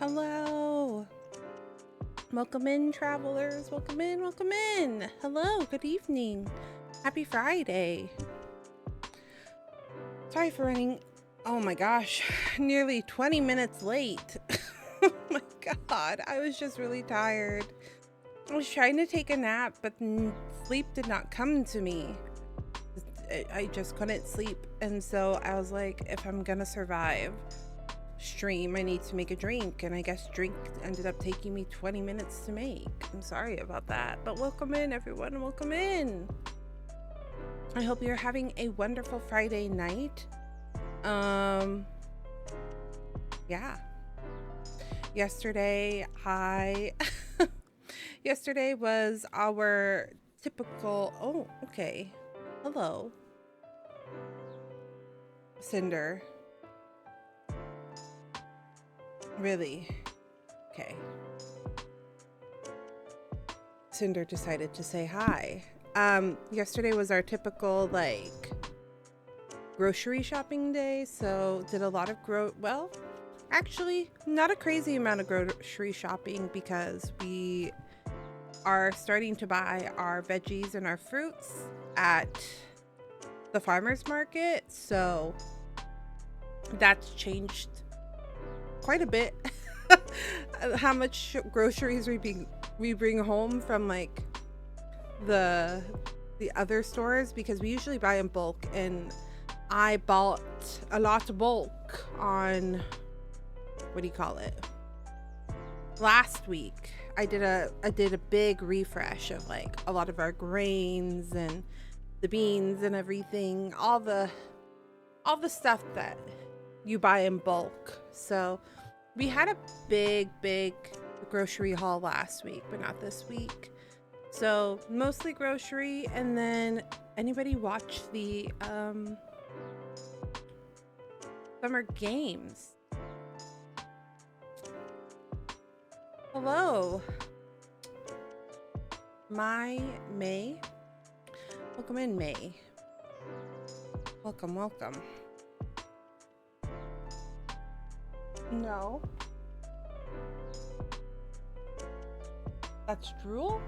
Hello. Welcome in, travelers. Welcome in, welcome in. Hello, good evening. Happy Friday. Sorry for running, oh my gosh, nearly 20 minutes late. Oh my God, I was just really tired. I was trying to take a nap, but sleep did not come to me. I just couldn't sleep. And so I was like, if I'm gonna survive stream, I need to make a drink, and I guess drink ended up taking me 20 minutes to make. I'm sorry about that, but welcome in, everyone. Welcome in. I hope you're having a wonderful Friday night. Yeah. Yesterday yesterday was our typical, oh, okay. Hello. Cinder. Really? Okay. Cinder decided to say hi. Yesterday was our typical, like, grocery shopping day, so did a lot of well, actually, not a crazy amount of grocery shopping because we are starting to buy our veggies and our fruits at the farmer's market, so that's changed quite a bit. How much groceries we bring home from like the other stores, because we usually buy in bulk, and I bought a lot of bulk on, what do you call it, last week. I did a big refresh of like a lot of our grains and the beans and everything, all the stuff that you buy in bulk. So we had a big grocery haul last week, but not this week. So mostly grocery. And then anybody watch the summer games? Hello, my May. Welcome in, May. Welcome. No. That's drool?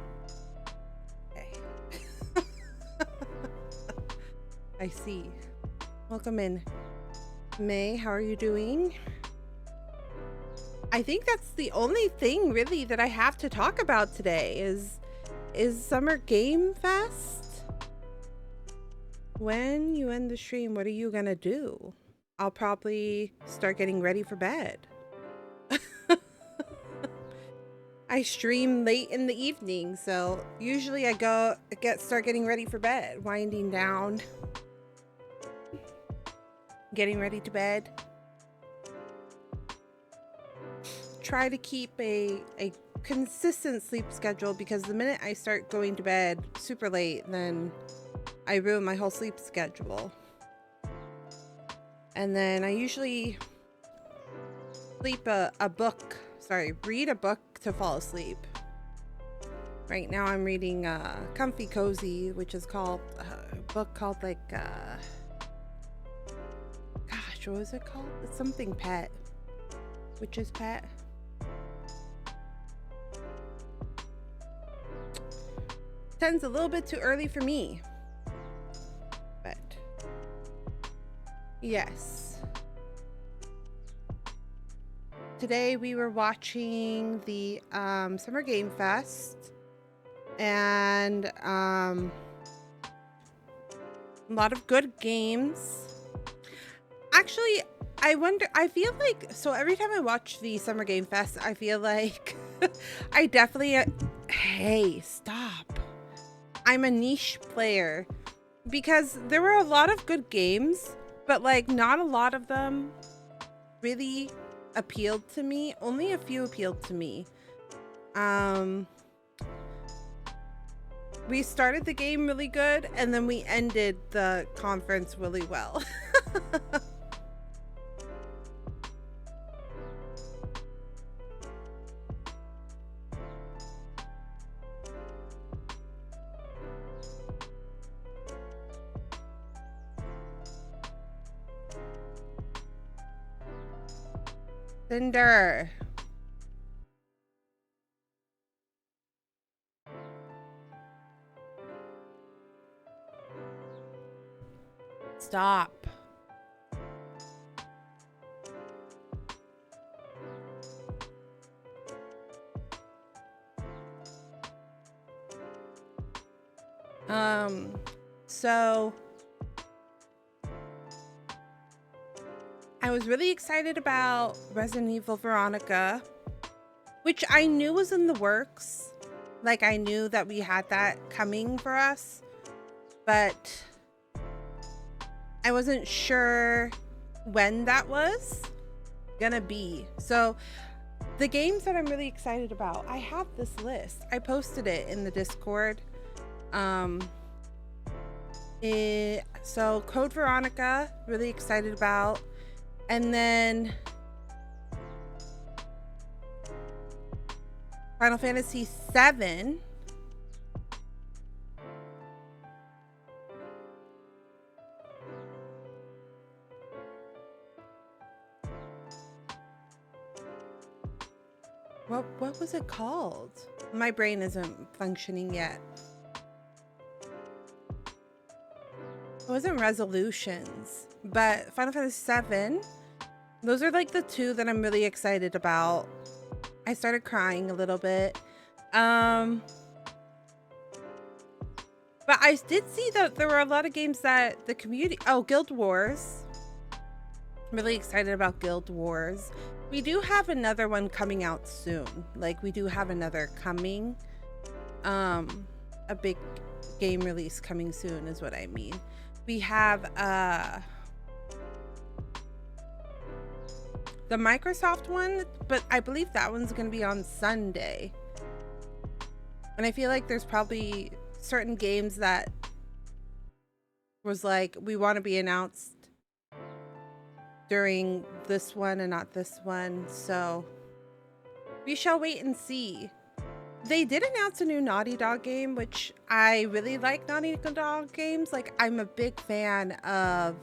Okay. I see. Welcome in, May. How are you doing? I think that's the only thing really that I have to talk about today is Summer Game Fest. When you end the stream, what are you gonna do? I'll probably start getting ready for bed. I stream late in the evening, so usually I start getting ready for bed, winding down, getting ready to bed. Try to keep a consistent sleep schedule, because the minute I start going to bed super late, then I ruin my whole sleep schedule. And then I usually read a book to fall asleep. Right now I'm reading Comfy Cozy, which is called a book called like gosh, what was it called? It's something pet. Witch's Pet. 10's a little bit too early for me. But yes. Today we were watching the Summer Game Fest, and a lot of good games. Actually, I feel like, so every time I watch the Summer Game Fest, I feel like I definitely, hey, stop. I'm a niche player, because there were a lot of good games, but like not a lot of them really appealed to me. Only a few appealed to me. We started the game really good, and then we ended the conference really well. Cinder. Stop. So I was really excited about Resident Evil Veronica, which I knew was in the works. Like, I knew that we had that coming for us, but I wasn't sure when that was gonna be. So the games that I'm really excited about, I have this list. I posted it in the Discord. So Code Veronica, really excited about. And then Final Fantasy VII. What was it called? My brain isn't functioning yet. It wasn't Resolutions, but Final Fantasy VII. Those are like the two that I'm really excited about. I started crying a little bit. But I did see that there were a lot of games that the community... Oh, Guild Wars. I'm really excited about Guild Wars. We do have another one coming out soon. Like, we do have another coming. A big game release coming soon is what I mean. We have the Microsoft one, but I believe that one's going to be on Sunday. And I feel like there's probably certain games that was like, we want to be announced during this one and not this one. So we shall wait and see. They did announce a new Naughty Dog game, which I really like Naughty Dog games. Like, I'm a big fan of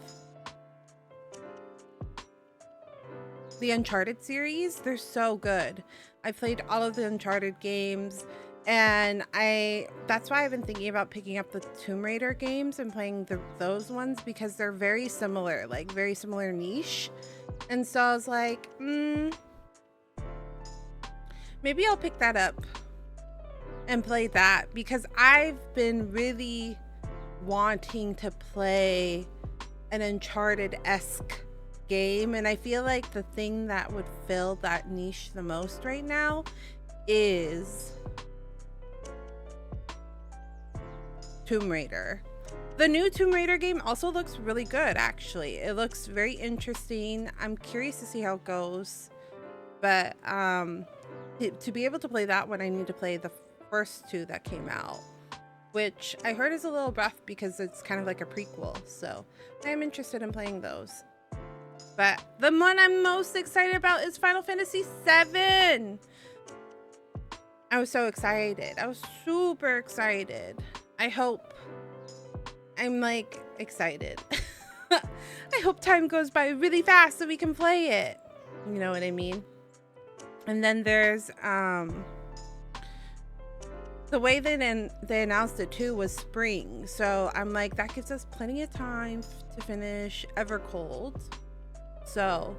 the Uncharted series. They're so good. I played all of the Uncharted games, and that's why I've been thinking about picking up the Tomb Raider games and playing those ones, because they're very similar, like very similar niche. And so I was like, maybe I'll pick that up and play that, because I've been really wanting to play an Uncharted-esque game, and I feel like the thing that would fill that niche the most right now is Tomb Raider. The new Tomb Raider game also looks really good, actually. It looks very interesting. I'm curious to see how it goes, but to be able to play that one, I need to play the first two that came out, which I heard is a little rough because it's kind of like a prequel. So I am interested in playing those. But the one I'm most excited about is Final Fantasy VII. I was so excited. I was super excited. I'm like excited. I hope time goes by really fast so we can play it. You know what I mean? And then there's the way they announced it too was spring. So I'm like, that gives us plenty of time to finish Evercold. So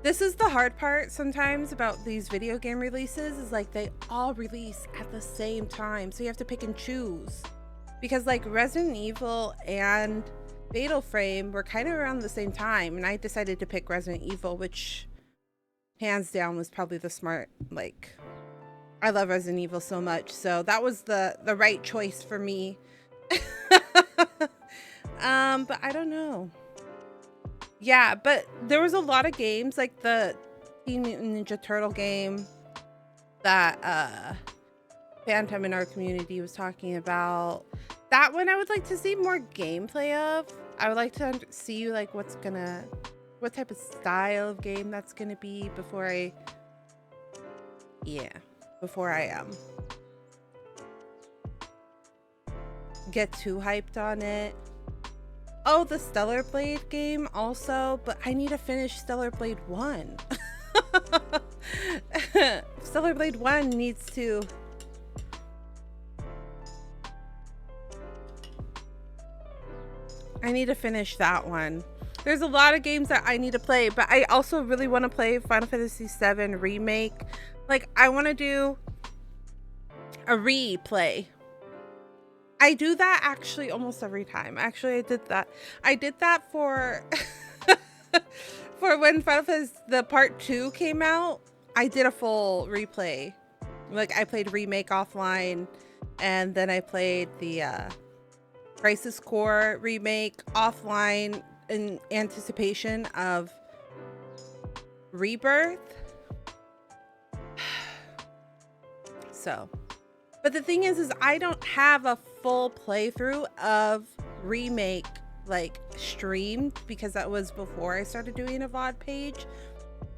this is the hard part sometimes about these video game releases, is like they all release at the same time. So you have to pick and choose, because like Resident Evil and Fatal Frame were kind of around the same time. And I decided to pick Resident Evil, which hands down was probably the smart, like, I love Resident Evil so much. So that was the right choice for me. But I don't know. Yeah, but there was a lot of games, like the Teen Mutant Ninja Turtle game that Phantom in our community was talking about. That one I would like to see more gameplay of. I would like to see like what type of style of game that's gonna be before I get too hyped on it. Oh, the Stellar Blade game also, but I need to finish Stellar Blade 1. Stellar Blade 1 needs to... I need to finish that one. There's a lot of games that I need to play, but I also really want to play Final Fantasy VII Remake. Like, I want to do a replay. I do that actually almost every time. Actually, I did that. I did that for for when Final Fantasy the Part 2 came out. I did a full replay. Like, I played Remake offline, and then I played the Crisis Core Remake offline in anticipation of Rebirth. So, but the thing is I don't have a full playthrough of Remake like streamed, because that was before I started doing a VOD page.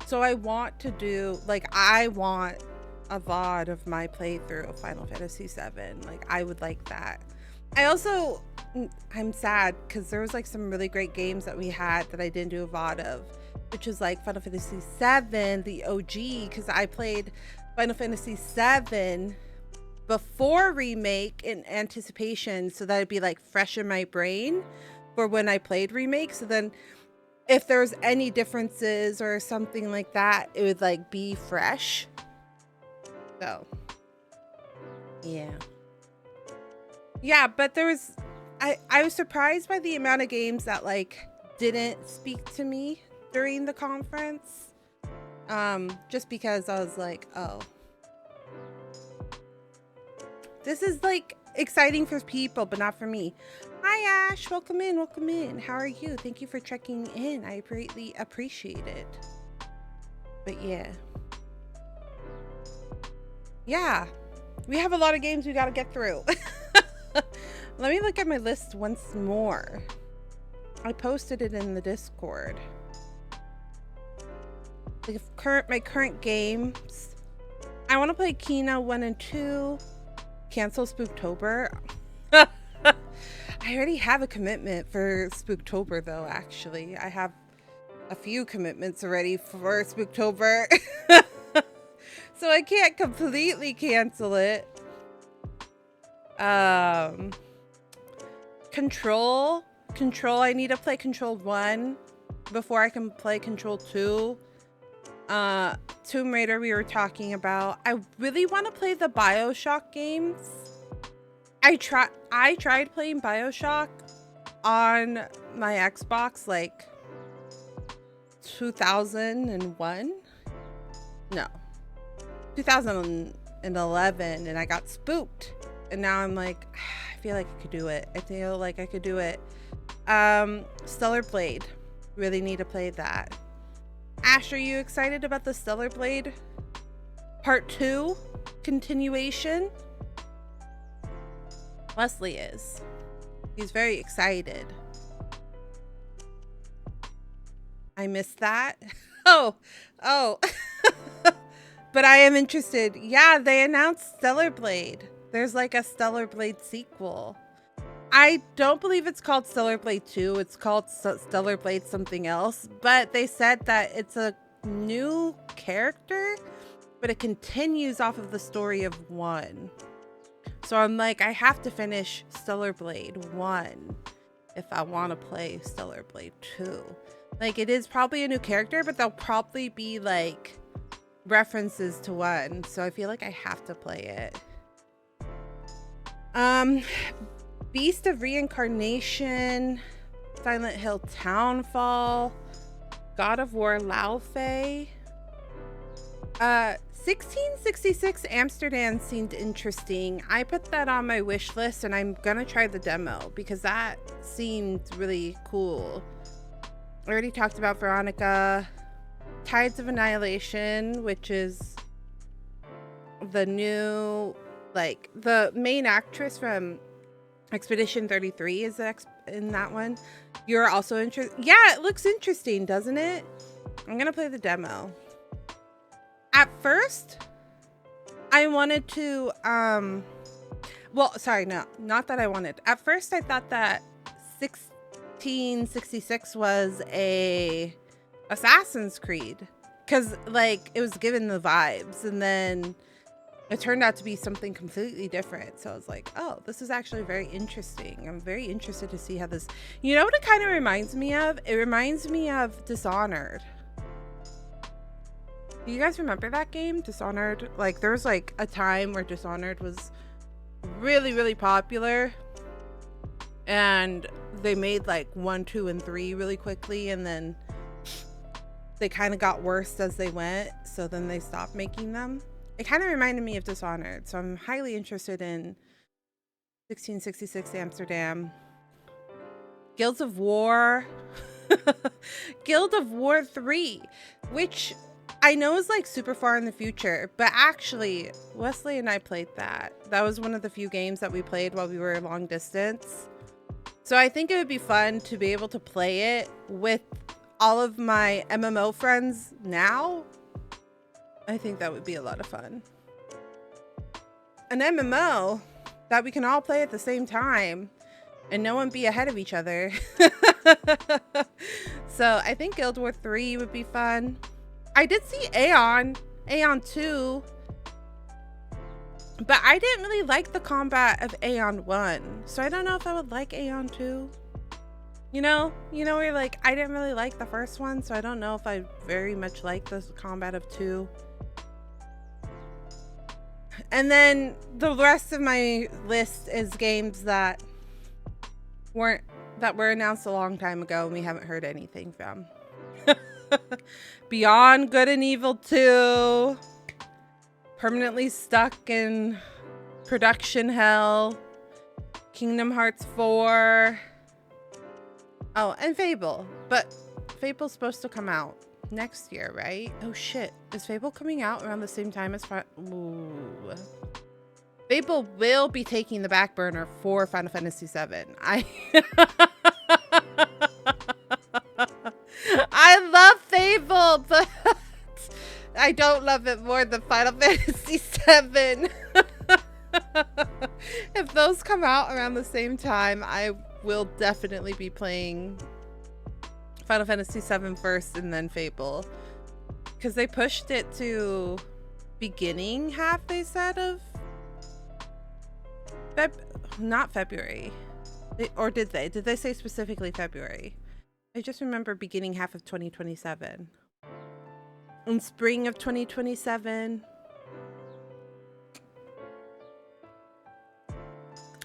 So I want to do, like, I want a VOD of my playthrough of Final Fantasy VII. Like, I would like that. I'm sad because there was like some really great games that we had that I didn't do a VOD of, which is like Final Fantasy VII, the OG, because I played Final Fantasy VII before Remake in anticipation, so that it'd be like fresh in my brain for when I played Remake. So then if there's any differences or something like that, it would like be fresh. So yeah, but there was I was surprised by the amount of games that like didn't speak to me during the conference, just because I was like, oh, this is like exciting for people but not for me. Hi Ash, welcome in. How are you? Thank you for checking in. I greatly appreciate it. But yeah, we have a lot of games we got to get through. Let me look at my list once more. I posted it in the Discord. Like, my current games, I want to play Kena 1 and 2. Cancel Spooktober. I already have a commitment for Spooktober though, actually. I have a few commitments already for Spooktober. So I can't completely cancel it. Control, I need to play Control 1 before I can play Control 2. Tomb Raider we were talking about. I really want to play the BioShock games. I tried playing BioShock on my Xbox like 2001. No. 2011, and I got spooked. And now I'm like, I feel like I could do it. Stellar Blade. Really need to play that. Ash, are you excited about the Stellar Blade Part 2 continuation? Wesley is. He's very excited. I missed that. Oh. But I am interested. Yeah, they announced Stellar Blade. There's like a Stellar Blade sequel. I don't believe it's called Stellar Blade 2. It's called Stellar Blade something else. But they said that it's a new character, but it continues off of the story of 1. So I'm like, I have to finish Stellar Blade 1 if I want to play Stellar Blade 2. Like, it is probably a new character, but there'll probably be like references to 1. So I feel like I have to play it. Beast of Reincarnation, Silent Hill Townfall, God of War Laufey. 1666 Amsterdam seemed interesting. I put that on my wish list, and I'm gonna try the demo because that seemed really cool. I already talked about Veronica. Tides of Annihilation, which is the new, like, the main actress from Expedition 33 is in that one. You're also interested? Yeah, it looks interesting, doesn't it? I'm gonna play the demo. At first, I wanted to, well, sorry, no, not that I wanted. At first, I thought that 1666 was a Assassin's Creed, because, like, it was given the vibes, and then it turned out to be something completely different. So I was like, oh, this is actually very interesting. I'm very interested to see how this, you know what it kind of reminds me of? It reminds me of Dishonored. Do you guys remember that game, Dishonored? Like, there was like a time where Dishonored was really, really popular, and they made like 1, 2, and 3 really quickly, and then they kind of got worse as they went, so then they stopped making them. It kind of reminded me of Dishonored, so I'm highly interested in 1666 Amsterdam, Guilds of War, Guild of War 3, which I know is like super far in the future, but actually Wesley and I played that. That was one of the few games that we played while we were long distance. So I think it would be fun to be able to play it with all of my MMO friends now. I think that would be a lot of fun. An MMO that we can all play at the same time and no one be ahead of each other. So I think Guild War 3 would be fun. I did see Aeon 2, but I didn't really like the combat of Aeon 1, so I don't know if I would like Aeon 2. You know where like I didn't really like the first one, so I don't know if I very much like the combat of 2. And then the rest of my list is games that were announced a long time ago and we haven't heard anything from. Beyond Good and Evil 2, permanently stuck in production hell, Kingdom Hearts 4, oh, and Fable. But Fable's supposed to come out next year, right? Oh shit, is Fable coming out around the same time as Ooh. Fable will be taking the back burner for Final Fantasy VII. I love Fable, but I don't love it more than Final Fantasy VII. If those come out around the same time, I will definitely be playing Final Fantasy VII first and then Fable. Because they pushed it to beginning half, they said, of not February. Or did they? Did they say specifically February? I just remember beginning half of 2027. In spring of 2027.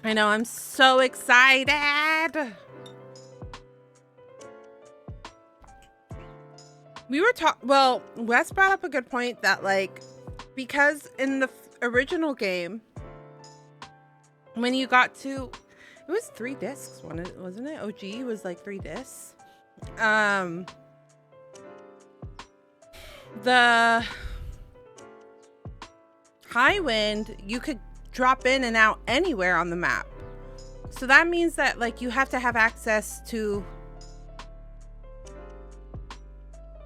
I know, I'm so excited. We were well, Wes brought up a good point that like, because in the original game, when you got to, it was 3 discs, wasn't it? OG was like 3 discs. The Highwind, you could drop in and out anywhere on the map. So that means that like you have to have access to,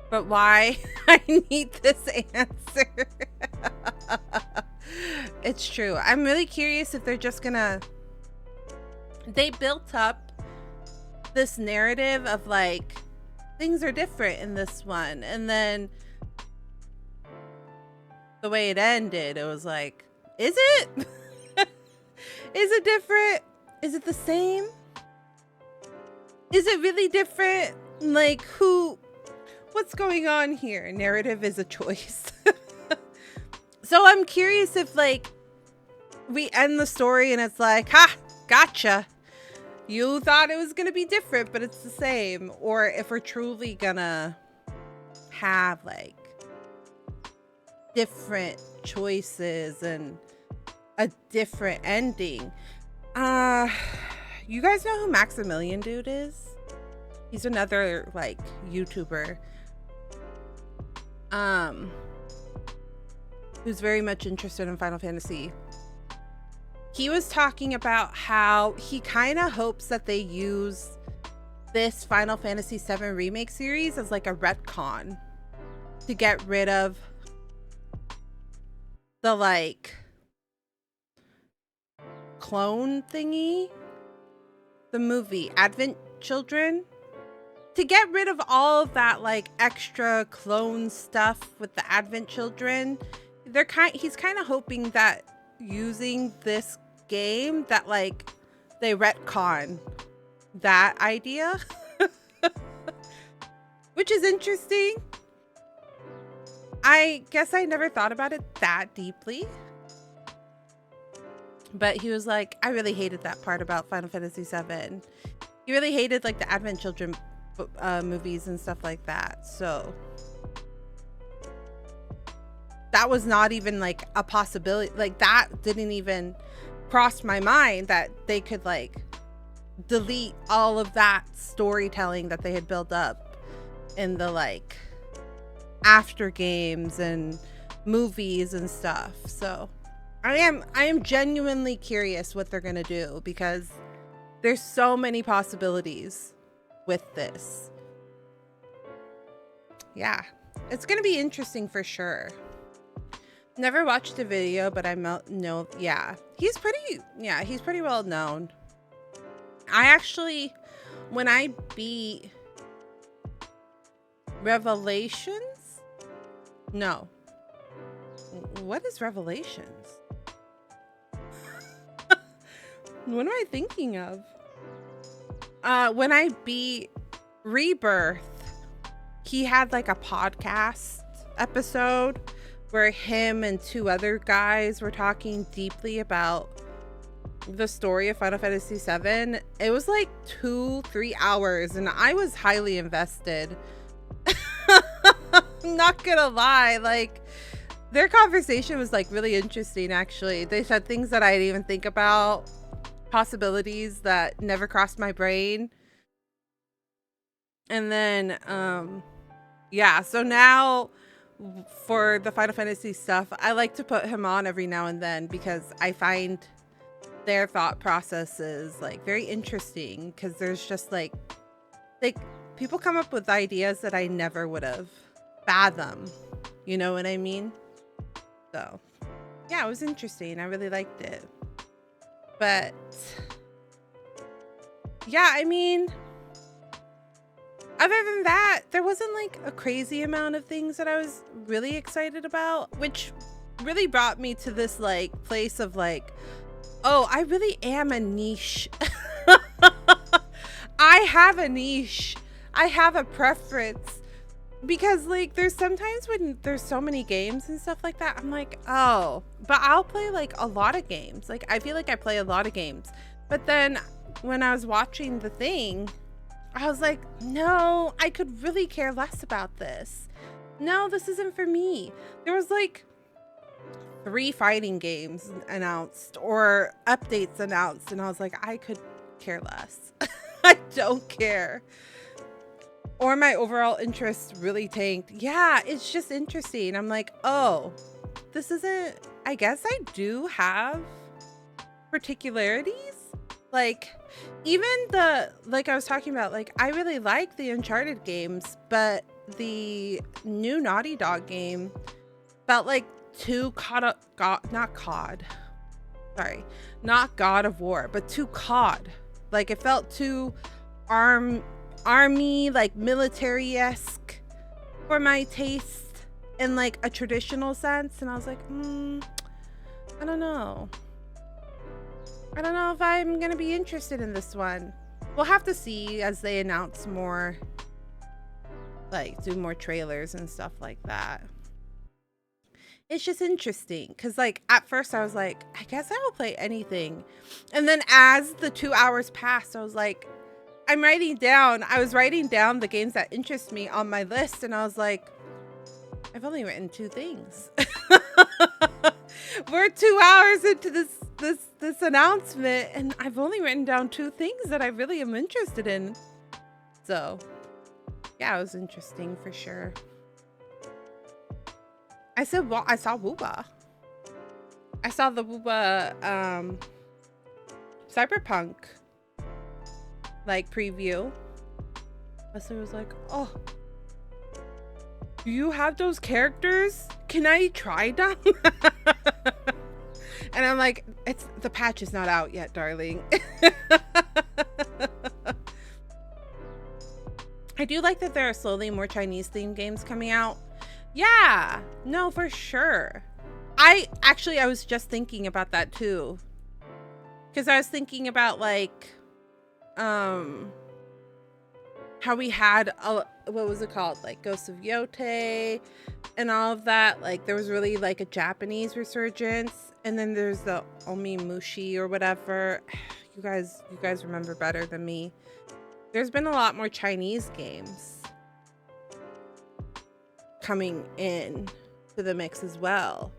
but why? I need this answer. It's true. I'm really curious if they're just gonna, they built up this narrative of like things are different in this one, and then the way it ended, it was like, is it? Is it different? Is it the same? Is it really different? Like, what's going on here? Narrative is a choice. So I'm curious if like we end the story and it's like, ha, gotcha. You thought it was gonna be different, but it's the same. Or if we're truly gonna have like different choices and a different ending. You guys know who Maximilian Dude is? He's another like YouTuber. Who's very much interested in Final Fantasy. He was talking about how he kind of hopes that they use this Final Fantasy VII Remake series as like a retcon to get rid of the like clone thingy, the movie Advent Children, to get rid of all of that like extra clone stuff with the Advent Children. he's kind of hoping that using this game that like they retcon that idea, which is interesting. I guess I never thought about it that deeply. But he was like, I really hated that part about Final Fantasy VII. He really hated like the Advent Children movies and stuff like that. So that was not even like a possibility. Like that didn't even cross my mind that they could like delete all of that storytelling that they had built up in the like after games and movies and stuff. So I am genuinely curious what they're gonna do, because there's so many possibilities with this. Yeah, it's gonna be interesting for sure. Never watched the video, but I know, yeah, he's pretty well known. I actually, when I beat Revelations, no, what is Revelations? What am I thinking of? When I beat Rebirth, he had like a podcast episode where him and two other guys were talking deeply about the story of Final Fantasy VII. It was like 2-3 hours and I was highly invested. I'm not gonna lie, like their conversation was like really interesting. Actually, they said things that I didn't even think about, possibilities that never crossed my brain. And then yeah, so now for the Final Fantasy stuff, I like to put him on every now and then because I find their thought processes like very interesting, because there's just like people come up with ideas that I never would have fathomed, you know what I mean? So yeah, it was interesting. I really liked it. But yeah, I mean, other than that, there wasn't like a crazy amount of things that I was really excited about, which really brought me to this like place of like, oh, I really am a niche. I have a niche. I have a preference, because like there's sometimes when there's so many games and stuff like that, I'm like, oh, but I'll play like a lot of games. Like I feel like I play a lot of games. But then when I was watching the thing, I was like, no, I could really care less about this. No, this isn't for me. There was like 3 fighting games announced or updates announced, and I was like, I could care less. I don't care. Or my overall interest really tanked. Yeah, it's just interesting. I'm like, oh, this isn't, I guess I do have particularities. Like, even the, like I was talking about, like, I really like the Uncharted games, but the new Naughty Dog game felt like too not God of War, but too COD. Like, it felt too army, like military-esque for my taste in like a traditional sense. And I was like, I don't know if I'm gonna be interested in this one. We'll have to see as they announce more, like do more trailers and stuff like that. It's just interesting because like at first I was like, I guess I will play anything, and then as the 2 hours passed, I was like, I was writing down the games that interest me on my list, and I was like, I've only written 2 things. We're 2 hours into this announcement, and I've only written down 2 things that I really am interested in. So yeah, it was interesting for sure. I saw Wooba. I saw the Wooba Cyberpunk like preview. Leslie was like, oh, do you have those characters? Can I try them? And I'm like, the patch is not out yet, darling. I do like that there are slowly more Chinese themed games coming out. Yeah, no, for sure. I was just thinking about that too. Because I was thinking about like, how we had, what was it called? Like Ghosts of Yote and all of that. Like there was really like a Japanese resurgence. And then there's the Omimushi or whatever. You guys remember better than me. There's been a lot more Chinese games coming in to the mix as well.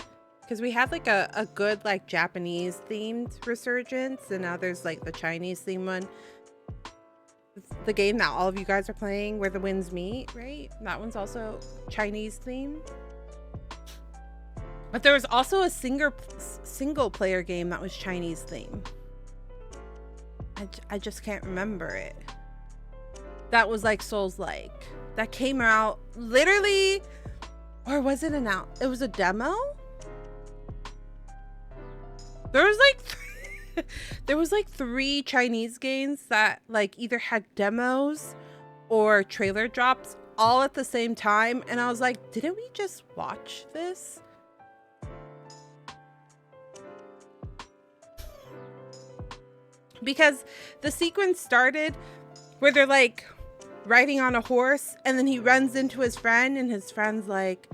Because we had like a good like Japanese themed resurgence, and now there's like the Chinese themed one. The game that all of you guys are playing, Where the Winds Meet, right? That one's also Chinese themed. But there was also a single player game that was Chinese themed. I just can't remember it. That was like Souls-like. That came out literally, or was it it was a demo? There was like 3 Chinese games that like either had demos or trailer drops all at the same time, and I was like, didn't we just watch this? Because the sequence started where they're like riding on a horse, and then he runs into his friend, and his friend's like,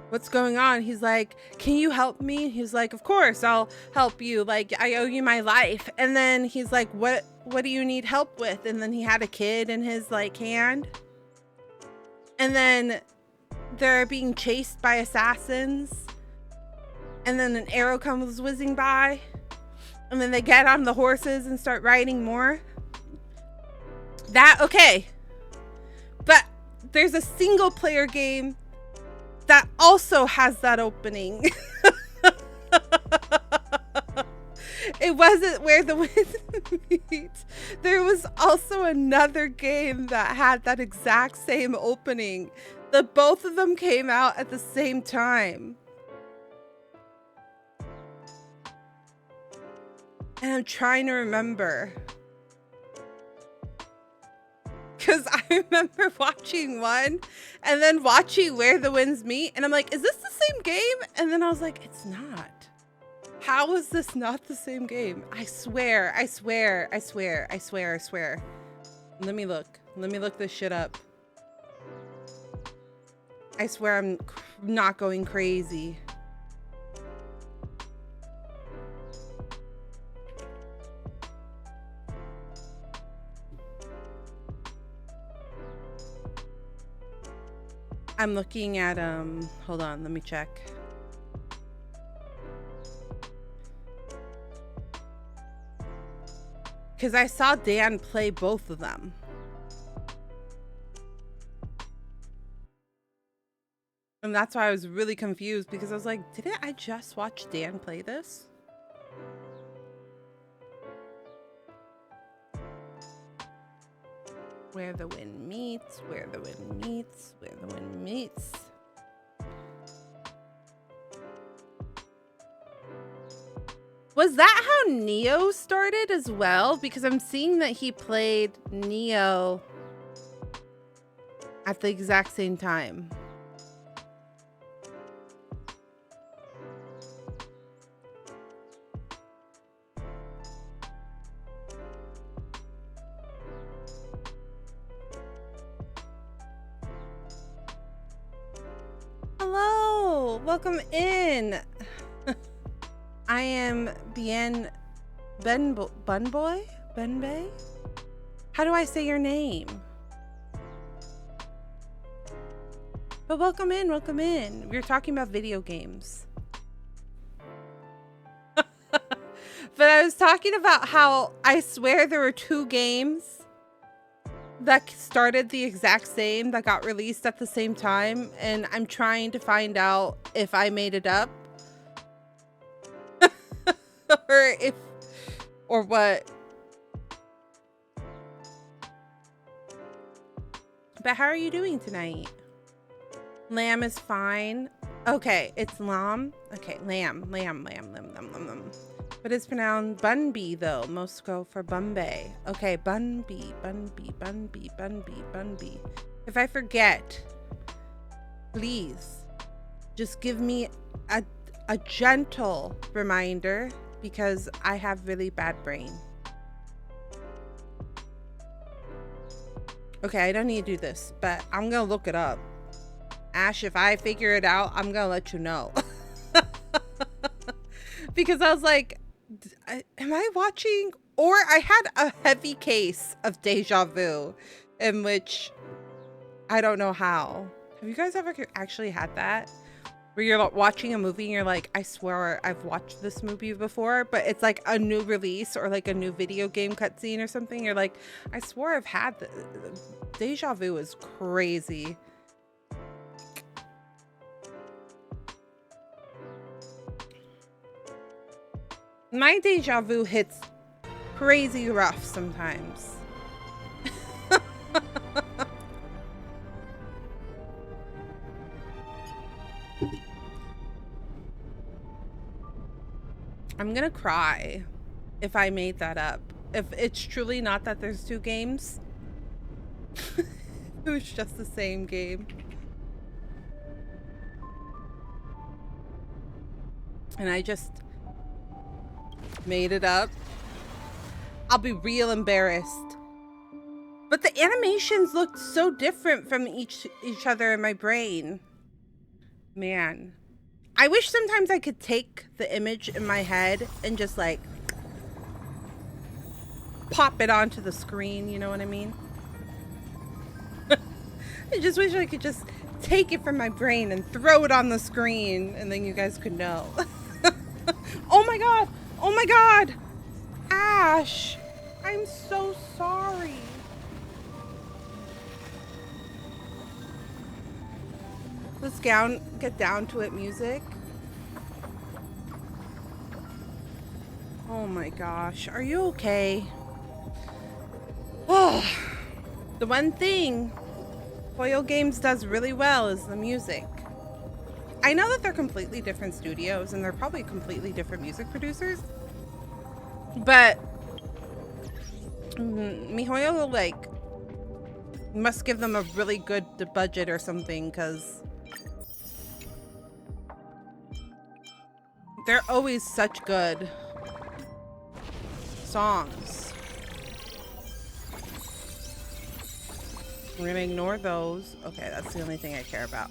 what's going on? He's like, can you help me? He's like, of course I'll help you, like I owe you my life. And then he's like, what do you need help with? And then he had a kid in his like hand, and then they're being chased by assassins, and then an arrow comes whizzing by, and then they get on the horses and start riding more. That okay, but there's a single player game that also has that opening. It wasn't Where the Winds Meet. There was also another game that had that exact same opening. Both of them came out at the same time. And I'm trying to remember. Because I remember watching one and then watching Where the Winds Meet, and I'm like, is this the same game? And then I was like, it's not. How is this not the same game? I swear. Let me look this shit up. I swear I'm not going crazy. I'm looking at, hold on, let me check. Because I saw Dan play both of them. And that's why I was really confused, because I was like, didn't I just watch Dan play this? Where the Wind Meets, Where the Wind Meets, Where the Wind Meets. Was that how Neo started as well? Because I'm seeing that he played Neo at the exact same time. Hello, welcome in. I am Benbei? How do I say your name? But welcome in, welcome in. We're talking about video games. But I was talking about how I swear there were 2 games that started the exact same, that got released at the same time, and I'm trying to find out if I made it up. or what. But how are you doing tonight? Lamb is fine. Okay, it's lamb. Okay, lamb. But it's pronounced Bunby though. Most go for Bombay. Okay, Bunby. If I forget, please just give me a a gentle reminder because I have really bad brain. Okay, I don't need to do this, but I'm gonna look it up. Ash, if I figure it out, I'm gonna let you know. Because I was like, am I watching? Or I had a heavy case of deja vu in which I don't know how. Have you guys ever actually had that? Where you're watching a movie and you're like, I swear I've watched this movie before, but it's like a new release or like a new video game cutscene or something. You're like, I swore I've had this. Deja vu is crazy. My deja vu hits crazy rough sometimes. I'm gonna cry if I made that up. If it's truly not that there's two games. It was just the same game. And I just made it up. I'll be real embarrassed. But the animations looked so different from each other in my brain. Man. I wish sometimes I could take the image in my head and just like pop it onto the screen, you know what I mean? I just wish I could just take it from my brain and throw it on the screen and then you guys could know. Oh my god! Oh my god! Ash! I'm so sorry. Let's get down to it music. Oh my gosh, are you okay? Oh, the one thing Hoyo Games does really well is the music. I know that they're completely different studios and they're probably completely different music producers, but MiHoYo like must give them a really good budget or something because they're always such good songs. We're gonna ignore those. Okay, that's the only thing I care about.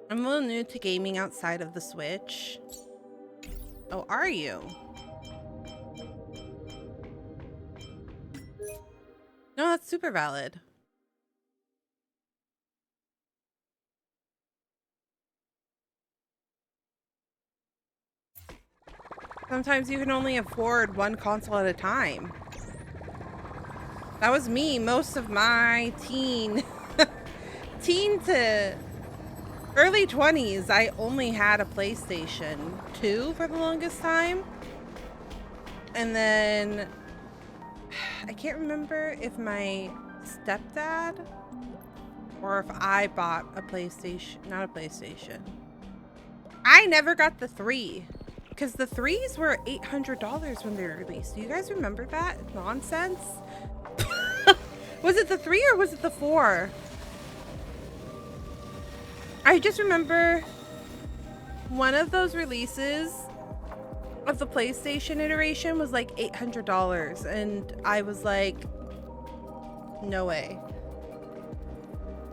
I'm a little new to gaming outside of the Switch. Oh, are you? No, that's super valid. Sometimes you can only afford one console at a time. That was me most of my teen to early 20s. I only had a PlayStation 2 for the longest time. And then I can't remember if my stepdad or if I bought a PlayStation, not a PlayStation. I never got the 3 because the 3s were $800 when they were released. Do you guys remember that nonsense? Was it the 3 or was it the 4? I just remember one of those releases of the PlayStation iteration was like $800 and I was like, no way.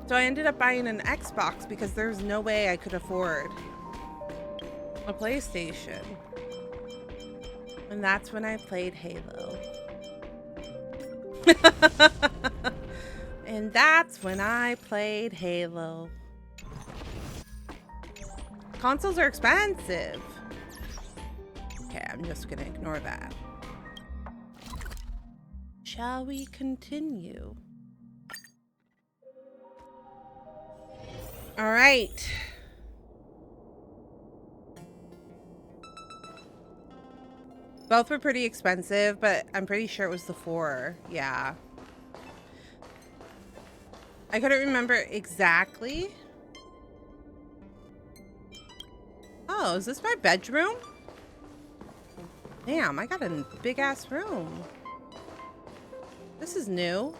So I ended up buying an Xbox because there's no way I could afford a PlayStation. And that's when I played Halo. And that's when I played Halo. Consoles are expensive. Okay, I'm just gonna ignore that. Shall we continue? All right. Both were pretty expensive, but I'm pretty sure it was the 4. Yeah. I couldn't remember exactly. Oh, is this my bedroom? Damn, I got a big ass room. This is new.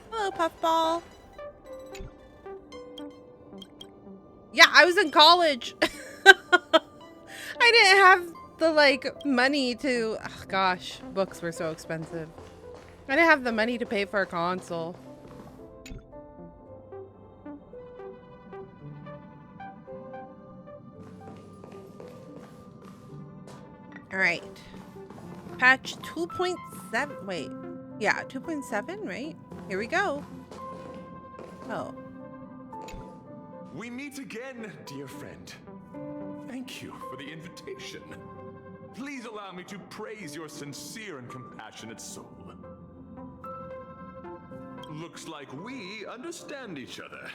Hello, Puffball. Yeah, I was in college. I didn't have the like money to, oh, gosh, books were so expensive. I didn't have the money to pay for a console. All right. Patch 2.7. Wait. Yeah, 2.7, right? Here we go. Oh. We meet again, dear friend. Thank you for the invitation. Please allow me to praise your sincere and compassionate soul. Looks like we understand each other.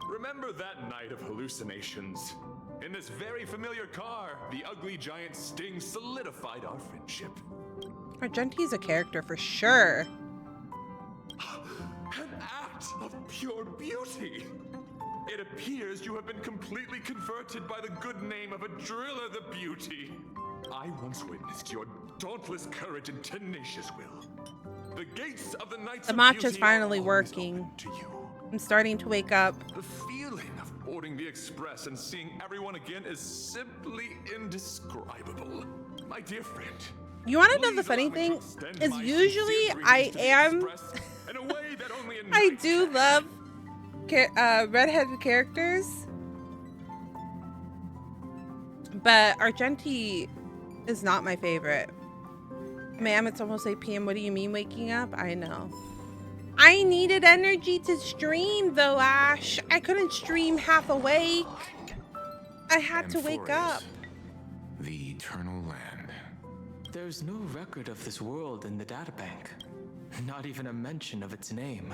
Remember that night of hallucinations? In this very familiar car, the ugly giant Sting solidified our friendship. Argenti's a character for sure. An act of pure beauty. It appears you have been completely converted by the good name of a driller the beauty. I once witnessed your dauntless courage and tenacious will. The gates of the Knights The of matcha's Beauty finally are always working. open to you. I'm starting to wake up. The feeling of boarding the express and seeing everyone again is simply indescribable. My dear friend. You want to know the funny thing? Is usually I am... I do love redheaded characters. But Argenti is not my favorite. Ma'am, it's almost 8 p.m. What do you mean waking up? I know. I needed energy to stream though, Ash. I couldn't stream half awake. I had to wake up. The Eternal Land. There's no record of this world in the databank. Not even a mention of its name.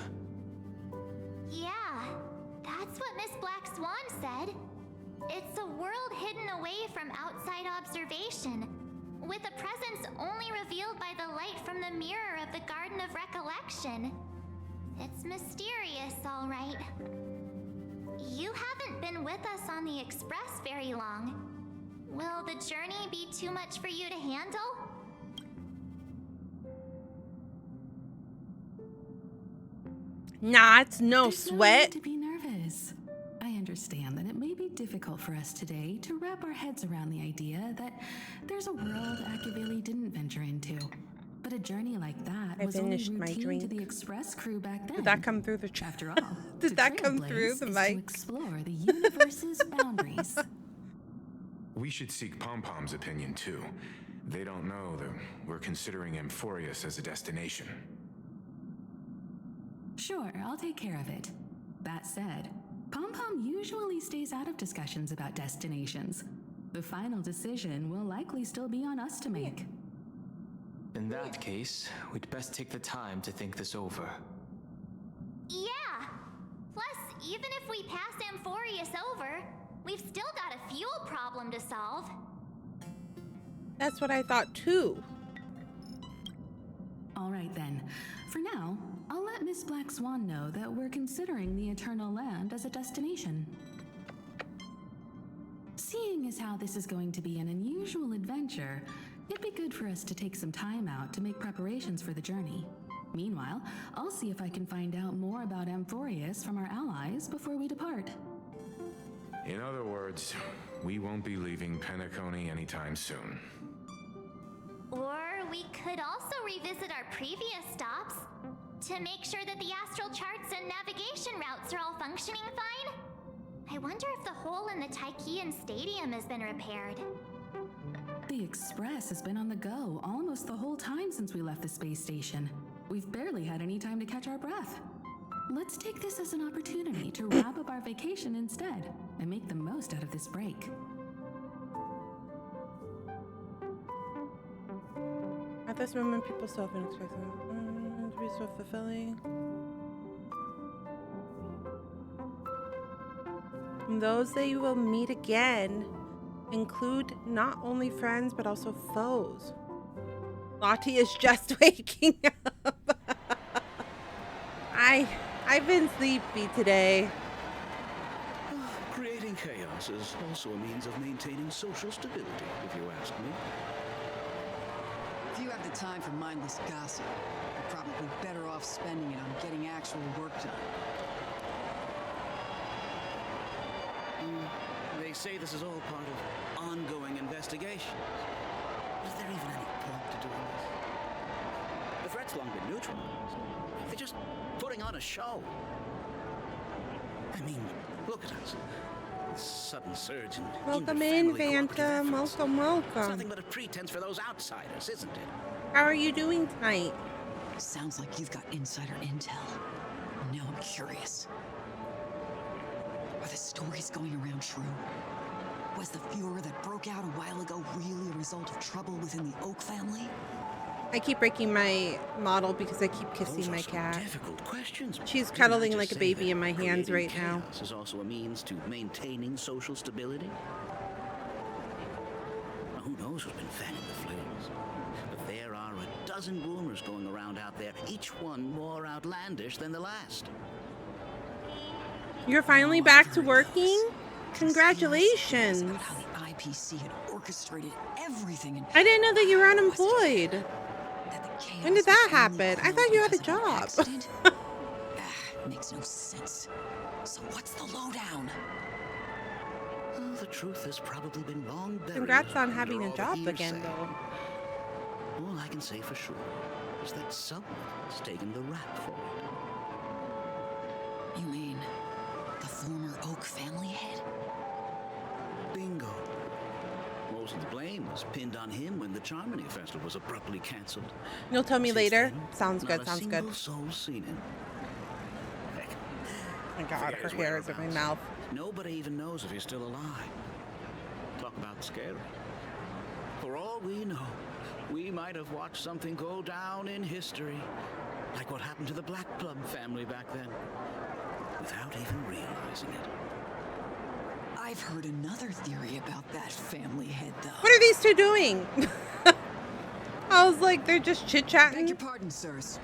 Yeah, that's what Miss Black Swan said. It's a world hidden away from outside observation, with a presence only revealed by the light from the mirror of the Garden of Recollection. It's mysterious, all right. You haven't been with us on the Express very long. Will the journey be too much for you to handle? Nah, it's no There's no sweat. need to be nervous. I understand that it may be difficult for us today to wrap our heads around the idea that there's a world Akavili didn't venture into. But a journey like that I was only finished my routine drink. to the Express crew back then. Did that come through the After all, Did to that come through trailblaze the is mic? to explore the universe's boundaries. We should seek Pom-Pom's opinion too. They don't know that we're considering Amphoreus as a destination. Sure, I'll take care of it. That said, Pom-Pom usually stays out of discussions about destinations. The final decision will likely still be on us to make. In that case, we'd best take the time to think this over. Yeah! Plus, even if we pass Amphoreus over, we've still got a fuel problem to solve. That's what I thought too. All right then. For now, I'll let Miss Black Swan know that we're considering the Eternal Land as a destination. Seeing as how this is going to be an unusual adventure, it'd be good for us to take some time out to make preparations for the journey. Meanwhile, I'll see if I can find out more about Amphoreus from our allies before we depart. In other words, we won't be leaving Penacony anytime soon. Or we could also revisit our previous stops to make sure that the astral charts and navigation routes are all functioning fine. I wonder if the hole in the Tychean Stadium has been repaired. The Express has been on the go almost the whole time since we left the space station. We've barely had any time to catch our breath. Let's take this as an opportunity to wrap up our vacation instead and make the most out of this break. At this moment, people still haven't expected to be so fulfilling. And those that you will meet again include not only friends but also foes. Lottie is just waking up. I've been sleepy today. chaos is also a means of maintaining social stability, if you ask me. If you have the time for mindless gossip, you're probably better off spending it on getting actual work done. They say this is all part of ongoing investigations. Is there even any point to doing this? The threat's long been neutralized. They're just putting on a show. I mean, look at us. This sudden surge in Welcome in, inter-family cooperative Phantom. efforts. Welcome, It's welcome. nothing but a pretense for those outsiders, isn't it? How are you doing tonight? Sounds like you've got insider intel. Now I'm curious. Are the stories going around true? Was the furor that broke out a while ago really a result of trouble within the Oak family? I keep breaking my model because I keep Those kissing are my some cat. difficult questions. She's Didn't I cuddling just like a say baby that in my hands creating right now. chaos is also a means to maintaining social stability. Now, who knows who's been fanning the flames? But there are a dozen rumors going around out there, each one more outlandish than the last. You're finally Oh, back I've to heard working? those. Congratulations. About how the IPC had orchestrated everything and I didn't know that you were Was it just unemployed. that the chaos When did was that only happen? I caused thought you had a because of an job. accident? Makes no sense. So what's the lowdown? Well, the truth has probably been long buried. Congrats on under having a all the job again, hearsay. though. All I can say for sure is that someone has taken the rap for it. You mean the former Oak family head? Bingo. Most of the blame was pinned on him when the Charmony Festival was abruptly cancelled. You'll tell me Since later. then, Sounds not good, a sounds single good. soul seen him. Heck, Oh my god, forget her his hair is in my whereabouts. mouth. Nobody even knows if he's still alive. Talk about scary. For all we know, we might have watched something go down in history, like what happened to the Black Plum family back then, without even realizing it. I've heard another theory about that family head, though. What are these two doing? I was like, they're just Beg your chit-chatting. pardon, sirs.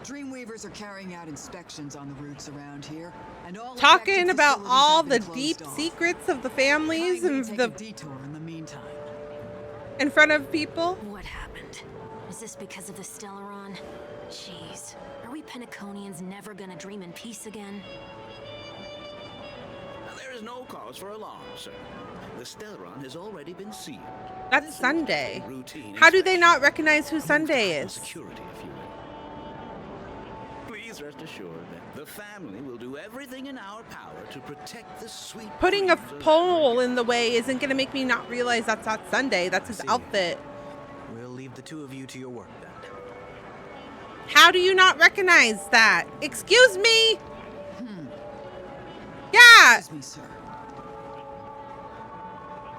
Dreamweavers are carrying out inspections on the routes around here, and all Talking affected about facilities all have the been deep closed off. secrets of the families Kindly and take the a detour in the meantime. in front of people. What happened? Is this because of the Stellaron? Jeez. Are we Penaconians never gonna dream in peace again? Now, there is no cause for alarm, sir. The Stellaron has already been sealed. That's This is Sunday. just a routine How do they inspection. not recognize who A move to Sunday heighten is? Security, if you will. Please rest assured that the family will do everything in our power to protect the sweet. Putting a dreams of pole every- in the way isn't going to make me not realize that's not Sunday. That's his see. outfit. We'll leave the two of you to your work then. How do you not recognize that? Excuse me? Yeah. Excuse me, sir.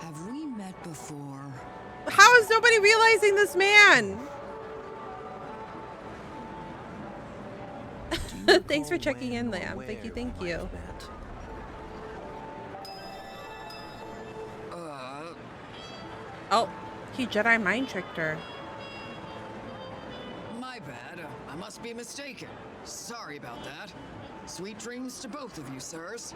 Have we met before? How is nobody realizing this man? Do you Thanks for recall checking in, when or Lamb. Thank you, where thank we might you. have met? Oh, he Jedi mind tricked her. My bad. I must be mistaken. Sorry about that. Sweet dreams to both of you, sirs.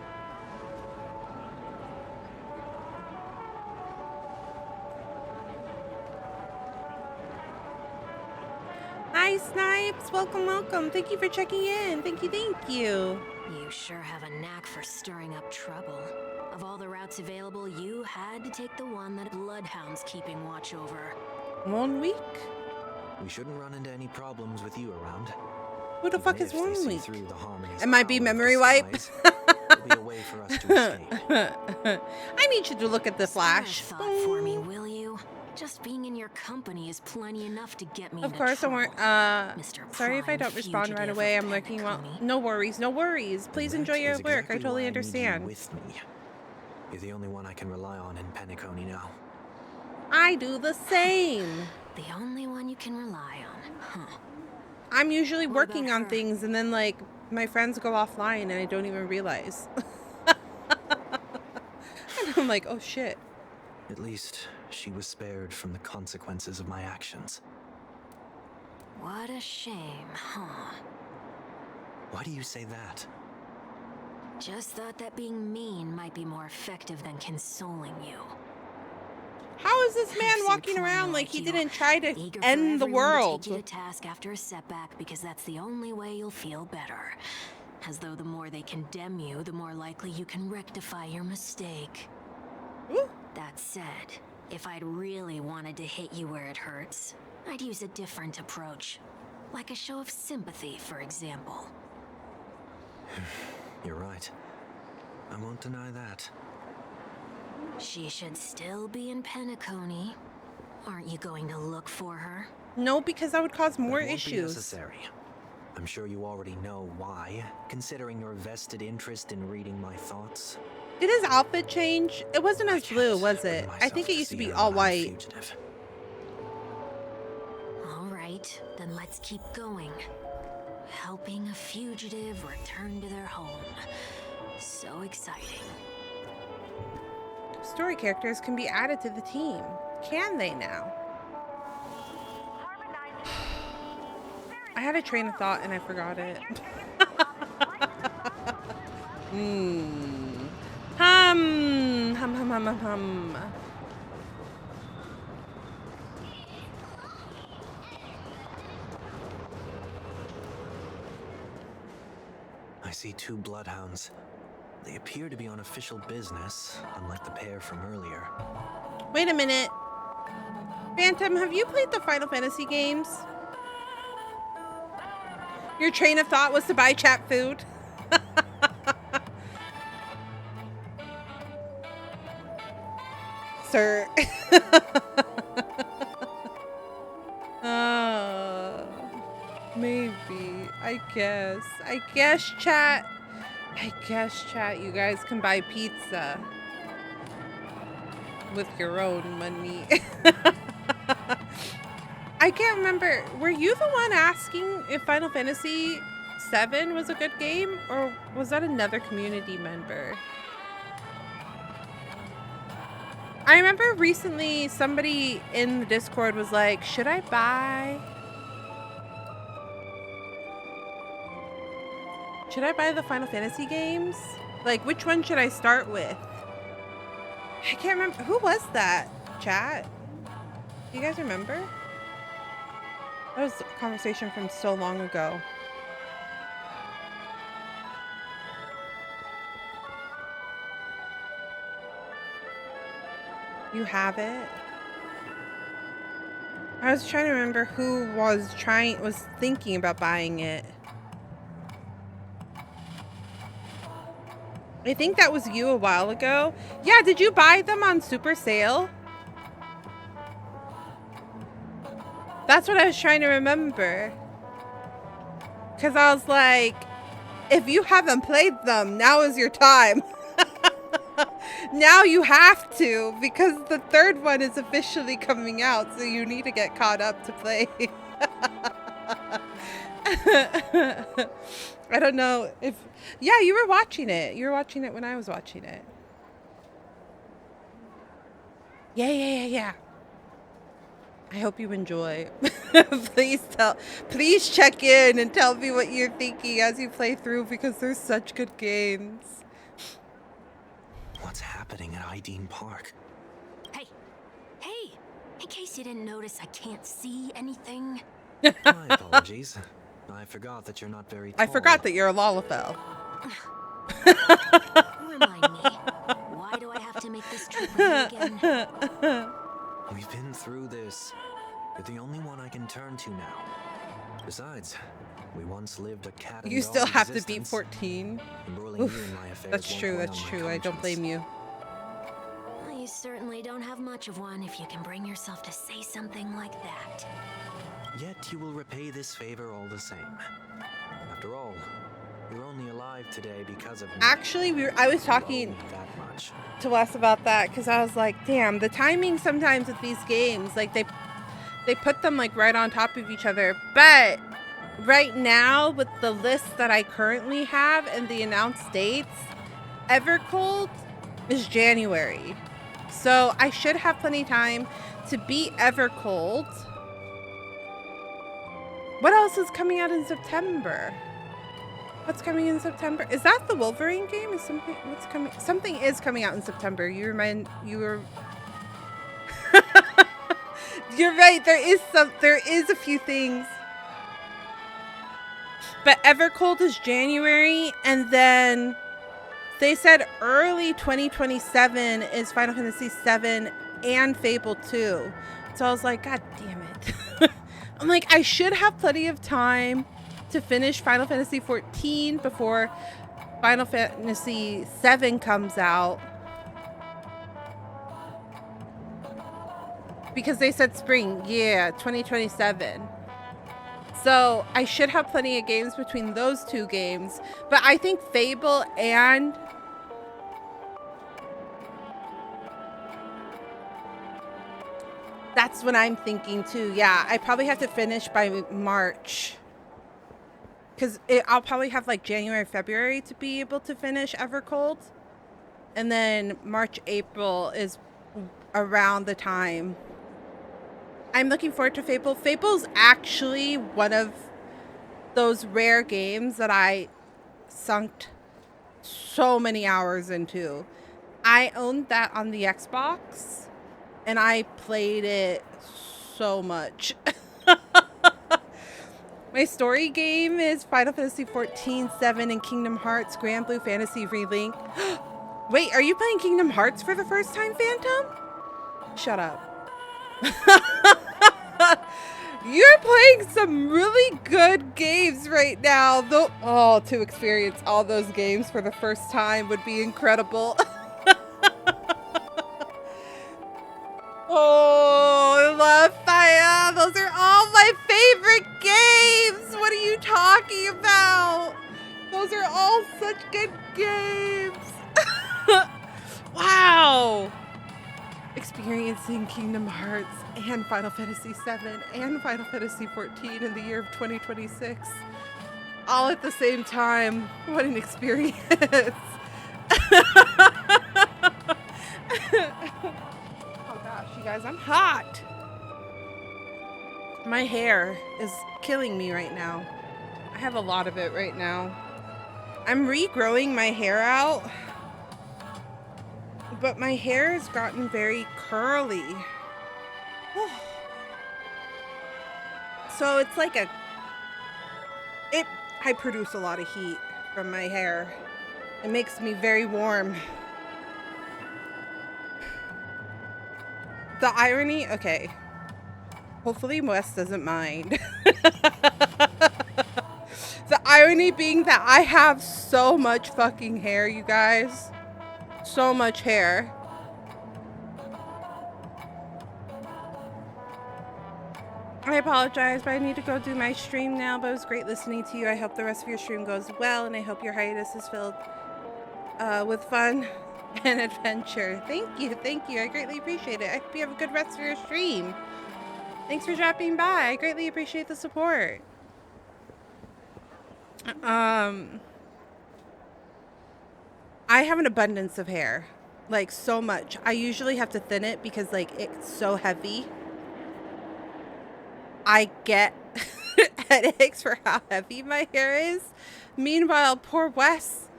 Hi, Snipes. Welcome, welcome. Thank you for checking in. Thank you, thank you. You sure have a knack for stirring up trouble. Of all the routes available, you had to take the one that Bloodhound's keeping watch over. 1 week? We shouldn't run into any problems with you around. Who the Even fuck is if they 1 see week? through the harmony's It might be power of memory wipe. disguise, there'll be a way for us to escape. I need you to look at the flash. Spare a thought for me, will you? Just being in your company is plenty enough to get me Of into course, don't worry. trouble. Mr. Sorry if I Prime don't respond right Fugitive away. of I'm working well. Penacony. No worries, no worries. Please And enjoy that your is work. I exactly totally why I need you understand. with me. You're the only one I can rely on in Penacony now. I do the same. The only one you can rely on, huh? I'm usually What about working on her? things and then like my friends go offline and I don't even realize. And I'm like, oh shit. At least she was spared from the consequences of my actions. What a shame, huh? Why do you say that? Just thought that being mean might be more effective than consoling you. How is this man walking around like he didn't try to end the world? To take you to task after a setback because that's the only way you'll feel better. As though the more they condemn you, the more likely you can rectify your mistake. Ooh. That said, if I'd really wanted to hit you where it hurts, I'd use a different approach. Like a show of sympathy, for example. You're right. I won't deny that. She should still be in Penacony. Aren't you going to look for her? No, because that would cause more That won't be issues. necessary. I'm sure you already know why, considering your vested interest in reading my thoughts. Did his outfit change? It wasn't as blue, was it? I think it used to be all white. Fugitive. All right, then let's keep going. Helping a fugitive return to their home. So exciting. Story characters can be added to the team. Can they now? I had a train of thought and I forgot it. Hum. I see 2 bloodhounds. They appear to be on official business, unlike the pair from earlier. Wait a minute. Phantom, have you played the Final Fantasy games? Your train of thought was to buy chat food? Sir. Maybe. I guess, chat. You guys can buy pizza with your own money. I can't remember. Were you the one asking if Final Fantasy VII was a good game? Or was that another community member? I remember recently somebody in the Discord was like, should I buy the Final Fantasy games? Like, which one should I start with? I can't remember. Who was that, chat? Do you guys remember? That was a conversation from so long ago. You have it? I was trying to remember who was thinking about buying it. I think that was you a while ago. Yeah, did you buy them on super sale? That's what I was trying to remember. Because I was like, if you haven't played them, now is your time. Now you have to, because the third one is officially coming out, so you need to get caught up to play. I don't know if... Yeah, you were watching it. You were watching it when I was watching it. Yeah. I hope you enjoy. Please check in and tell me what you're thinking as you play through, because there's such good games. What's happening at Ideen Park? Hey! In case you didn't notice, I can't see anything. My apologies. I forgot that you're not very tall. I forgot that you're a Lalafell. Remind me. Why do I have to make this trip with you again? We've been through this. You're the only one I can turn to now. Besides, we once lived a cat and You dog still have to beat existence. 14. Embroiling you in my affairs That's won't true, weigh that's on my true. I don't conscience. blame you. Well, you certainly don't have much of one if you can bring yourself to say something like that. Yet you will repay this favor all the same. After all, you're only alive today because of me. Actually, I was talking that much. to Wes about that, because I was like, damn, the timing sometimes with these games, like they put them like right on top of each other. But right now, with the list that I currently have and the announced dates, Evercold is January. So I should have plenty of time to beat Evercold. What else is coming out in September? What's coming in September? Is that the Wolverine game? Is something what's coming? Something is coming out in September. You were. You're right. There is a few things. But Evercold is January, and then they said early 2027 is Final Fantasy VII and Fable 2. So I was like, God damn it. I'm like, I should have plenty of time to finish Final Fantasy XIV before Final Fantasy VII comes out. Because they said spring, yeah, 2027. So I should have plenty of games between those two games. But I think Fable and that's what I'm thinking too. Yeah, I probably have to finish by March. Because I'll probably have like January, February to be able to finish Evercold. And then March, April is around the time. I'm looking forward to Fable. Fable's actually one of those rare games that I sunk so many hours into. I owned that on the Xbox, and I played it so much. My story game is Final Fantasy XIV, 7, and Kingdom Hearts Grand Blue Fantasy Relink. Wait, are you playing Kingdom Hearts for the first time, Phantom? Shut up. You're playing some really good games right now. Though, oh, to experience all those games for the first time would be incredible. Oh, I love Fire. Those are all my favorite games. What are you talking about? Those are all such good games. Wow. Experiencing Kingdom Hearts and Final Fantasy VII and Final Fantasy XIV in the year of 2026. All at the same time. What an experience. Oh gosh, you guys, I'm hot. My hair is killing me right now. I have a lot of it right now. I'm regrowing my hair out, but my hair has gotten very curly. So it's like I produce a lot of heat from my hair. It makes me very warm. The irony, okay. Hopefully Wes doesn't mind. The irony being that I have so much fucking hair, you guys. So much hair. I apologize, but I need to go do my stream now, but it was great listening to you. I hope the rest of your stream goes well, and I hope your hiatus is filled with fun and adventure. Thank you. I greatly appreciate it. I hope you have a good rest of your stream. Thanks for dropping by. I greatly appreciate the support. I have an abundance of hair. Like, so much. I usually have to thin it because, like, it's so heavy. I get headaches for how heavy my hair is. Meanwhile, poor Wes,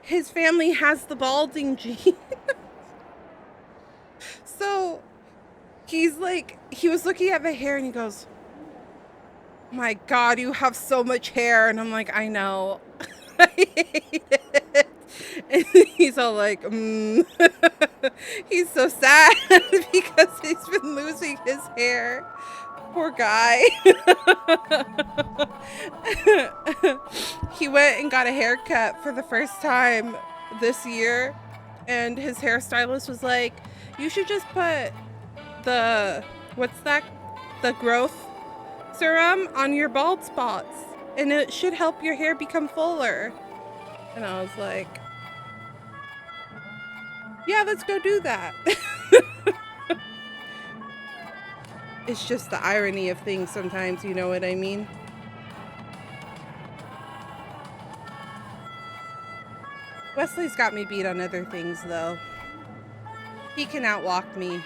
his family has the balding gene. So he's like, he was looking at my hair and he goes, my God, you have so much hair. And I'm like, I know. I hate it. And he's all like, He's so sad because he's been losing his hair. Poor guy. He went and got a haircut for the first time this year, and his hairstylist was like, you should just put the growth serum on your bald spots, and it should help your hair become fuller. And I was like, yeah, let's go do that. It's just the irony of things sometimes, you know what I mean? Wesley's got me beat on other things, though. He can outwalk me.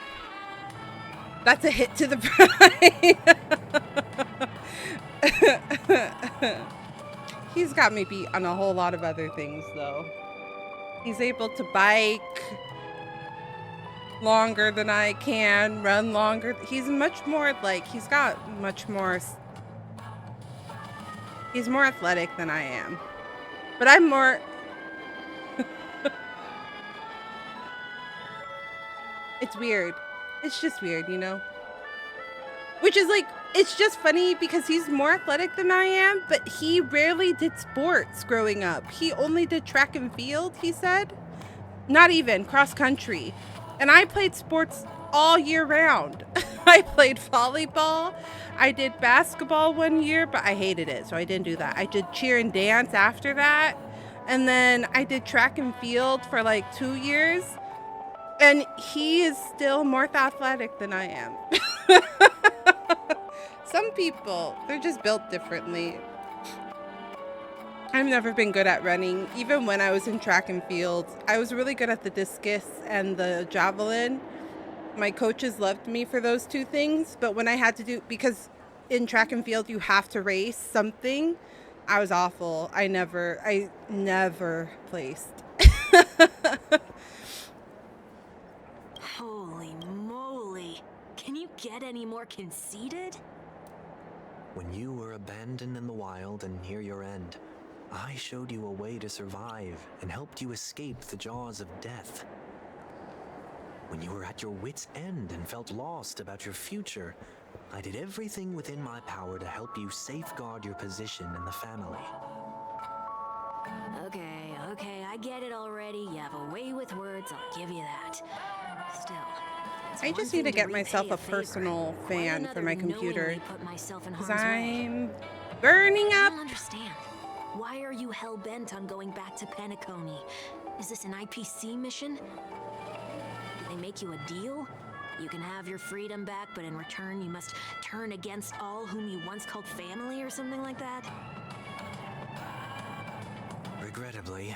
That's a hit to the brain. He's got me beat on a whole lot of other things, though. He's able to bike longer than I can, run longer. He's much more, like, he's got much more... He's more athletic than I am. But I'm more... It's weird. It's just weird, you know? Which is like, it's just funny because he's more athletic than I am, but he rarely did sports growing up. He only did track and field, he said. Not even cross country. And I played sports all year round. I played volleyball. I did basketball one year, but I hated it, so I didn't do that. I did cheer and dance after that. And then I did track and field for like 2 years. And he is still more athletic than I am. Some people, they're just built differently. I've never been good at running. Even when I was in track and field, I was really good at the discus and the javelin. My coaches loved me for those 2 things. But when I had to do, because in track and field, you have to race something, I was awful. I never placed. Holy moly. Can you get any more conceited? When you were abandoned in the wild and near your end, I showed you a way to survive and helped you escape the jaws of death. When you were at your wit's end and felt lost about your future, I did everything within my power to help you safeguard your position in the family. Okay, I get it already. You have a way with words, I'll give you that. Still, I just need to get myself a personal fan for my computer. Because I'm burning I up. don't understand. Why are you hell-bent on going back to Penacony? Is this an IPC mission? Did they make you a deal? You can have your freedom back, but in return you must turn against all whom you once called family or something like that? Regrettably,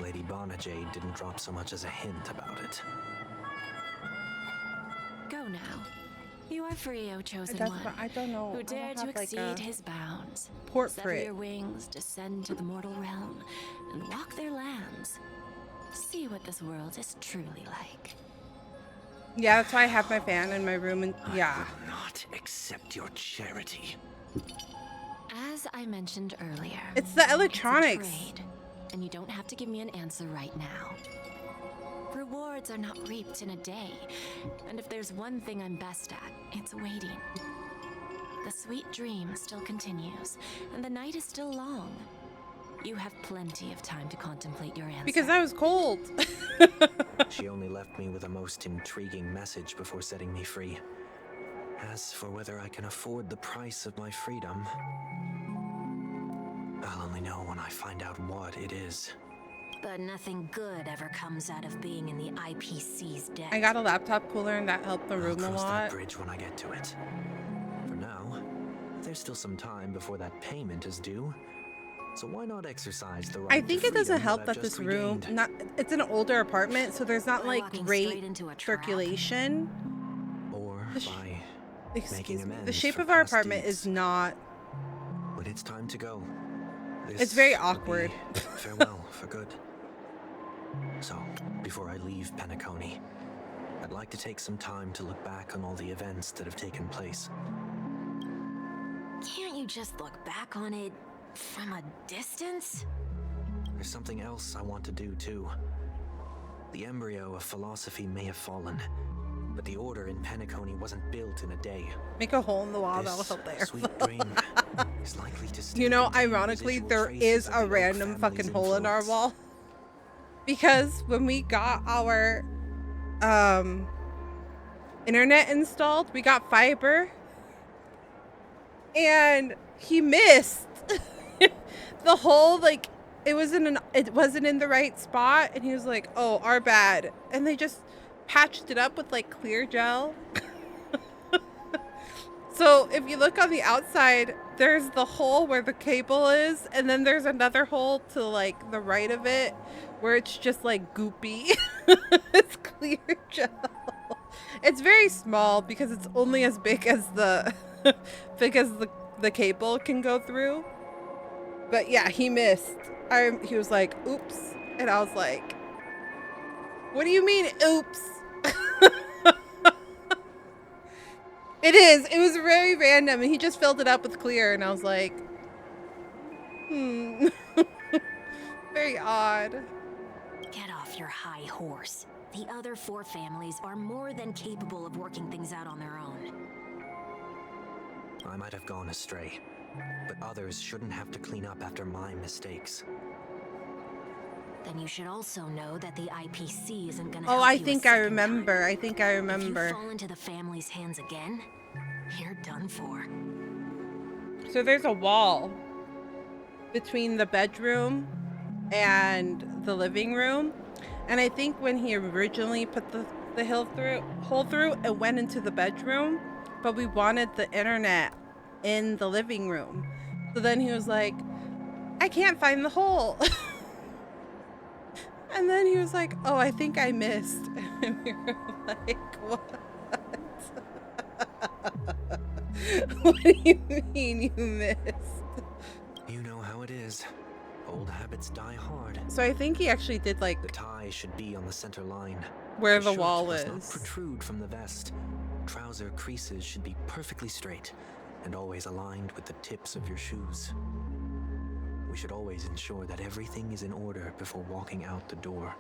Lady Bonajade didn't drop so much as a hint about it. Go now. You are free, O chosen That's one. what, I don't know. Who I dared don't to have, like, exceed a his bounds. portrait. Sever your wings, descend to the mortal realm, and walk their lands. See what this world is truly like. Yeah, that's why I have my fan in my room, and yeah. I will not accept your charity. As I mentioned earlier, It's the electronics. It's a trade, and you don't have to give me an answer right now. Rewards are not reaped in a day, and if there's one thing I'm best at, it's waiting. The sweet dream still continues, and the night is still long. You have plenty of time to contemplate your answer. Because I was cold. She only left me with a most intriguing message before setting me free. As for whether I can afford the price of my freedom, I'll only know when I find out what it is. But nothing good ever comes out of being in the IPC's debt. I got a laptop cooler, and that helped the room a I'll cross that lot. bridge when I get to it. For now, there's still some time before that payment is due. So why not exercise the right I think to it doesn't freedom help I've that just this room, regained? it's an older apartment, so there's not We're like walking great straight into a trap. circulation. Or The sh- by Excuse making me. The amends shape for of our past apartment deeds. is not. When it's time to go, It's very this will awkward. be farewell for good. So, before I leave Penacony, I'd like to take some time to look back on all the events that have taken place. Can't you just look back on it from a distance? There's something else I want to do too. The embryo of philosophy may have fallen, but the order in Penacony wasn't built in a day. Make a hole in the wall, that'll This help there. sweet dream is likely to still You know, contain ironically, residual there traces is of a the Oak random family's fucking hole in our influence. wall. Because when we got our internet installed, we got fiber. And he missed the hole, like it wasn't in the right spot, and he was like, "Oh, our bad." And they just patched it up with like clear gel. So if you look on the outside, there's the hole where the cable is, and then there's another hole to like the right of it where it's just like goopy. It's clear gel. It's very small because it's only as big as the the cable can go through. But yeah, he missed. He was like, oops. And I was like, what do you mean, oops? It is. It was very random. And he just filled it up with clear. And I was like, very odd. Get off your high horse. The other 4 families are more than capable of working things out on their own. I might have gone astray, but others shouldn't have to clean up after my mistakes. Then you should also know that the IPC isn't gonna Oh, help I you a think I second remember. time. I think I remember. If you fall into the family's hands again, you're done for. So there's a wall between the bedroom and the living room. And I think when he originally put the hole through, it went into the bedroom. But we wanted the internet in the living room. So then he was like, I can't find the hole. And then he was like, oh, I think I missed. And we were like, what? What do you mean you missed? You know how it is. Old habits die hard. So I think he actually did like The tie should be on the center line. where the shirt wall must not is. protrude from the vest. Trouser creases should be perfectly straight and always aligned with the tips of your shoes. We should always ensure that everything is in order before walking out the door.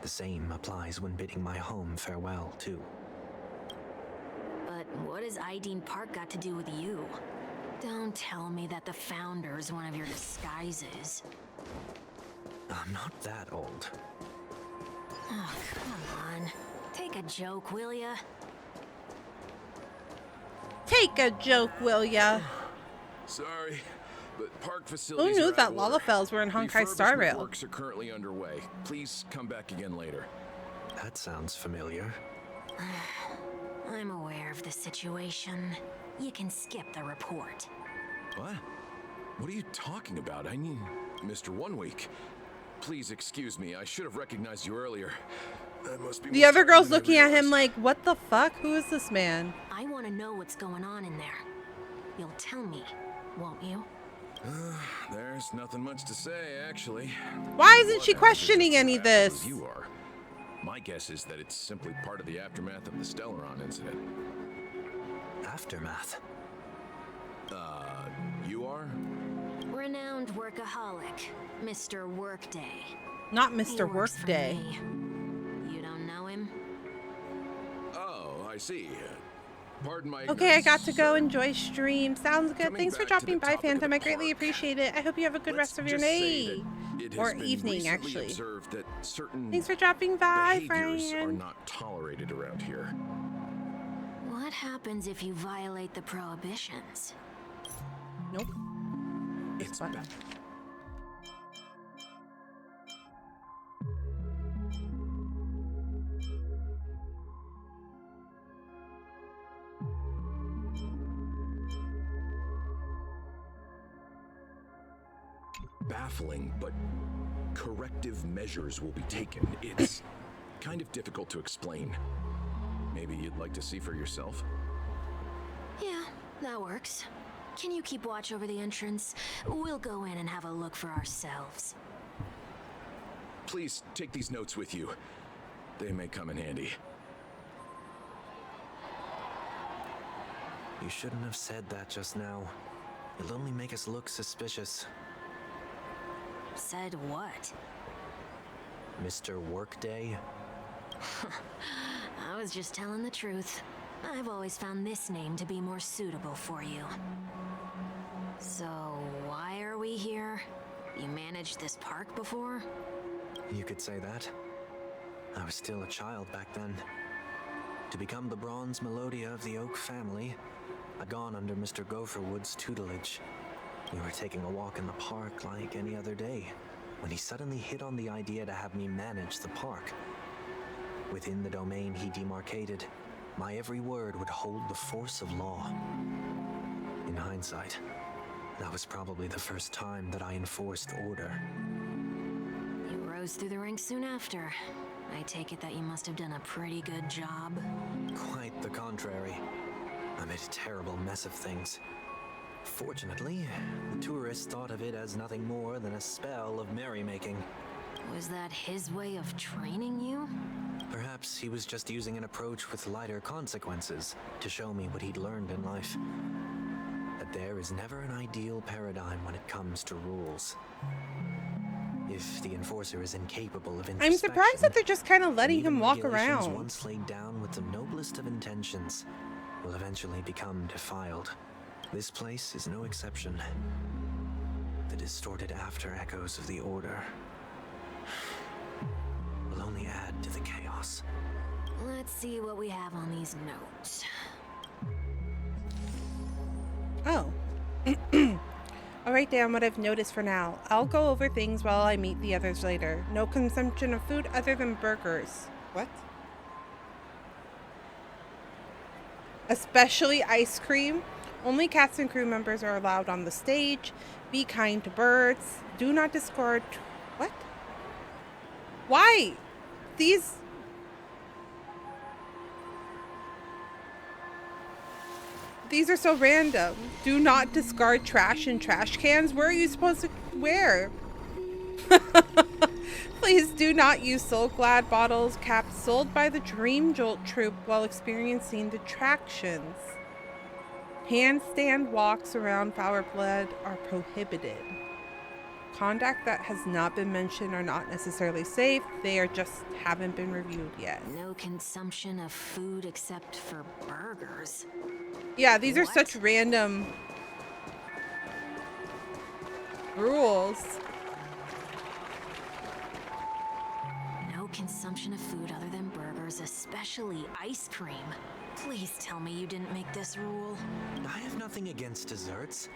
The same applies when bidding my home farewell, too. But what has Ideen Park got to do with you? Don't tell me that the Founder's one of your disguises. I'm not that old. Oh, come on. Take a joke, will ya? Take a joke, will ya? Sorry, but park facilities Who knew are that out of order. Lalafels were in Honkai Star Refurbishment Rail? works are currently underway. Please come back again later. That sounds familiar. I'm aware of the situation. You can skip the report. What? What are you talking about? I mean, Mr. 1 Week. Please excuse me. I should have recognized you earlier. I must be The more other tired girl's than I looking at him realized. like, what the fuck? Who is this man? I want to know what's going on in there. You'll tell me, won't you? There's nothing much to say, actually. Why isn't What she happens questioning is any of as active as this? You are. My guess is that it's simply part of the aftermath of the Stellaron incident. Aftermath. You are? Renowned workaholic, Mr. Workday. Not He Mr. works for Workday. me. You don't know him? Oh, I see. Pardon my Okay, I ignorance, got to go sir. enjoy stream. Sounds good. Coming Thanks for back to the dropping by, topic of Phantom. the I greatly park. appreciate it. I hope you have a good Let's rest of your just say day. that it has Or been evening, recently actually. observed that certain Thanks for dropping by, behaviors are friend. not tolerated around here. What happens if you violate the prohibitions? Nope. It's button. bad. Baffling, but corrective measures will be taken. It's kind of difficult to explain. Maybe you'd like to see for yourself? Yeah, that works. Can you keep watch over the entrance? We'll go in and have a look for ourselves. Please take these notes with you. They may come in handy. You shouldn't have said that just now. It'll only make us look suspicious. Said what? Mr. Workday? I was just telling the truth. I've always found this name to be more suitable for you. So, why are we here? You managed this park before? You could say that. I was still a child back then. To become the bronze Melodia of the Oak family, I'd gone under Mr. Gopherwood's tutelage. We were taking a walk in the park like any other day, when he suddenly hit on the idea to have me manage the park. Within the domain he demarcated, my every word would hold the force of law. In hindsight, that was probably the first time that I enforced order. You rose through the ranks soon after. I take it that you must have done a pretty good job. Quite the contrary. I made a terrible mess of things. Fortunately, the tourists thought of it as nothing more than a spell of merrymaking. Was that his way of training you? Perhaps he was just using an approach with lighter consequences to show me what he'd learned in life. That there is never an ideal paradigm when it comes to rules. If the enforcer is incapable of introspection, I'm surprised that they're just kind of letting him walk regulations around. once laid down with the noblest of intentions will eventually become defiled. This place is no exception. The distorted after echoes of the Order will only add to the chaos. Let's see what we have on these notes. Oh. I'll write down what I've noticed for now. I'll go over things while I meet the others later. No consumption of food other than burgers. What? Especially ice cream. Only cast and crew members are allowed on the stage. Be kind to birds. Do not discard... What? Why? These... These are so random. Do not discard trash in trash cans. Where are you supposed to... Where? Please do not use Soul-Glad bottles caps sold by the Dream Jolt Troupe while experiencing the attractions. Handstand walks around Flower Blood are prohibited. Conduct that has not been mentioned are not necessarily safe. They are just haven't been reviewed yet. No consumption of food except for burgers. Yeah, these are such random rules. No consumption of food other than burgers, especially ice cream. Please tell me you didn't make this rule. I have nothing against desserts.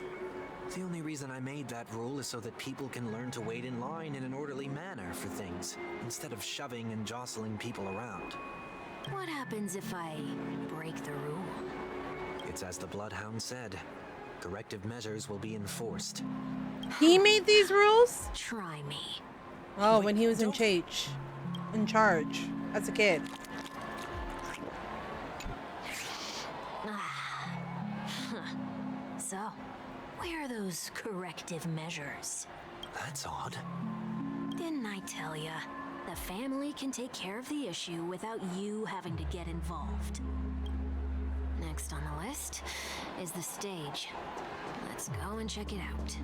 The only reason I made that rule is so that people can learn to wait in line in an orderly manner for things, instead of shoving and jostling people around. What happens if I break the rule? It's as the Bloodhound said. Corrective measures will be enforced. He made these rules? Try me. Oh, when he was in charge as a kid. So, where are those corrective measures? That's odd. Didn't I tell ya? The family can take care of the issue without you having to get involved. Next on the list is the stage. Let's go and check it out.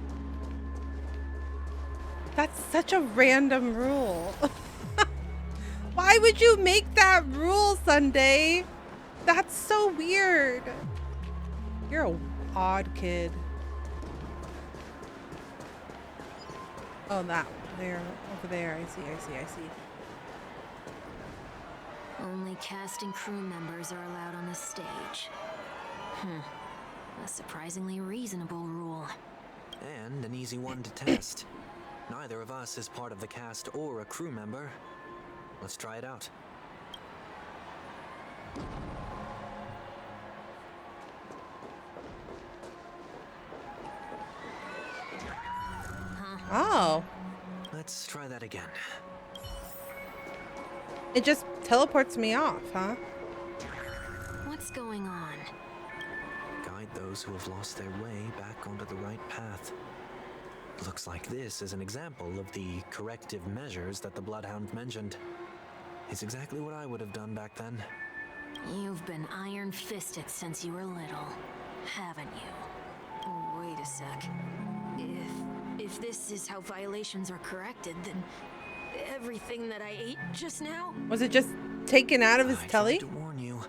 That's such a random rule. Why would you make that rule, Sunday? That's so weird. You're a odd kid. Oh, that there, over there. I see. Only cast and crew members are allowed on the stage. A surprisingly reasonable rule. And an easy one to test. Neither of us is part of the cast or a crew member. Let's try it out. Oh. Let's try that again. It just teleports me off, huh? What's going on? Guide those who have lost their way back onto the right path. Looks like this is an example of the corrective measures that the Bloodhound mentioned. It's exactly what I would have done back then. You've been iron-fisted since you were little, haven't you? Wait a sec. If this is how violations are corrected, then everything that I ate just now... Was it just taken out of his telly? I tried to warn you.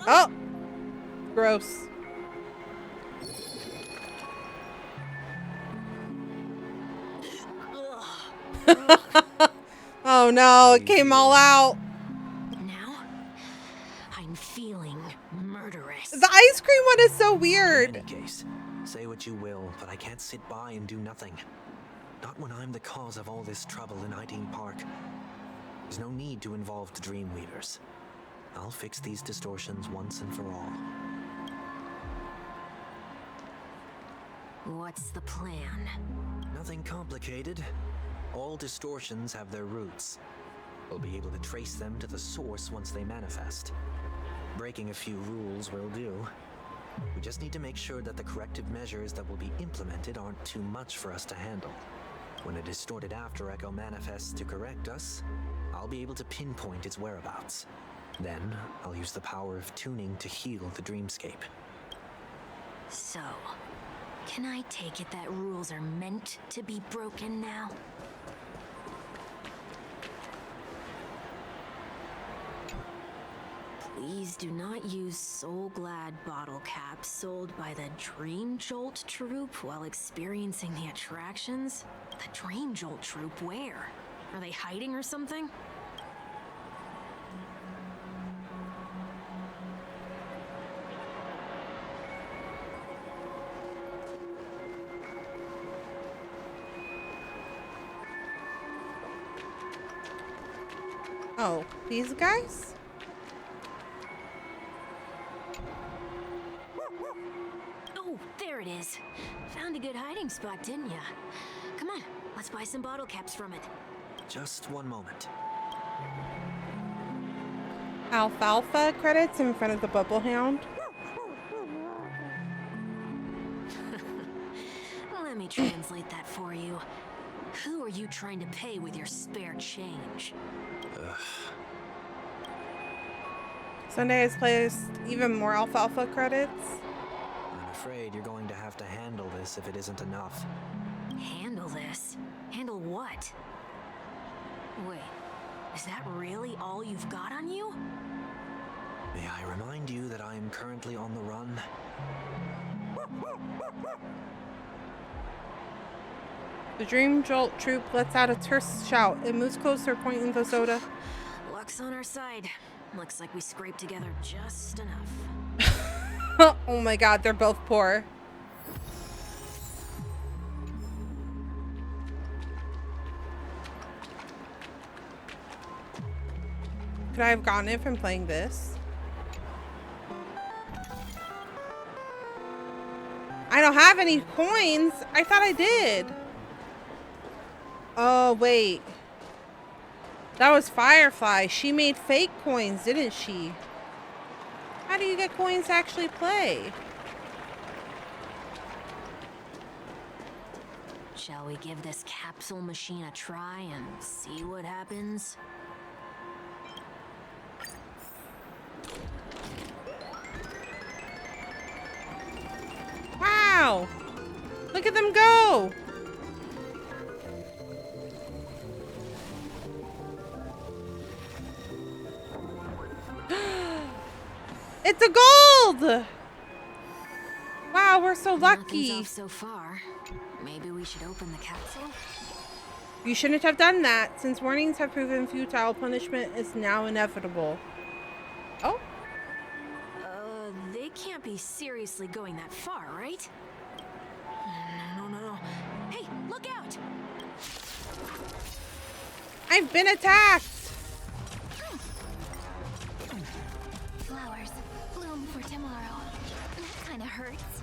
Oh! Gross. Oh no, it came all out. Now, I'm feeling murderous. The ice cream one is so weird. In any case, say what you will, but I can't sit by and do nothing. Not when I'm the cause of all this trouble in Ideen Park. There's no need to involve the Dreamweavers. I'll fix these distortions once and for all. What's the plan? Nothing complicated. All distortions have their roots. We'll be able to trace them to the source once they manifest. Breaking a few rules will do. We just need to make sure that the corrective measures that will be implemented aren't too much for us to handle. When a distorted after echo manifests to correct us, I'll be able to pinpoint its whereabouts. Then, I'll use the power of tuning to heal the dreamscape. So, can I take it that rules are meant to be broken now? Please do not use Soul Glad bottle caps sold by the Dream Jolt troupe while experiencing the attractions. The Dream Jolt troupe, where? Are they hiding or something? Oh, these guys? Oh, there it is. Found a good hiding spot, didn't ya? Come on, let's buy some bottle caps from it. Just one moment. Alfalfa credits in front of the bubble hound. Let me translate that for you. Who are you trying to pay with your spare change? Sunday has placed even more alfalfa credits. I'm afraid you're going to have to handle this if it isn't enough. Handle this? Handle what? Wait, is that really all you've got on you? May I remind you that I am currently on the run? The Dream Jolt troop lets out a terse shout. It moves closer, pointing the soda. Luck's on our side. Looks like we scraped together just enough. Oh my god, they're both poor. Could I have gotten it from playing this? I don't have any coins. I thought I did. Oh, wait. That was Firefly. She made fake coins, didn't she? How do you get coins to actually play? Shall we give this capsule machine a try and see what happens? Wow! Look at them go! It's a gold! Wow, we're so lucky. Nothing's off so far. Maybe we should open the capsule? You shouldn't have done that. Since warnings have proven futile, punishment is now inevitable. Oh? They can't be seriously going that far, right? No. Hey, look out! I've been attacked! Flowers bloom for tomorrow. That kind of hurts.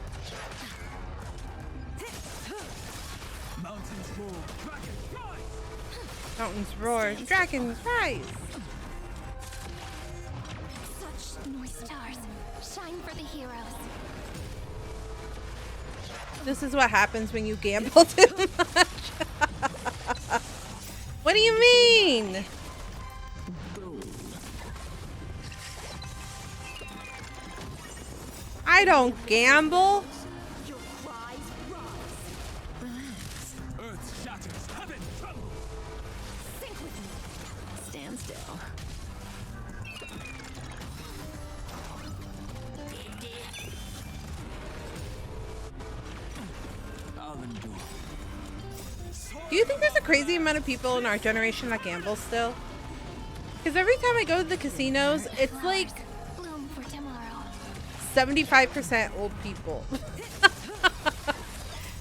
Mountains roar, dragons rise! Mountains roar, dragons rise! Such North stars shine for the heroes. This is what happens when you gamble too much. What do you mean? I don't gamble. Your cries rise. Relax. Earth shatters, heaven trembles. Sink with me. Stand still. I'll endure. Do you think there's a crazy amount of people in our generation that gamble still? Because every time I go to the casinos, it's like Bloom for tomorrow. 75% old people.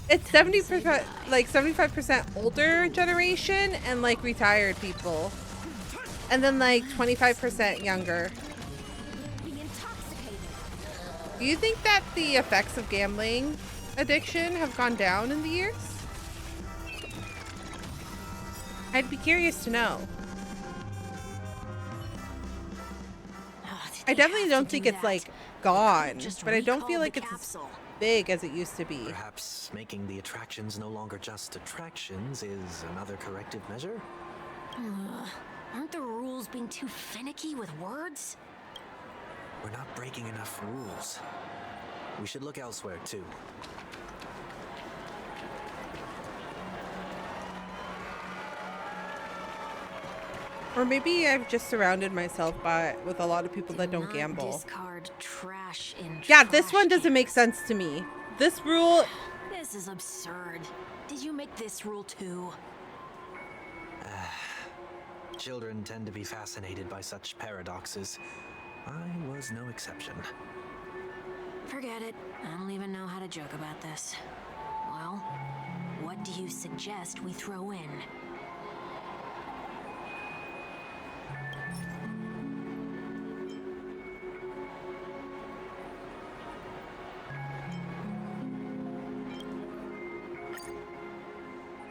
It's 70%, like 75% older generation and like retired people. And then like 25% younger. Be intoxicated. Do you think that the effects of gambling addiction have gone down in the years? I'd be curious to know. Oh, I definitely don't think it's like gone, Just but I don't feel recalled like the it's as capsule. big as it used to be. Perhaps making the attractions no longer just attractions is another corrective measure? Aren't the rules being too finicky with words? We're not breaking enough rules. We should look elsewhere, too. Or maybe I've just surrounded myself with a lot of people that don't not gamble. Discard trash in Yeah, this trash one doesn't make cans. sense to me. This rule, This is absurd. Did you make this rule too? Children tend to be fascinated by such paradoxes. I was no exception. Forget it. I don't even know how to joke about this. Well, what do you suggest we throw in?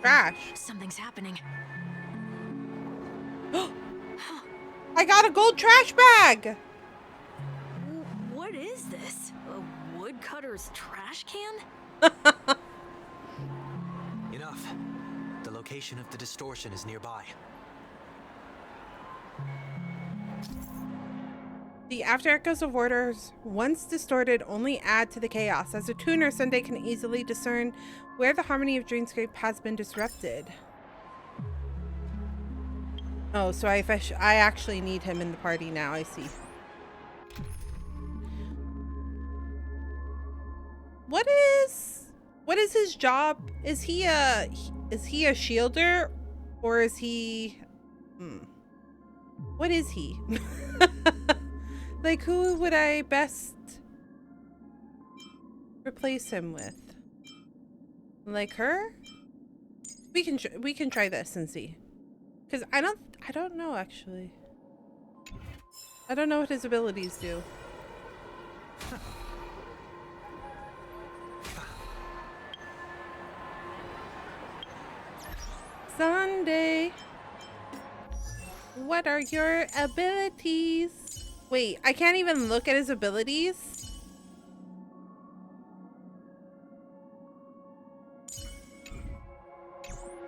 trash. Something's happening. I got a gold trash bag! What is this? A woodcutter's trash can? Enough. The location of the distortion is nearby. The after echoes of orders, once distorted, only add to the chaos. As a tuner, Sunday can easily discern where the harmony of Dreamscape has been disrupted. Oh, so I actually need him in the party now, I see. What is his job? Is he a shielder, or is he what is he? Like, who would I best replace him with? Like her? We can try this and see. Cuz I don't know actually. I don't know what his abilities do. Sunday. What are your abilities? Wait, I can't even look at his abilities?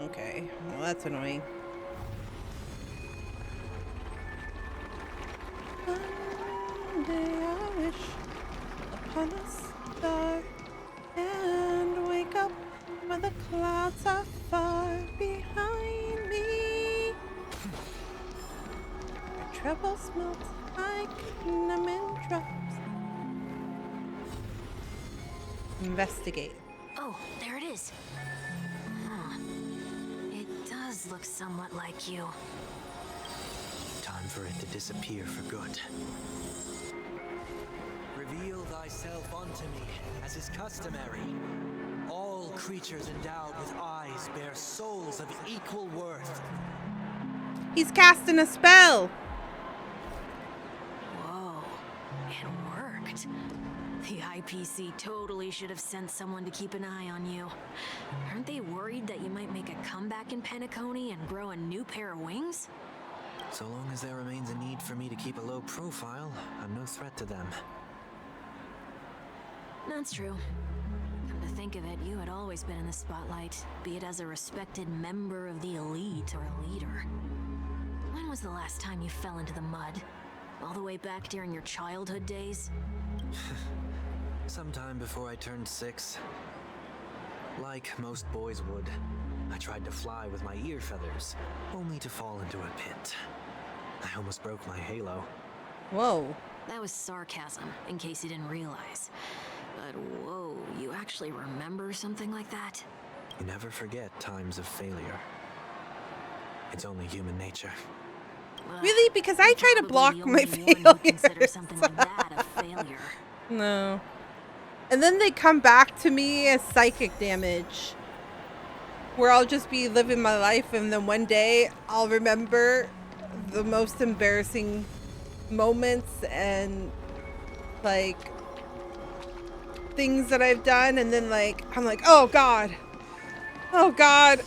Okay, well that's annoying. Sunday, I wish upon a star and wake up where the clouds are far behind me. Our troubles melt like cinnamon drops. Investigate. Oh, there it is. Huh. It does look somewhat like you. Time for it to disappear for good. Reveal thyself unto me, as is customary. All creatures endowed with eyes bear souls of equal worth. He's casting a spell. Whoa, it worked. The IPC totally should have sent someone to keep an eye on you. Aren't they worried that you might make a comeback in Penacony and grow a new pair of wings? So long as there remains a need for me to keep a low profile, I'm no threat to them. That's true. Come to think of it, you had always been in the spotlight, be it as a respected member of the elite or a leader. When was the last time you fell into the mud? All the way back during your childhood days? Sometime before I turned 6. Like most boys would, I tried to fly with my ear feathers, only to fall into a pit. I almost broke my halo. Whoa. That was sarcasm, in case you didn't realize. But whoa, you actually remember something like that? You never forget times of failure. It's only human nature. Really? Because I try to block my Consider something like that a failure. No. And then they come back to me as psychic damage. Where I'll just be living my life and then one day I'll remember the most embarrassing moments and like things that I've done, and then like I'm like, oh god. Oh god.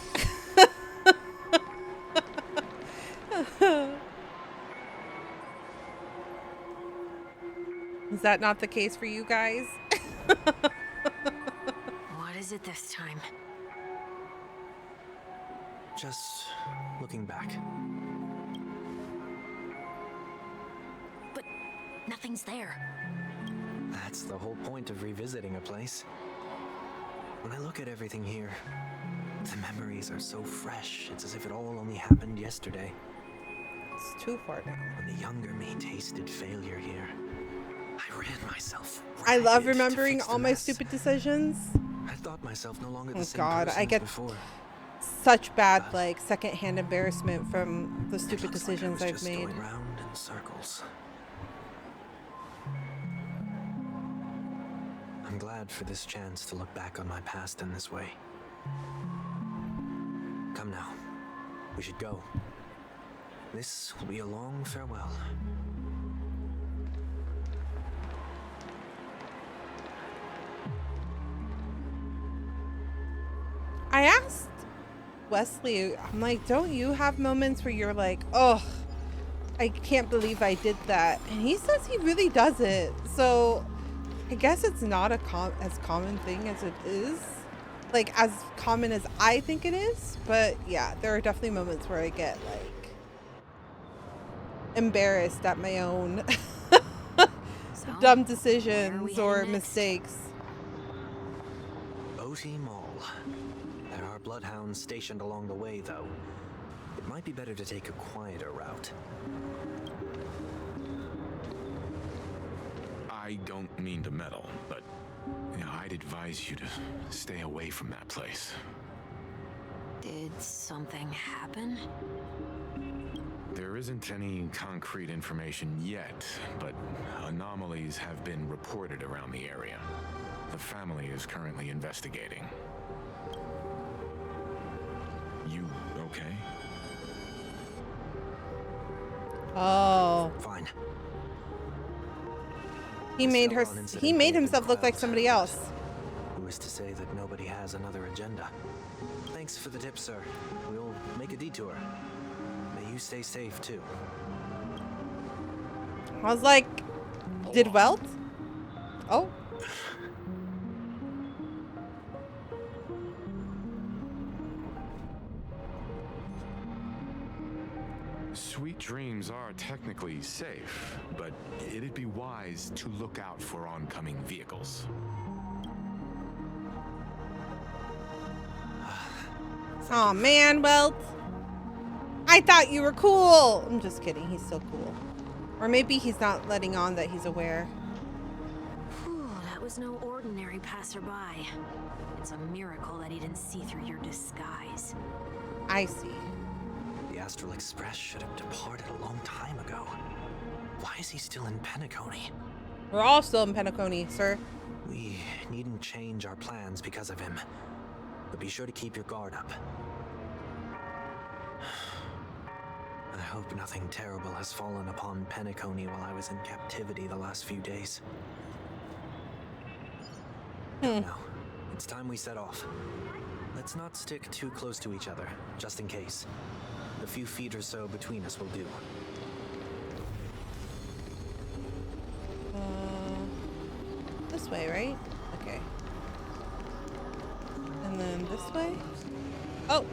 Is that not the case for you guys? What is it this time? Just looking back. But nothing's there. That's the whole point of revisiting a place. When I look at everything here, the memories are so fresh. It's as if it all only happened yesterday. It's too far now. When the younger me tasted failure here, I ran myself I love ragged to remembering fix the all my mess. stupid decisions. I thought myself no longer the Oh same God, person I as get before. such bad like secondhand embarrassment from the stupid decisions I I've was just made. going round in circles. I'm glad for this chance to look back on my past in this way. Come now, we should go. This will be a long farewell. I asked Wesley, I'm like, don't you have moments where you're like, oh, I can't believe I did that? And he says he really doesn't. So I guess it's not a as common thing as it is. Like, as common as I think it is. But yeah, there are definitely moments where I get like embarrassed at my own dumb decisions or mistakes. OT Mall. There are bloodhounds stationed along the way, though. It might be better to take a quieter route. I don't mean to meddle, but I'd advise you to stay away from that place. Did something happen? There isn't any concrete information yet, but anomalies have been reported around the area. The family is currently investigating. You okay? Oh. Fine. He made himself look like somebody else. Who is to say that nobody has another agenda? Thanks for the tip, sir. We'll make a detour. May you stay safe, too. I was like, did Welt? Oh. Sweet dreams are technically safe, but it'd be wise to look out for oncoming vehicles. Oh man, Welt. I thought you were cool. I'm just kidding. He's still cool. Or maybe he's not letting on that he's aware. Whew, that was no ordinary passerby. It's a miracle that he didn't see through your disguise. I see. The Astral Express should have departed a long time ago. Why is he still in Penacony? We're all still in Penacony, sir. We needn't change our plans because of him. But be sure to keep your guard up. I hope nothing terrible has fallen upon Penacony while I was in captivity the last few days. Now, it's time we set off. Let's not stick too close to each other, just in case. A few feet or so between us will do. This way, right? Okay. And then this way? Oh!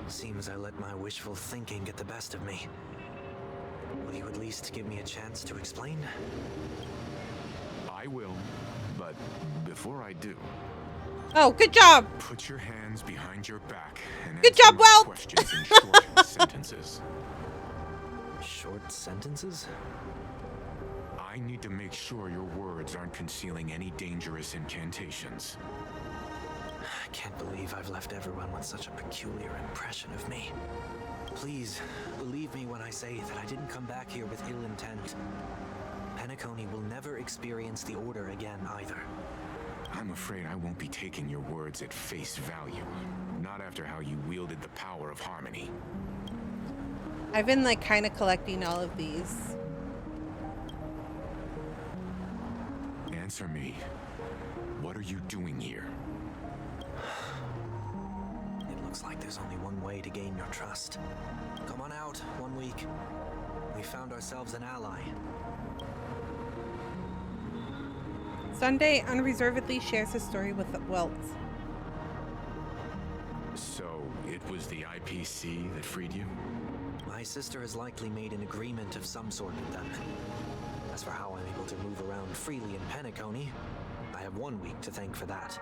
Seems I let my wishful thinking get the best of me. Will you at least give me a chance to explain? I will, but before I do... Oh, good job! Put your hands behind your back and good answer job, my Welt! questions in short sentences. Short sentences? I need to make sure your words aren't concealing any dangerous incantations. I can't believe I've left everyone with such a peculiar impression of me. Please, believe me when I say that I didn't come back here with ill intent. Penacony will never experience the Order again, either. I'm afraid I won't be taking your words at face value. Not after how you wielded the power of harmony. I've been like kind of collecting all of these. Answer me. What are you doing here? Looks like there's only one way to gain your trust. Come on out, 1 week. We found ourselves an ally. Sunday unreservedly shares his story with Welts. So, it was the IPC that freed you? My sister has likely made an agreement of some sort with them. As for how I'm able to move around freely in Penacony, I have 1 week to thank for that.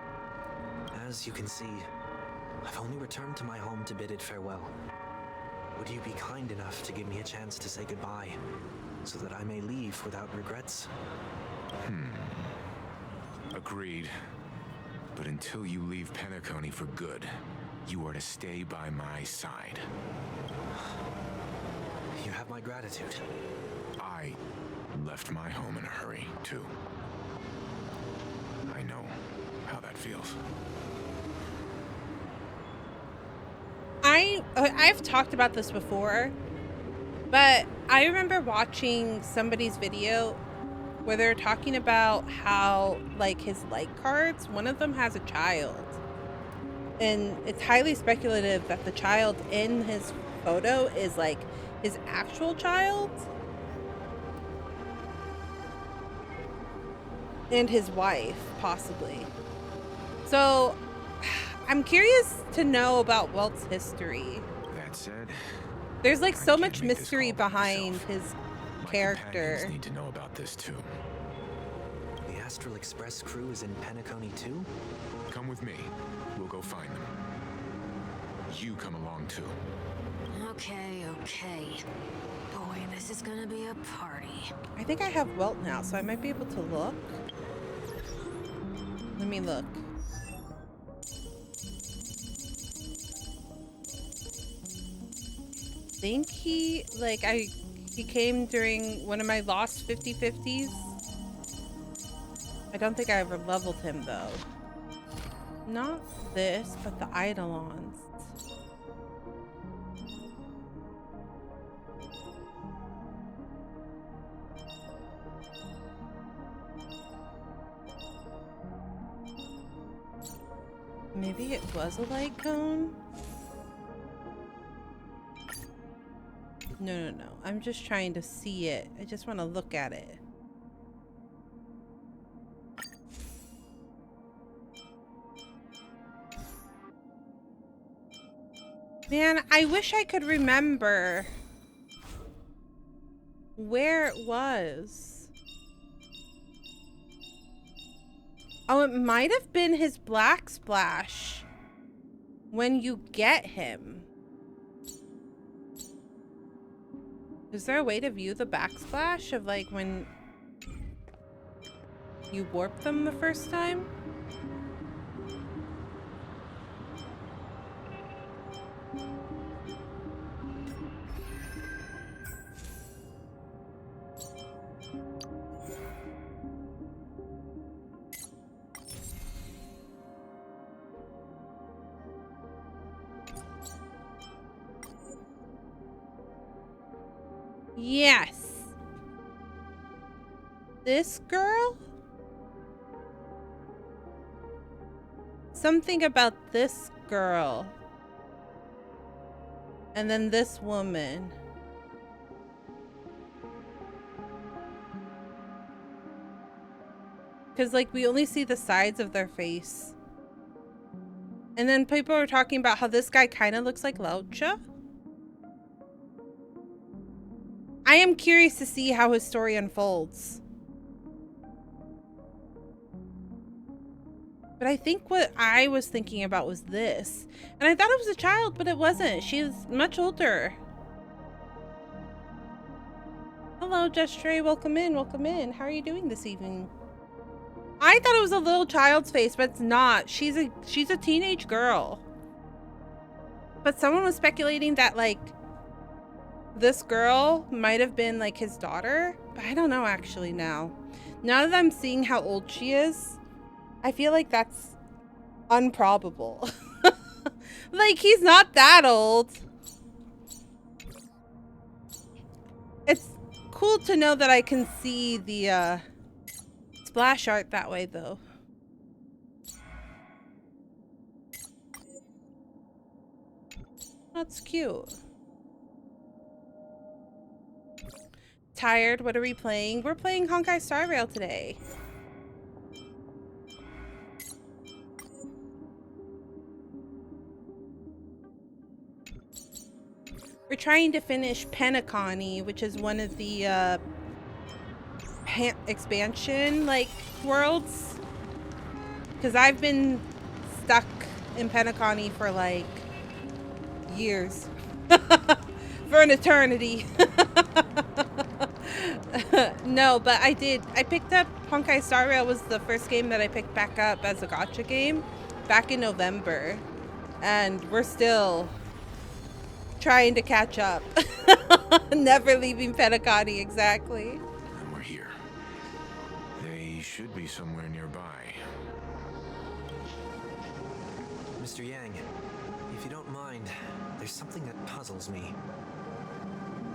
As you can see, I've only returned to my home to bid it farewell. Would you be kind enough to give me a chance to say goodbye, so that I may leave without regrets? Agreed. But until you leave Penacony for good, you are to stay by my side. You have my gratitude. I left my home in a hurry, too. I know how that feels. I've talked about this before, but I remember watching somebody's video where they're talking about how, like, his like cards, one of them has a child. And it's highly speculative that the child in his photo is, like, his actual child. And his wife, possibly. So, I'm curious to know about Welt's history. That said, there's like so much mystery behind his character. My need to know about this too. The Astral Express crew is in Penacony too? Come with me. We'll go find them. You come along too. Okay. Boy, this is gonna be a party. I think I have Welt now, so I might be able to look. Let me look. I think he came during one of my lost 50/50s. I don't think I ever leveled him though. Not this, but the Eidolons. Maybe it was a light cone? No. I'm just trying to see it. I just want to look at it. Man, I wish I could remember where it was. Oh, it might have been his Black Splash when you get him. Is there a way to view the backsplash of like when you warp them the first time? Yes. This girl? Something about this girl. And then this woman. Because, like, we only see the sides of their face. And then people are talking about how this guy kind of looks like Lottieo. I am curious to see how his story unfolds. But I think what I was thinking about was this. And I thought it was a child, but it wasn't. She was much older. Hello, Jestray. Welcome in. Welcome in. How are you doing this evening? I thought it was a little child's face, but it's not. She's a teenage girl. But someone was speculating that, like, this girl might have been like his daughter, but I don't know actually now. Now that I'm seeing how old she is, I feel like that's improbable. Like, he's not that old. It's cool to know that I can see the splash art that way though. That's cute. Tired? What are we playing? We're playing Honkai Star Rail today. We're trying to finish Penacony, which is one of the expansion like worlds. Because I've been stuck in Penacony for like years. For an eternity. No, but I picked up Honkai Star Rail was the first game that I picked back up as a gacha game back in November. And we're still trying to catch up. Never leaving Penacony, exactly. And we're here. They should be somewhere nearby. Mr. Yang, if you don't mind, there's something that puzzles me.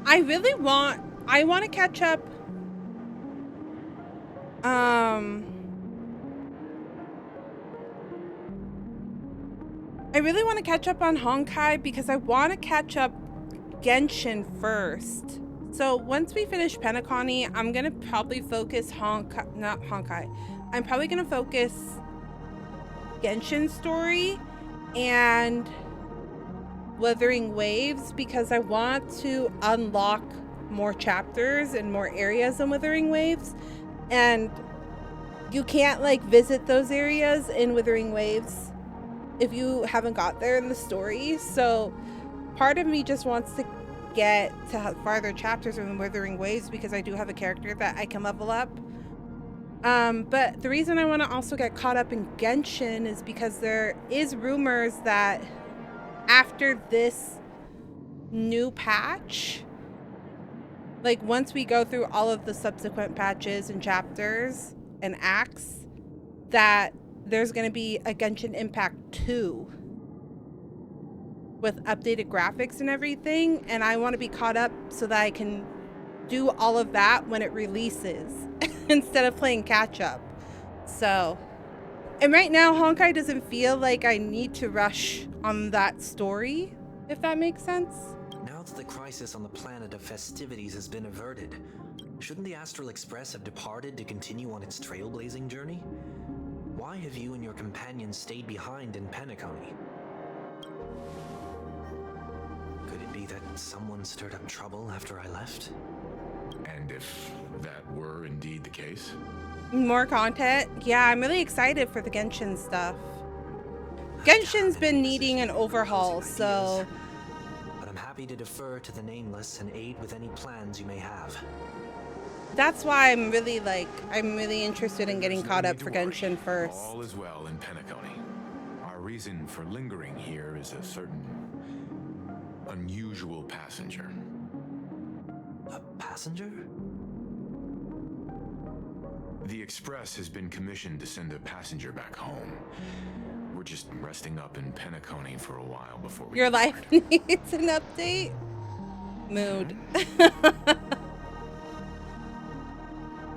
I want to catch up. I really want to catch up on Honkai because I want to catch up Genshin first. So once we finish Penacony, I'm going to probably focus I'm probably going to focus Genshin story and Wuthering Waves because I want to unlock more chapters and more areas in Wuthering Waves. And you can't like visit those areas in Wuthering Waves if you haven't got there in the story. So part of me just wants to get to farther chapters in Wuthering Waves because I do have a character that I can level up. But the reason I want to also get caught up in Genshin is because there is rumors that after this new patch, like once we go through all of the subsequent patches and chapters and acts, that there's going to be a Genshin Impact 2 with updated graphics and everything, and I want to be caught up so that I can do all of that when it releases instead of playing catch up. So, and right now Honkai doesn't feel like I need to rush on that story, if that makes sense. Now that the crisis on the planet of festivities has been averted, shouldn't the Astral Express have departed to continue on its trailblazing journey? Why have you and your companions stayed behind in Penacony? Could it be that someone stirred up trouble after I left? And if that were indeed the case? More content? Yeah, I'm really excited for the Genshin stuff. Genshin's been needing an overhaul, so... But I'm happy to defer to the Nameless and aid with any plans you may have. That's why I'm really interested in getting caught up for Genshin first. All is well in Penacony. Our reason for lingering here is a certain unusual passenger. A passenger? The Express has been commissioned to send a passenger back home. We're just resting up in Penacony for a while before we... Your life needs an update? Mood.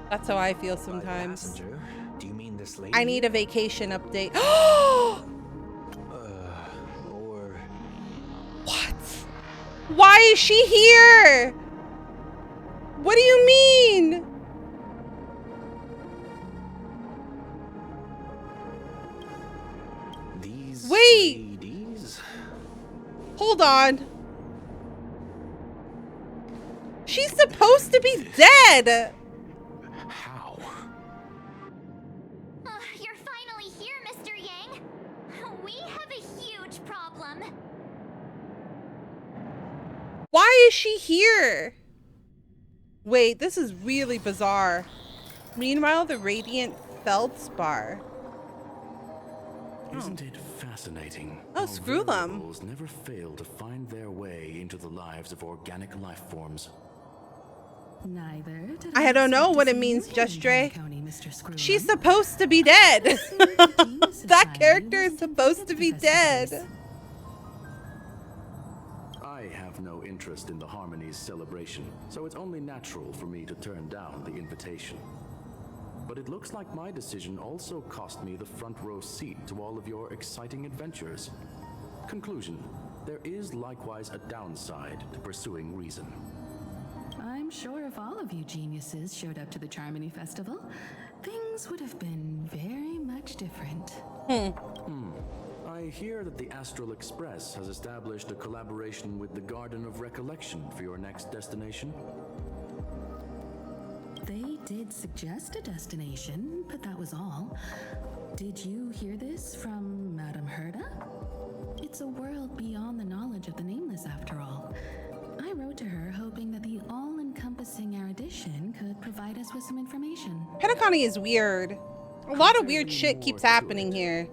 That's how I feel sometimes. Passenger? Do you mean this lady? I need a vacation update. Or... What? Why is she here? What do you mean? These Wait! ladies? Hold on. She's supposed to be dead! How? You're finally here, Mr. Yang. We have a huge problem. Why is she here? Wait, this is really bizarre. Meanwhile, the Radiant Feldspar. Isn't it fascinating? Oh, screw them. Variables never fail to find their way into the lives of organic life forms. Neither did I don't know what it means, Just Dre. She's supposed to be dead. That character is supposed to be dead. I have no interest in the Harmony's celebration, so it's only natural for me to turn down the invitation. But it looks like my decision also cost me the front row seat to all of your exciting adventures. Conclusion, there is likewise a downside to pursuing reason. I'm sure if all of you geniuses showed up to the Charmony Festival, things would have been very much different. I hear that the Astral Express has established a collaboration with the Garden of Recollection for your next destination. They did suggest a destination, but that was all. Did you hear this from Madame Herda? It's a world beyond the knowledge of the Nameless, after all. I wrote to her hoping that the all-encompassing erudition could provide us with some information. Penacony is weird. A lot of weird shit keeps happening here.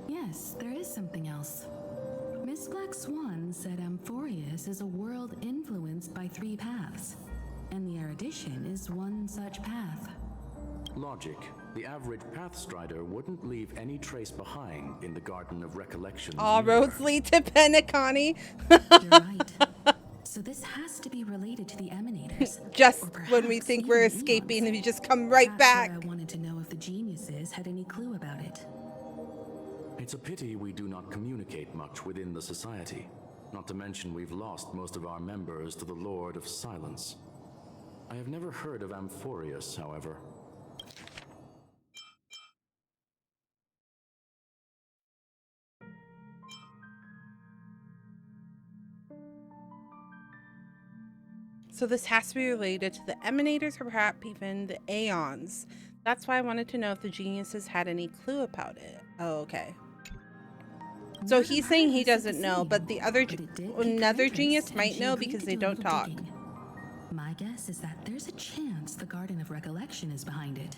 Yes, there is something else. Miss Black Swan said Amphoreus is a world influenced by 3 paths, and the erudition is one such path. Logic. The average Pathstrider wouldn't leave any trace behind in the Garden of Recollection. All roads lead to Penacony. You're right. So this has to be related to the Emanators. Just when we think we're escaping, and you just come right back. I wanted to know if the geniuses had any clue about it. It's a pity we do not communicate much within the society. Not to mention we've lost most of our members to the Lord of Silence. I have never heard of Amphoreus, however. So this has to be related to the Emanators or perhaps even the Aeons. That's why I wanted to know if the geniuses had any clue about it. Oh, okay. So he's saying he doesn't know, but the other another genius might know because they don't talk. My guess is that there's a chance the Garden of Recollection is behind it.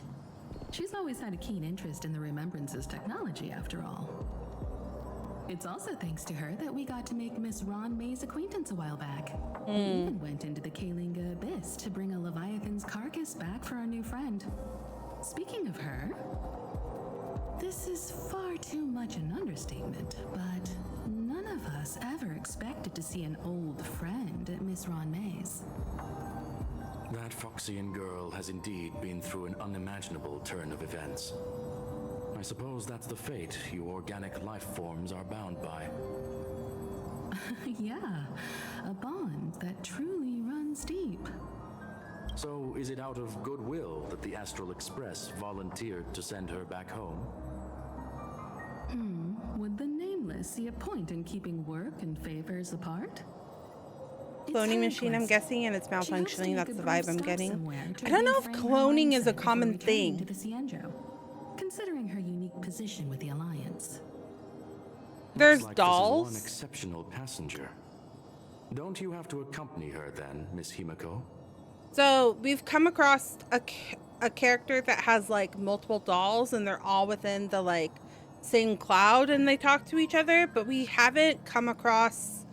She's always had a keen interest in the Remembrances technology, after all. It's also thanks to her that we got to make Miss Ron May's acquaintance a while back. We even went into the Kalinga Abyss to bring a Leviathan's carcass back for our new friend. Speaking of her, this is far too much an understatement, but none of us ever expected to see an old friend at Miss Ron May's. That Foxian girl has indeed been through an unimaginable turn of events. I suppose that's the fate you organic life forms are bound by. Yeah, a bond that truly runs deep. So, is it out of goodwill that the Astral Express volunteered to send her back home? Would the Nameless see a point in keeping work and favors apart? Cloning machine, I'm guessing, and it's malfunctioning. That's the vibe I'm getting. I don't know if cloning is a common thing. Considering her unique position with the Alliance. There's like dolls. This is one exceptional passenger. Don't you have to accompany her then, Miss Himiko? So we've come across a character that has like multiple dolls, and they're all within the like same cloud, and they talk to each other. But we haven't come across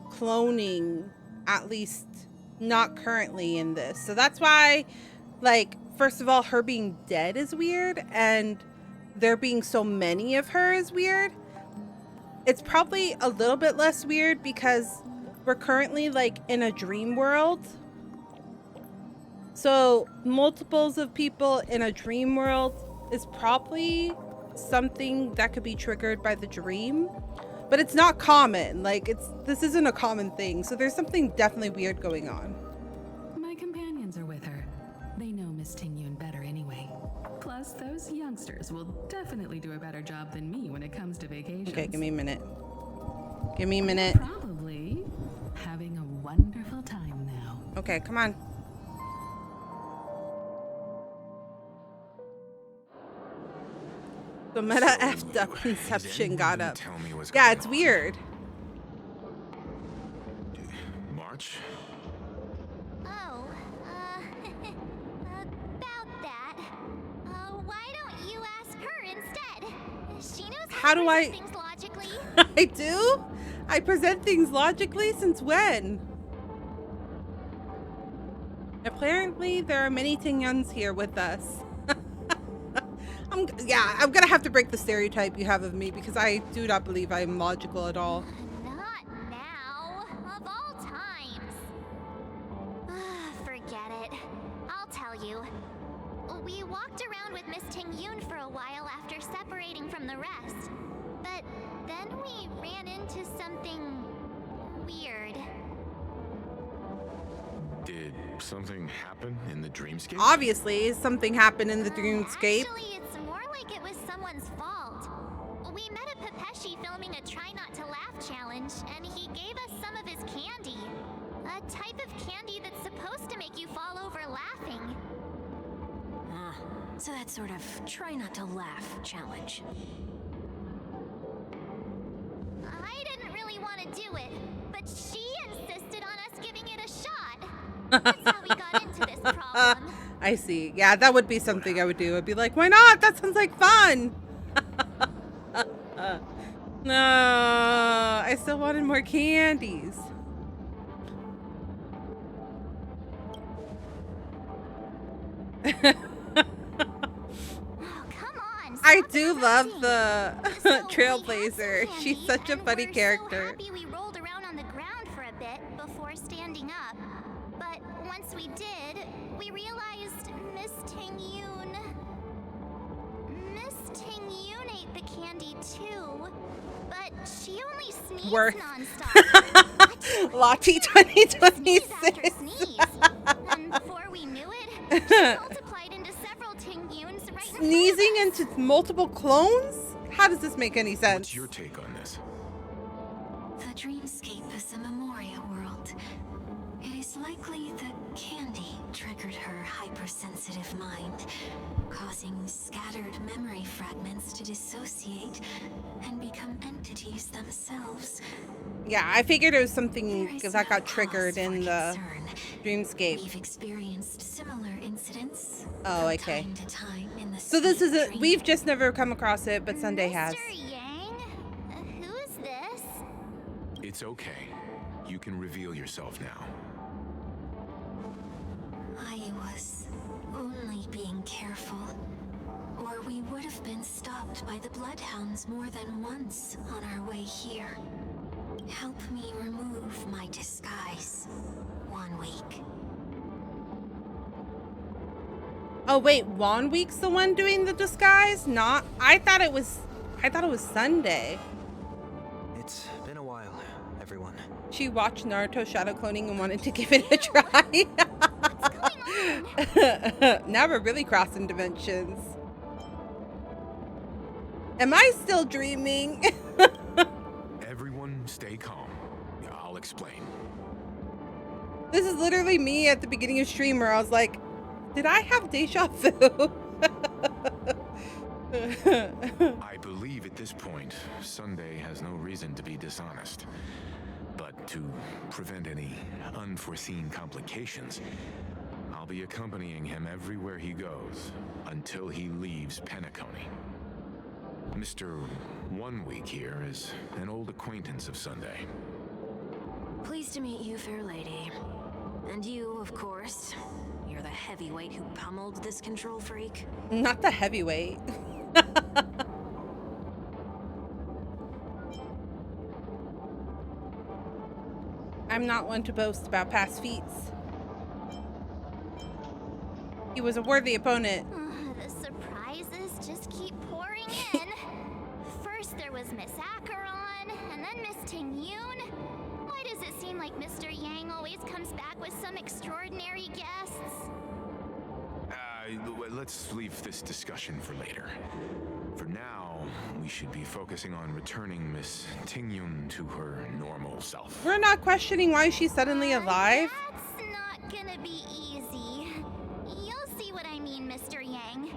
cloning, at least not currently in this. So that's why, like, first of all, her being dead is weird, and there being so many of her is weird. It's probably a little bit less weird because we're currently like in a dream world. So multiples of people in a dream world is probably something that could be triggered by the dream, but it's not common. Like, this isn't a common thing. So there's something definitely weird going on. My companions are with her. They know Miss Tingyun better anyway. Plus, those youngsters will definitely do a better job than me when it comes to vacations. Okay, give me a minute. Give me a minute. Probably having a wonderful time now. Okay, come on. The meta effed up Inception got up. Yeah, it's weird. March? Oh, about that. Why don't you ask her instead? She knows how to present things logically. I do? I present things logically? Since when? Apparently, there are many Tingyuns here with us. I'm gonna have to break the stereotype you have of me because I do not believe I am logical at all. Not now. Of all times. Forget it. I'll tell you. We walked around with Miss Tingyun for a while after separating from the rest. But then we ran into something weird. Did something happen in the dreamscape? Obviously, something happened in the dreamscape. Actually, it's more like it was someone's fault. We met a Pepeshi filming a Try Not to Laugh challenge, and he gave us some of his candy. A type of candy that's supposed to make you fall over laughing. So that sort of try not to laugh challenge. I didn't really want to do it, but she insisted on us giving it a shot. That's how we got into this problem. I see. Yeah, that would be something I would do. I'd be like, why not? That sounds like fun. No, I still wanted more candies. I do love the Trailblazer. She's such a funny character. So happy we rolled around on the ground for a bit before standing up. But once we did, we realized Miss Tingyun ate the candy too. But she only sneezed nonstop. Lottie 2026. And before we knew it, she multiplied into several Tingyuns right Sneezing into multiple clones? How does this make any sense? What's your take on this? The dreamscape is a memoria world. It is likely that candy triggered her hypersensitive mind, causing scattered memory fragments to dissociate and become entities themselves. Yeah, I figured it was something that got triggered in the dreamscape. We've experienced similar incidents. Oh, okay. Time to time in the So this is same we've just never come across it, but Sunday has. Mr. Yang? Who is this? It's okay. You can reveal yourself now. I was only being careful, or we would have been stopped by the Bloodhounds more than once on our way here. Help me remove my disguise. 1 week. Oh wait, Wanweek's the one doing the disguise? Not I thought it was Sunday. It's been a while, everyone. She watched Naruto shadow cloning and wanted to give it a try. Now we're really crossing dimensions. Am I still dreaming? Everyone stay calm. I'll explain. This is literally me at the beginning of stream where I was like, did I have deja vu? I believe at this point, Sunday has no reason to be dishonest. But to prevent any unforeseen complications, I'll be accompanying him everywhere he goes until he leaves Penacony. Mr. 1 Week here is an old acquaintance of Sunday. Pleased to meet you, fair lady. And you, of course. You're the heavyweight who pummeled this control freak. Not the heavyweight. I'm not one to boast about past feats. He was a worthy opponent. The surprises just keep pouring in. First there was Miss Acheron, and then Miss Tingyun. Why does it seem like Mr. Yang always comes back with some extraordinary guests? Let's leave this discussion for later. For now, we should be focusing on returning Miss Tingyun to her normal self. We're not questioning why she's suddenly alive. That's not gonna be easy. You'll see what I mean, Mr. Yang.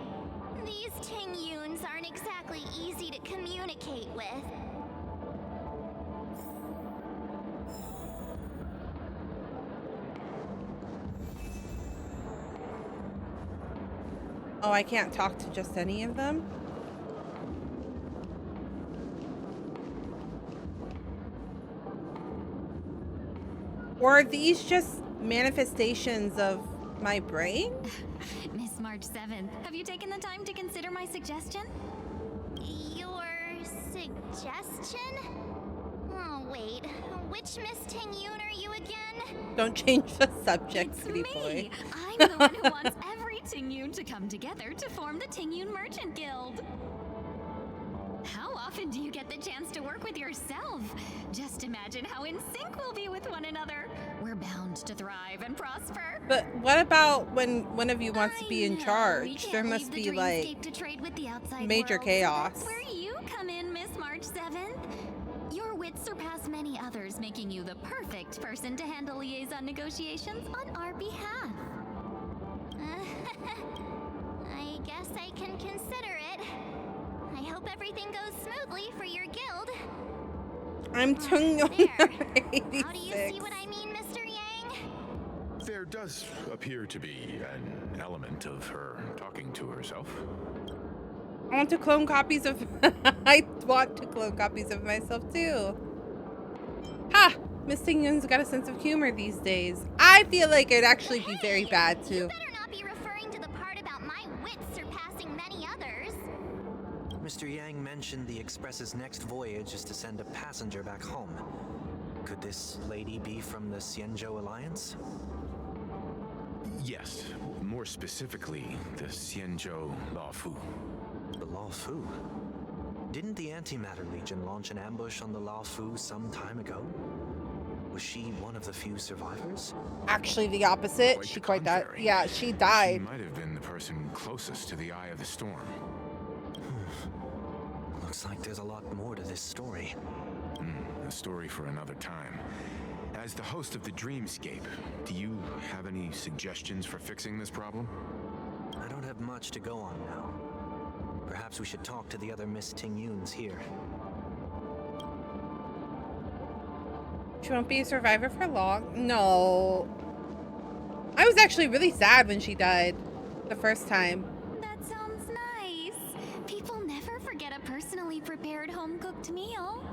These Tingyuns aren't exactly easy to communicate with. Oh, I can't talk to just any of them? Or are these just manifestations of my brain? Miss March 7th, have you taken the time to consider my suggestion? Your suggestion? Oh, wait. Which Miss Tingyun are you again? Don't change the subject, pretty boy. I'm the one who wants every Tingyun to come together to form the Tingyun Merchant Guild. How often do you get the chance to work with yourself? Just imagine how in sync we'll be with one another. We're bound to thrive and prosper. But what about when one of you wants to be in charge? There must be like major chaos. That's where you come in, Miss March 7th. Your wits surpass many others, making you the perfect person to handle liaison negotiations on our behalf. I guess I can consider it. I hope everything goes smoothly for your guild. I'm Tung How do you see what I mean, Mr. Yang? There does appear to be an element of her talking to herself. I want to clone copies of I want to clone copies of myself too. Ha! Miss Tingyun's got a sense of humor these days. I feel like it'd actually be very bad too. You better not be referring to the part about my wits surpassing many others. Mr. Yang mentioned the Express's next voyage is to send a passenger back home. Could this lady be from the Xianzhou Alliance? Yes, more specifically, the Xianzhou Laofu. The Laofu? Didn't the Antimatter Legion launch an ambush on the Laofu some time ago? Was she one of the few survivors? Actually, the opposite. She quite died. Yeah, she died. She might have been the person closest to the Eye of the Storm. Looks like there's a lot more to this story. A story for another time. As the host of the Dreamscape, do you have any suggestions for fixing this problem? I don't have much to go on now. Perhaps we should talk to the other Miss Tingyuns here. She won't be a survivor for long. No. I was actually really sad when she died the first time. That sounds nice. People never forget a personally prepared home-cooked meal.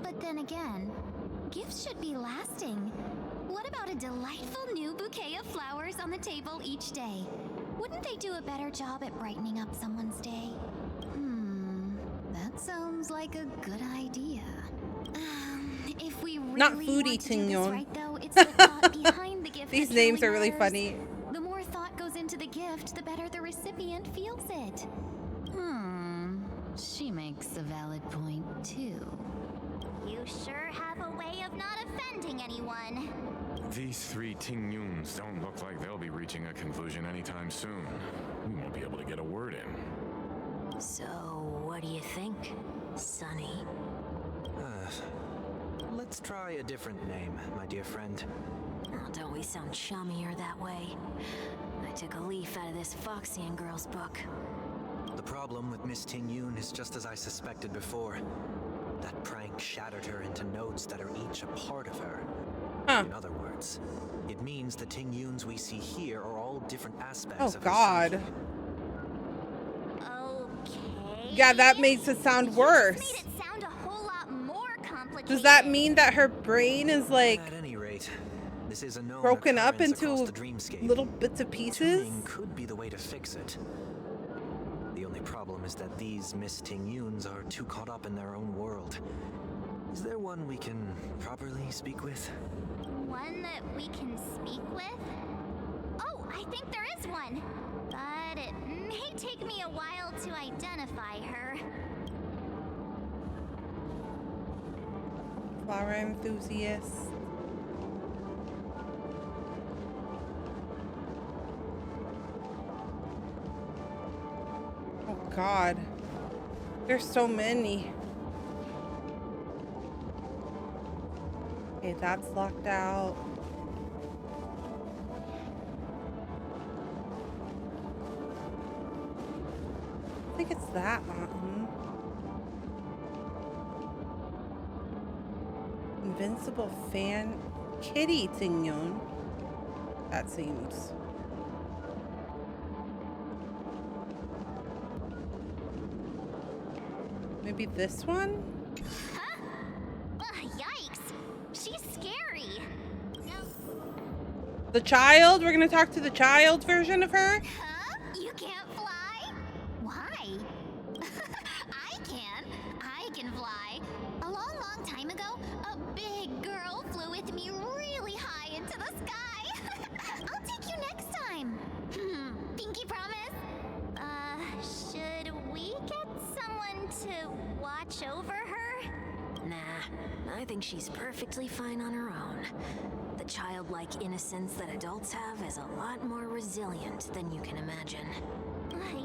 But then again, gifts should be lasting. What about a delightful new bouquet of flowers on the table each day? Wouldn't they do a better job at brightening up someone's day? That sounds like a good idea. If we really Not foodie want to do this Tingyon. right, though, it's the thought behind the gift. These that names truly are really matters. funny. The more thought goes into the gift, the better the recipient feels it. She makes a valid point, too. You sure have a way of not offending anyone. These three Tingyuns don't look like they'll be reaching a conclusion anytime soon. We won't be able to get a word in. So, what do you think, Sonny? Let's try a different name, my dear friend. Oh, don't we sound chummier that way? I took a leaf out of this Foxian girl's book. The problem with Miss Tingyun is just as I suspected before. That prank shattered her into notes that are each a part of her. In other words, it means the Tingyuns we see here are all different aspects of her God. psyche. Okay. Yeah, that makes it sound worse. Made it sound a whole lot more complicated. Does that mean that her brain is like At any rate, this is a known broken up occurrence into across the dreamscape. little bits of pieces? Tuning could be the way to fix it. The only problem is that these Miss Tingyuns are too caught up in their own world. Is there one we can properly speak with? One that we can speak with? Oh, I think there is one. But it may take me a while to identify her. Flower enthusiast. Oh God. There's so many. Okay, that's locked out. I think it's that mountain. Invincible fan kitty Tingyon. That seems. Maybe this one? Huh? Ugh, yikes. She's scary. The child? We're gonna talk to the child version of her? Huh? You can't fly? Why? I can. I can fly. A long, long time ago, a big girl flew with me really high into the sky. I'll take you next time. Pinky promise? Should we get someone to watch over her? Nah, I think she's perfectly fine on her own. The childlike innocence that adults have is a lot more resilient than you can imagine.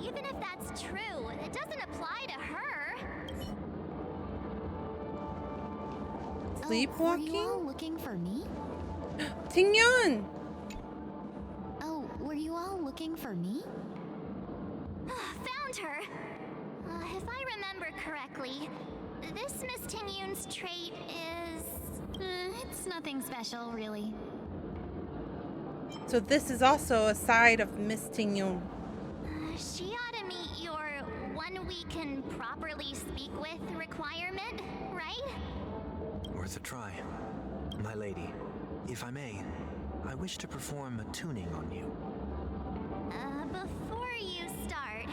Even if that's true, it doesn't apply to her. Sleepwalking? Were you all looking for me? Tingyon! Oh, were you all looking for me? Found her! If I remember correctly, this Miss Tingyun's trait is... it's nothing special, really. So this is also a side of Miss Tingyon. She ought to meet your one we can properly speak with requirement, right? Worth a try. My lady, if I may, I wish to perform a tuning on you. Before you start,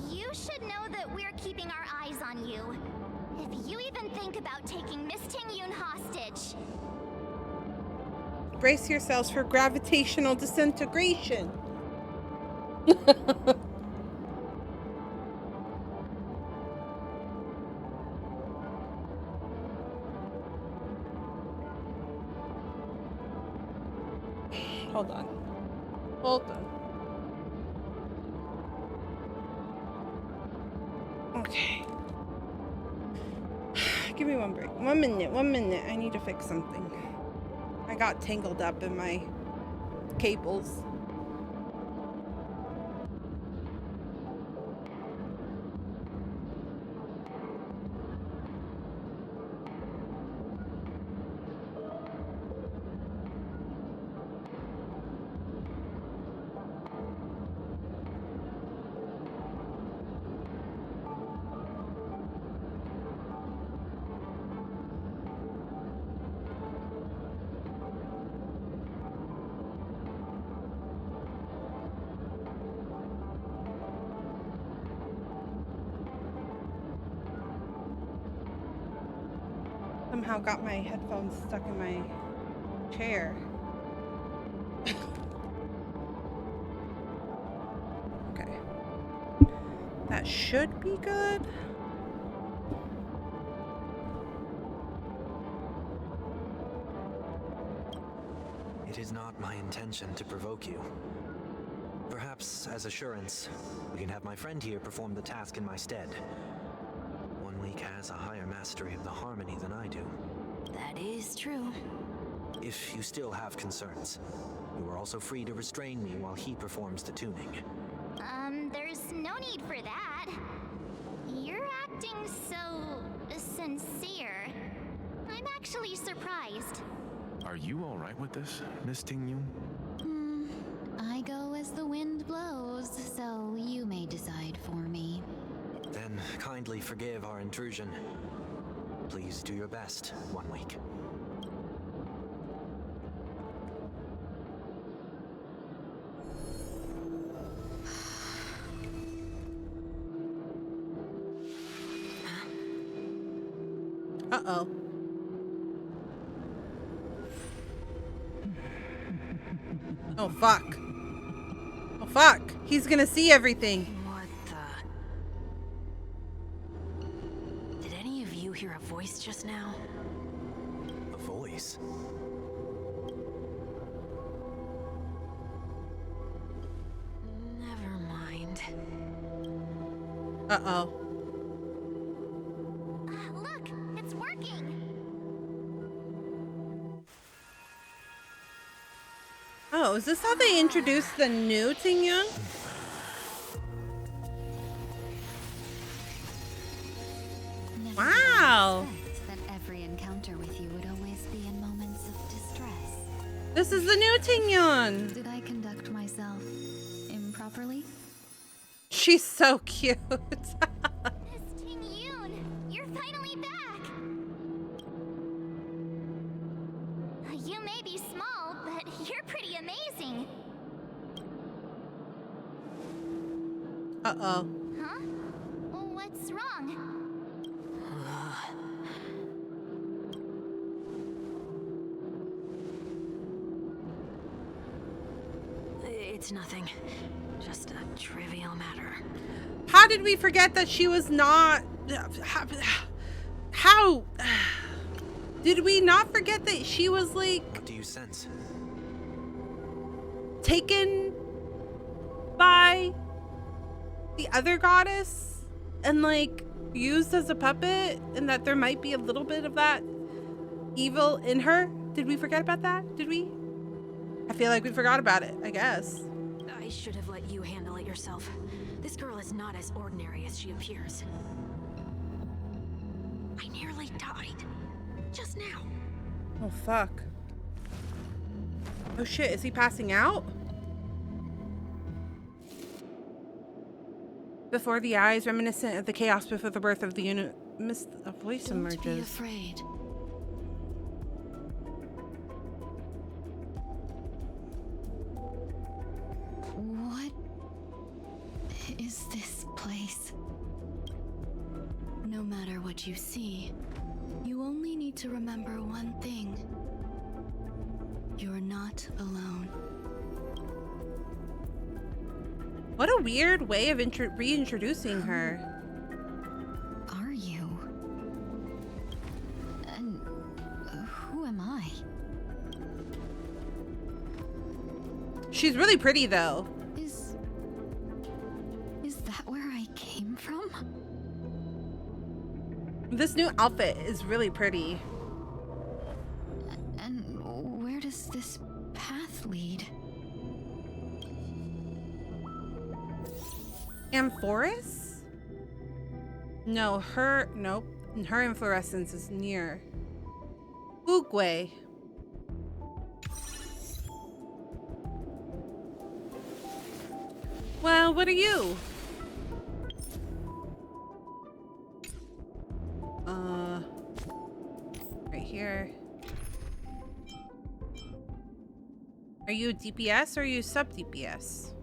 you should know that we're keeping our eyes on you. If you even think about taking Miss Tingyun hostage... Brace yourselves for gravitational disintegration. Hold on. Hold on. Okay. Give me one break. 1 minute. 1 minute. I need to fix something. I got tangled up in my cables. Somehow got my headphones stuck in my chair. Okay. That should be good. It is not my intention to provoke you. Perhaps, as assurance, we can have my friend here perform the task in my stead. One week has a higher mastery of the harmony than I do. That is true. If you still have concerns, you are also free to restrain me while he performs the tuning. There's no need for that. You're acting so... sincere. I'm actually surprised. Are you all right with this, Miss Tingyun? I go as the wind blows, so you may decide for me. Then kindly forgive our intrusion. Please do your best, 1 week. Uh-oh. Oh, fuck. Oh, fuck. He's gonna see everything. What the... Did any of you hear a voice just now? A voice? Never mind. Uh-oh. Look, it's working! Oh, is this how they introduced the new Tingyun? Wow! That every encounter with you would always be in moments of distress. This is the new Tingyun! Did I conduct myself improperly? She's so cute. Miss Tingyun, you're finally back! You may be small, but you're pretty amazing. Uh-oh. Huh? What's wrong? It's nothing. Just a trivial matter. How did we forget that she was not... How? Did we not forget that she was like... What do you sense? Taken by the other goddess and like used as a puppet, and that there might be a little bit of that evil in her? Did we forget about that? Did we? I feel like we forgot about it, I guess. I should have let you handle it yourself. This girl is not as ordinary as she appears. I nearly died. Just now. Oh, fuck. Oh, shit. Is he passing out? Before the eyes, reminiscent of the chaos before the birth of the unit, a voice emerges. Don't be afraid. What is this place? No matter what you see, you only need to remember one thing. You're not alone. What a weird way of reintroducing her. Are you? And who am I? She's really pretty, though. Is that where I came from? This new outfit is really pretty. And where does this path lead? Amphoreus? No, nope. Her inflorescence is near Uguay. Well, what are you? Right here. Are you DPS or are you sub DPS?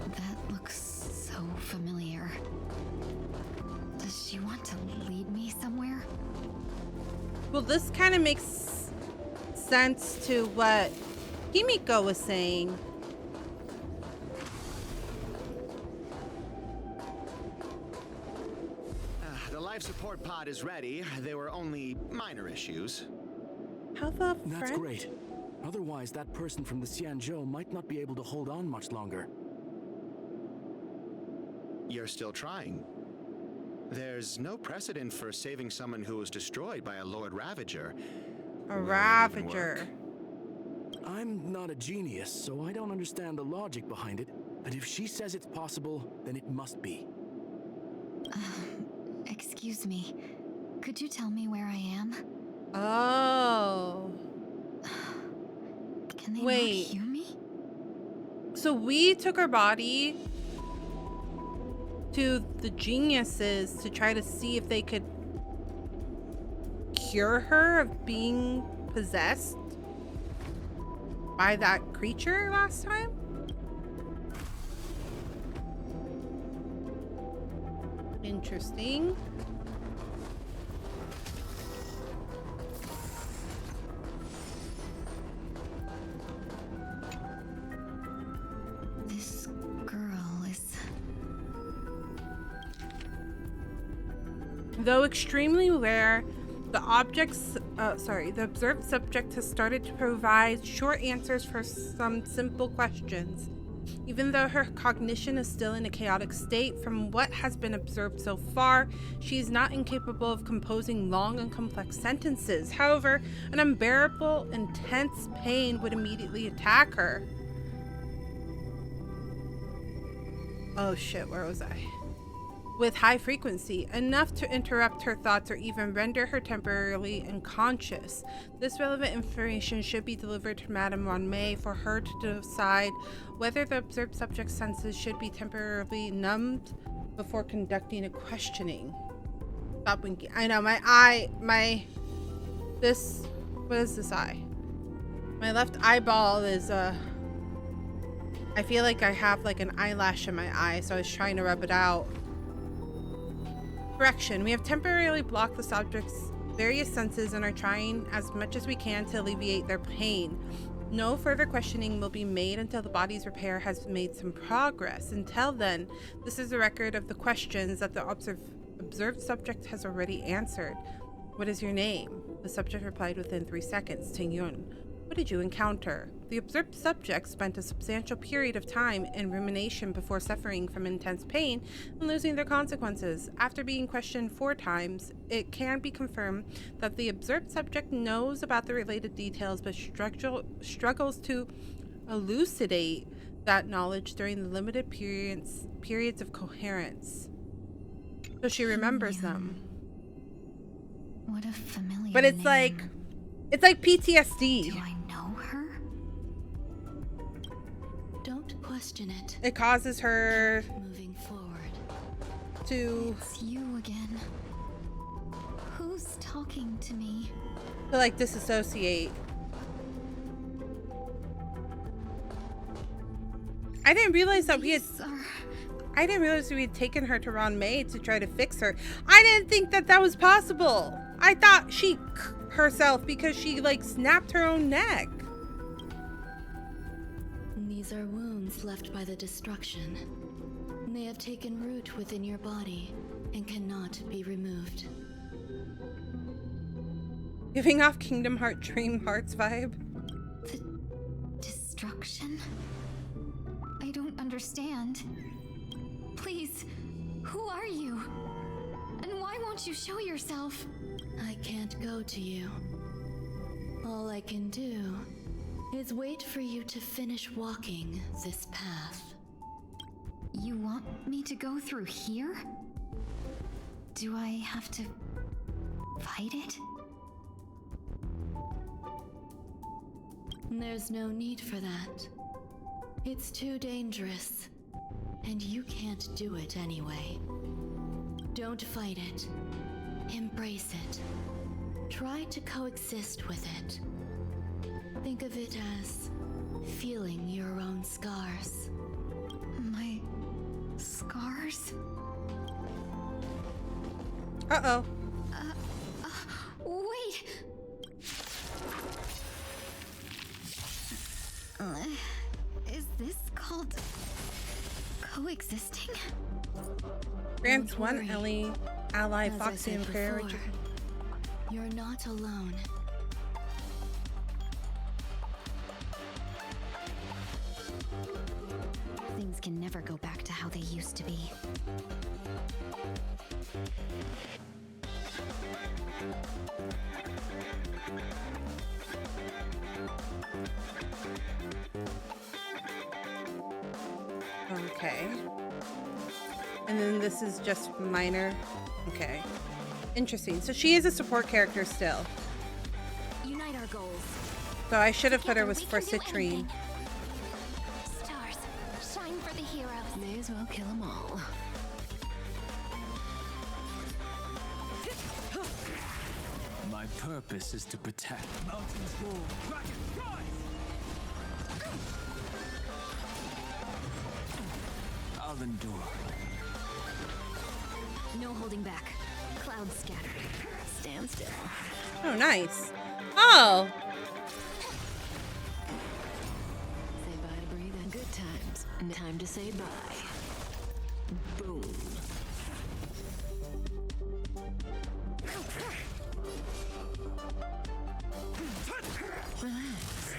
That looks so familiar. Does she want to lead me somewhere? Well, this kind of makes sense to what Himiko was saying. The life support pod is ready. There were only minor issues. How the That's friend? great. Otherwise, that person from the Xianzhou might not be able to hold on much longer. You're still trying. There's no precedent for saving someone who was destroyed by a Lord Ravager. A Ravager. I'm not a genius, so I don't understand the logic behind it. But if she says it's possible, then it must be. Excuse me. Could you tell me where I am? Oh. Can they Wait. not hear me? So we took her body to the geniuses to try to see if they could cure her of being possessed by that creature last time? Interesting. This girl is... Though extremely rare, the observed subject has started to provide short answers for some simple questions. Even though her cognition is still in a chaotic state, from what has been observed so far, she is not incapable of composing long and complex sentences. However, an unbearable, intense pain would immediately attack her. Oh shit, where was I? With high frequency, enough to interrupt her thoughts or even render her temporarily unconscious. This relevant information should be delivered to Madame Ronmei for her to decide whether the observed subject's senses should be temporarily numbed before conducting a questioning. Stop winking. I know, what is this eye? My left eyeball is, I feel like I have like an eyelash in my eye, so I was trying to rub it out. Correction, we have temporarily blocked the subject's various senses and are trying as much as we can to alleviate their pain. No further questioning will be made until the body's repair has made some progress. Until then, this is a record of the questions that the observed subject has already answered. What is your name? The subject replied within 3 seconds. Tingyun. What did you encounter? The observed subject spent a substantial period of time in rumination before suffering from intense pain and losing their consequences. After being questioned 4 times, it can be confirmed that the observed subject knows about the related details but struggles to elucidate that knowledge during the limited periods of coherence. So she remembers them. What a familiar But it's name. like PTSD. Do I know her? Don't question it. It causes her Moving forward. to It's you again. Who's talking to me? like disassociate. I didn't realize we had taken her to Ron May to try to fix her. I didn't think that was possible. I thought she herself because she like snapped her own neck. These are wounds left by the destruction. They have taken root within your body and cannot be removed. Giving off Kingdom Hearts Dream Hearts vibe. The destruction? I don't understand. Please, who are you? And why won't you show yourself? I can't go to you. All I can do is wait for you to finish walking this path. You want me to go through here? Do I have to fight it? There's no need for that. It's too dangerous, and you can't do it anyway. Don't fight it. Embrace it. Try to coexist with it. Think of it as feeling your own scars. My scars? Uh-oh. Wait! Is this called coexisting? Grants one ally As I Foxy said and Prayer. before, you're not alone. Things can never go back to how they used to be. Okay. And then this is just minor. Okay. Interesting. So she is a support character still. Unite our goals. So I should have put her Together was we for can do citrine. anything. Stars, shine for the heroes. May as well kill them all. My purpose is to protect Mountain's War. Dragon, rise! I'll endure. No holding back. Clouds scattered. Stand still. Oh, nice. Oh. Say bye to breathing. Good times. Time to say bye. Boom. Relax.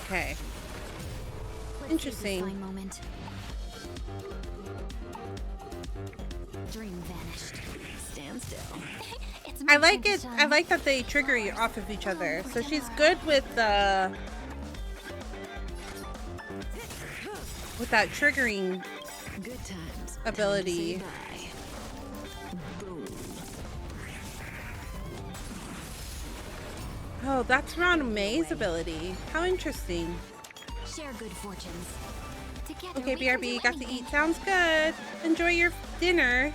Okay. Let's Interesting. seize this fine moment. Dream vanished. Stand still. It's my I like time it. to I shine. like that they trigger you off of each other. So she's good with the that triggering Good times. ability. Time to say bye. Boom. Oh, that's Ron May's ability. How interesting. Share good fortunes. Together Okay, we can BRB, do you got to anything. eat. Sounds good. Enjoy your dinner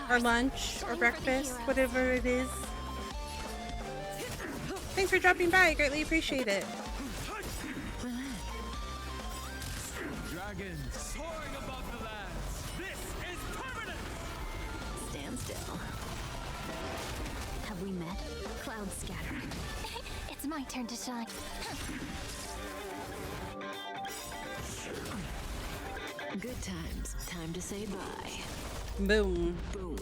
or Stars, lunch or shine for the breakfast, heroes. whatever it is. Thanks for dropping by. I greatly appreciate it. Dragons soaring above the lands. This is permanent. Stand still. Have we met? Clouds scattered. It's my turn to shine. Good times. Time to say bye. Boom. Boom.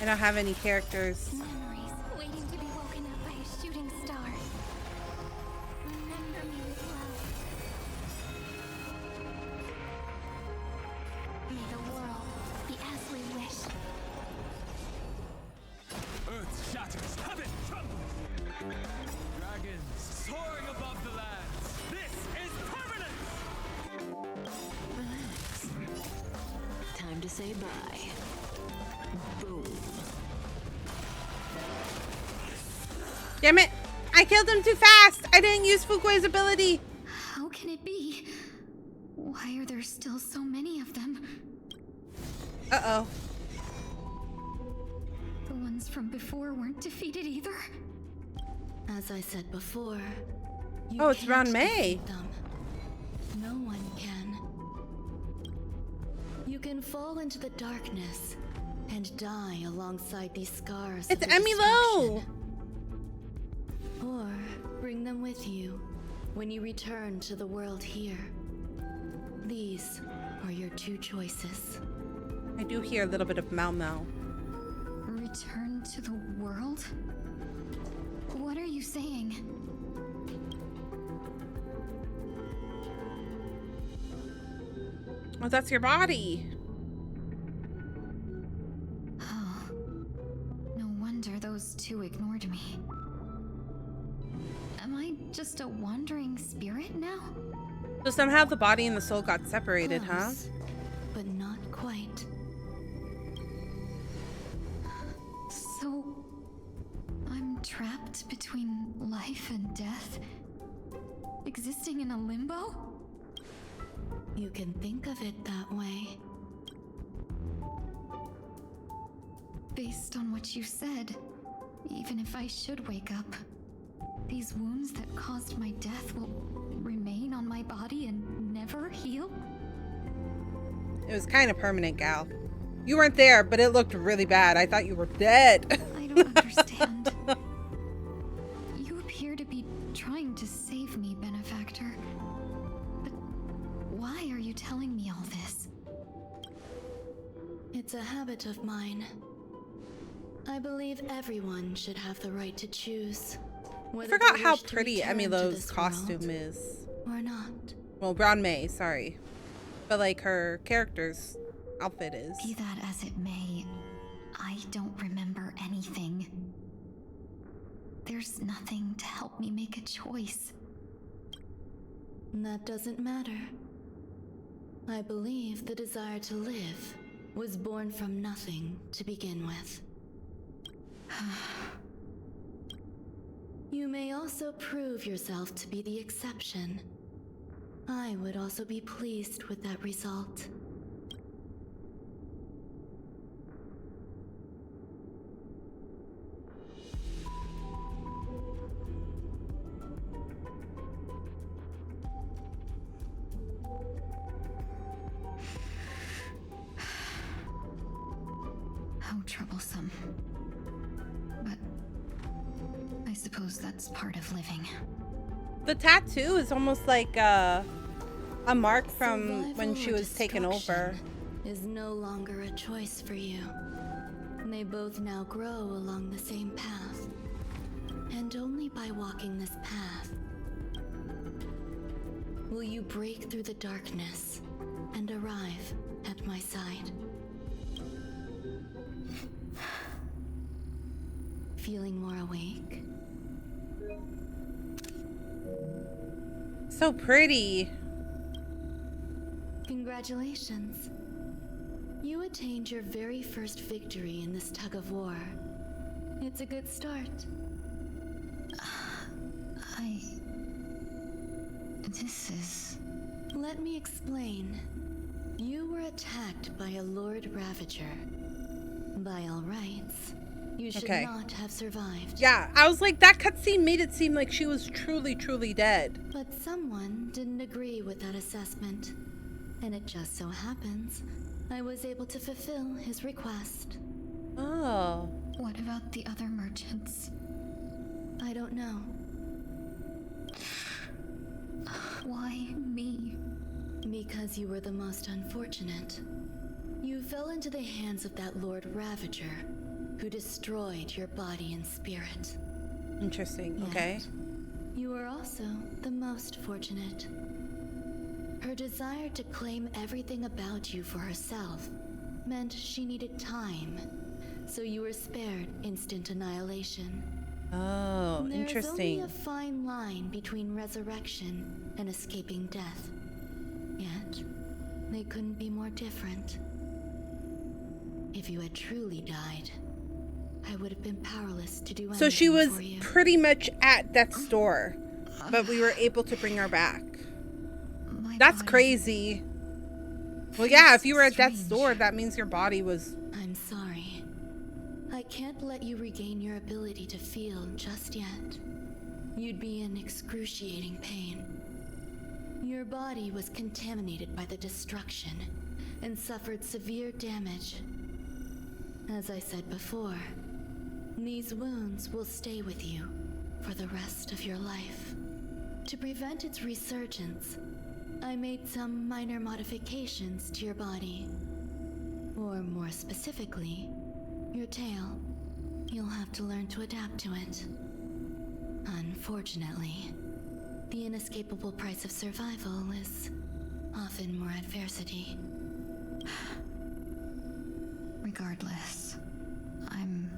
I don't have any characters. Memories waiting to be woken up by a shooting star. Remember me with love. May the world be as we wish. Earth shatters, heaven trembles. Dragons soaring above the lands. This is permanence. Relax. Time to say bye. Boom. Damn it! I killed him too fast! I didn't use Fugue's ability! How can it be? Why are there still so many of them? Uh-oh. The ones from before weren't defeated either? As I said before, you Oh, it's can't around May. defeat them. No one can. You can fall into the darkness and die alongside these scars. It's of the Emmy Lowe! destruction. Or bring them with you when you return to the world here. These are your two choices. I do hear a little bit of Mau Mau. Return to the world? What are you saying? Oh, that's your body. Oh. No wonder those two ignored me. Am I just a wandering spirit now? So somehow the body and the soul got separated, Close, but not quite. So, I'm trapped between life and death? Existing in a limbo? You can think of it that way. Based on what you said, even if I should wake up, these wounds that caused my death will remain on my body and never heal? huh? It was kind of permanent, gal. You weren't there, but it looked really bad. I thought you were dead. I don't understand. You appear to be trying to save me, Benefactor. But why are you telling me all this? It's a habit of mine. I believe everyone should have the right to choose. I forgot how pretty Emmy Lowe's costume is. Or not. Well, Brown May, sorry. But like her character's outfit is. Be that as it may, I don't remember anything. There's nothing to help me make a choice. That doesn't matter. I believe the desire to live was born from nothing to begin with. You may also prove yourself to be the exception. I would also be pleased with that result. How troublesome. But I suppose that's part of living. The tattoo is almost like a mark from when she was taken over. Is no longer a choice for you. They both now grow along the same path. And only by walking this path will you break through the darkness and arrive at my side. Feeling more awake? So pretty. Congratulations. You attained your very first victory in this tug of war. It's a good start. This is... Let me explain. You were attacked by a Lord Ravager. By all rights, you should not have survived. Yeah, I was like, that cutscene made it seem like she was truly, truly dead. But someone didn't agree with that assessment. And it just so happens I was able to fulfill his request. Oh. What about the other merchants? I don't know. Why me? Because you were the most unfortunate. You fell into the hands of that Lord Ravager, who destroyed your body and spirit. Interesting, okay. Yet, you were also the most fortunate. Her desire to claim everything about you for herself meant she needed time, so you were spared instant annihilation. Oh, There's interesting. only a fine line between resurrection and escaping death. Yet, they couldn't be more different. If you had truly died, I would have been powerless to do anything So she was for you. pretty much at death's door, but we were able to bring her back. That's crazy. Well, yeah, if you were at death's door, that means your body was... I'm sorry. I can't let you regain your ability to feel just yet. You'd be in excruciating pain. Your body was contaminated by the destruction and suffered severe damage. As I said before, these wounds will stay with you for the rest of your life. To prevent its resurgence, I made some minor modifications to your body. Or more specifically, your tail. You'll have to learn to adapt to it. Unfortunately, the inescapable price of survival is often more adversity. Regardless, I'm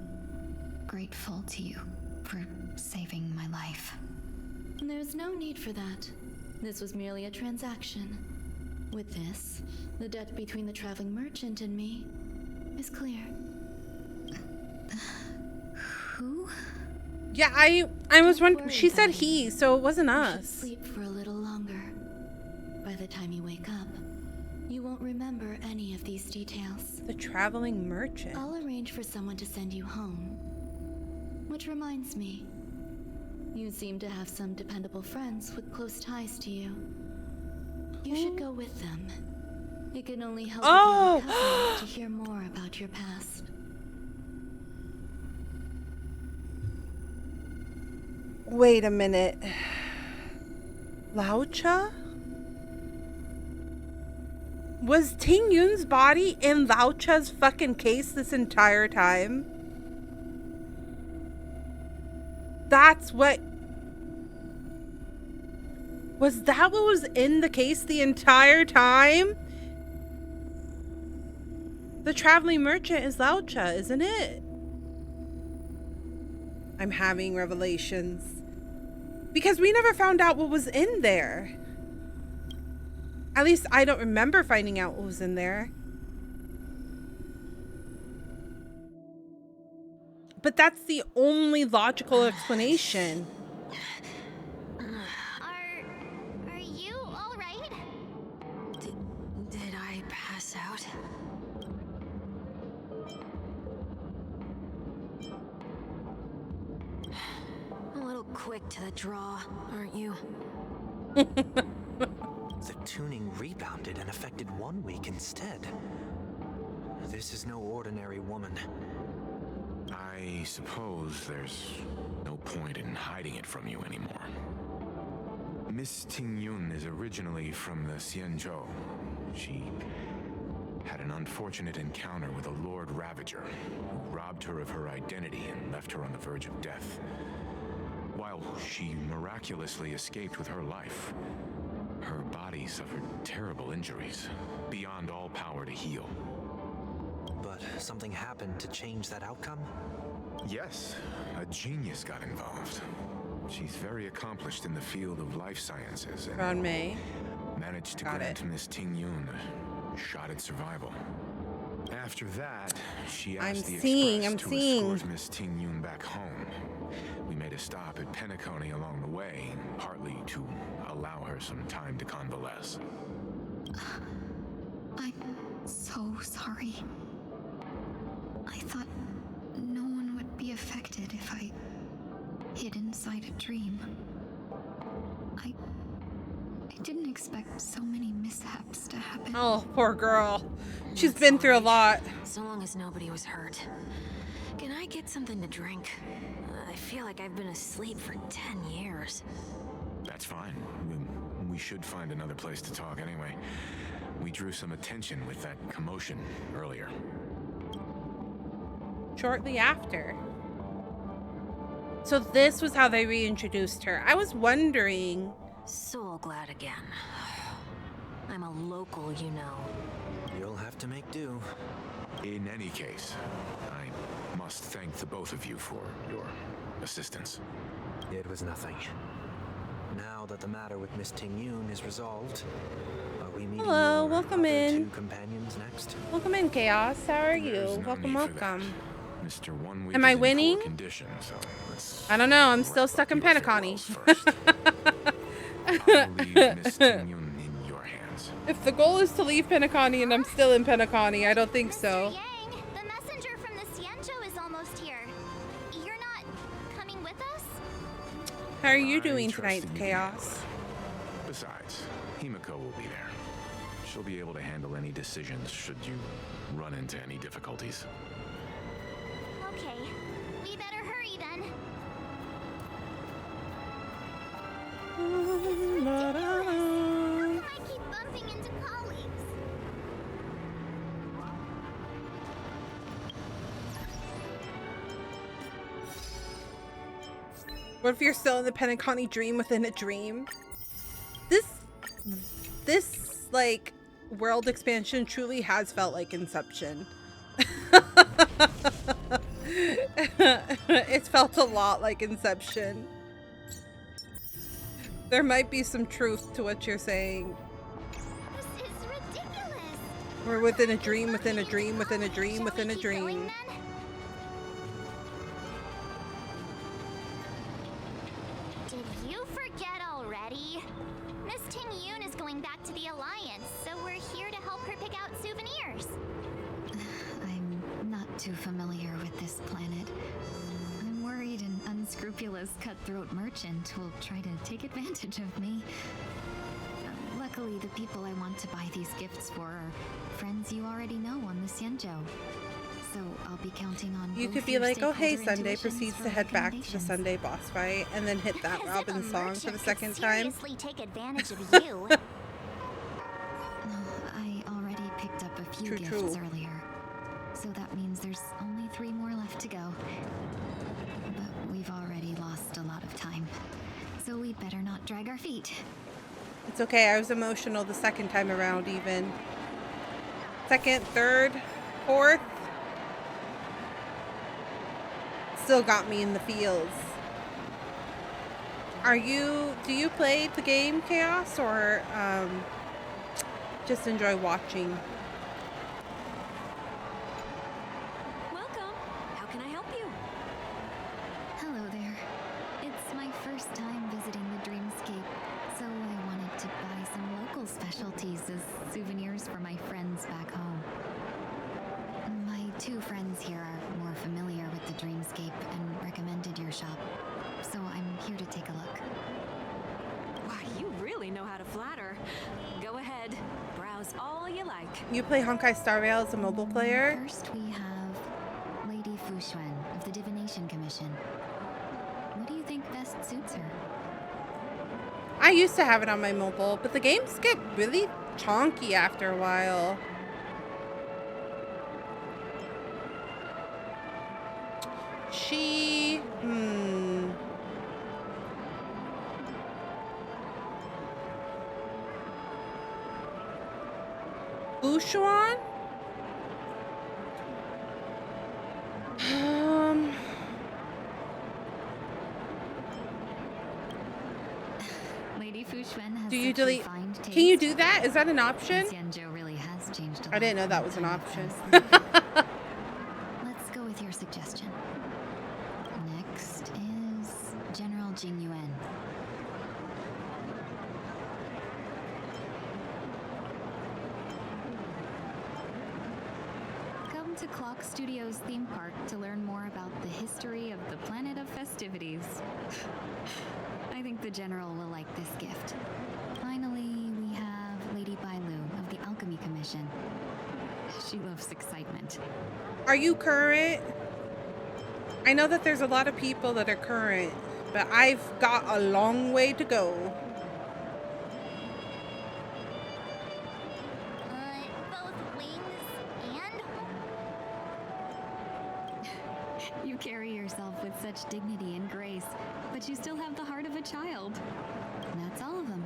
grateful to you for saving my life. There's no need for that. This was merely a transaction. With this, the debt between the traveling merchant and me is clear. Who? Yeah, I was wondering. She said he, so it wasn't us. Sleep for a little longer. By the time you wake up, you won't remember any of these details. The traveling merchant. I'll arrange for someone to send you home. Which reminds me, you seem to have some dependable friends with close ties to you. You should go with them. It can only help with your recovery to hear more about your past. Wait a minute. Laucha? Was Ting Yun's body in Laucha's fucking case this entire time? That's what... Was that what was in the case the entire time? The traveling merchant is Laucha, isn't it? I'm having revelations. Because we never found out what was in there. At least I don't remember finding out what was in there. But that's the only logical explanation. Are you all right? Did I pass out? A little quick to the draw, aren't you? The tuning rebounded and affected 1 week instead. This is no ordinary woman. I suppose there's no point in hiding it from you anymore. Miss Ting Yun is originally from the Xianzhou. She had an unfortunate encounter with a Lord Ravager who robbed her of her identity and left her on the verge of death. While she miraculously escaped with her life, her body suffered terrible injuries, beyond all power to heal. But something happened to change that outcome? Yes, a genius got involved. She's very accomplished in the field of life sciences and Ron May. managed to grant Miss Ting Yun a shot at survival. After that, she asked the Express to escort Miss Ting Yun back home. We made a stop at Penacony along the way, partly to allow her some time to convalesce. I'm so sorry. I thought no one would be affected if I hid inside a dream. I didn't expect so many mishaps to happen. Oh, poor girl. She's been through a lot. So long as nobody was hurt. Can I get something to drink? I feel like I've been asleep for 10 years. That's fine. We should find another place to talk anyway. We drew some attention with that commotion earlier. Shortly after. So this was how they reintroduced her. I was wondering. So glad again. I'm a local, you know. You'll have to make do. In any case, I must thank the both of you for your assistance. It was nothing. Now that the matter with Miss Ting-Yun is resolved, are we meeting Hello, your welcome other in. 2 companions next? Welcome in, Chaos. How are There's you? no Welcome, need for that. welcome. Mr. 1 Week Am I is in winning? poor condition, so let's I don't know. I'm still wrap stuck up in your Penacony. farewells first. I'll leave Miss Ting-Yun in your hands. If the goal is to leave Penacony and I'm still in Penacony, I don't think so. Mr. Yang, the messenger from the Cienjo is almost here. You're not coming with us? How are you doing I trust tonight, that you can Chaos? handle it. Besides, Himiko will be there. She'll be able to handle any decisions should you run into any difficulties. Okay, we better hurry then. How come I keep bumping into colleagues? What if you're still in the Penacony dream within a dream? This like world expansion truly has felt like Inception. It's felt a lot like Inception. There might be some truth to what you're saying. This is ridiculous. We're within a dream, within a dream, within a dream, within a dream. Did you forget already? Miss Ting-Yun is going back to the Alliance, so we're here to help her pick out souvenirs. I'm not too familiar with this planet. I'm worried an unscrupulous cutthroat merchant will try to take advantage of me. Luckily, the people I want to buy these gifts for are friends you already know on the Cienjo. So I'll be counting on You both could be your like, oh hey, stakeholder Sunday intuitions proceeds for to head back to the recommendations. Sunday boss fight and then hit that As if Robin a song for merchant the could second time. seriously take advantage of you. I already picked up a few True, gifts true. earlier. So that means there's only 3 more left to go. But we've already lost a lot of time. So we'd better not drag our feet. It's okay, I was emotional the second time around even. Second, third, fourth. Still got me in the feels. Do you play the game Chaos or just enjoy watching? Welcome. How can I help you? Hello there. It's my first time visiting the Dreamscape, so I wanted to buy some local specialties as souvenirs for my friends back home. My 2 friends here are more familiar with the Dreamscape and recommended your shop, so I'm here to take a look. Why, you really know how to flatter. Go ahead. Browse all you like. You play Honkai Star Rail as a mobile player? First, we have Lady Fuxuan of the Divination Commission. What do you think best suits her? I used to have it on my mobile, but the games get really chonky after a while. Fuxuan? Lady Fuxuan has Do you such delete? refined taste. Can you do that? Is that an option? Xianzhou really has changed a lot. I didn't know that from was an the time option. it was. Let's go with your suggestion. Next is General Jing Yuan. Come to Clock Studios theme park to learn more about the history of the planet of festivities. I think the General will like this gift. Finally, we have Lady Bailu of the Alchemy Commission. She loves excitement. Are you current? I know that there's a lot of people that are current, but I've got a long way to go. Both wings and... You carry yourself with such dignity and grace, but you still have the heart of a child. And that's all of them.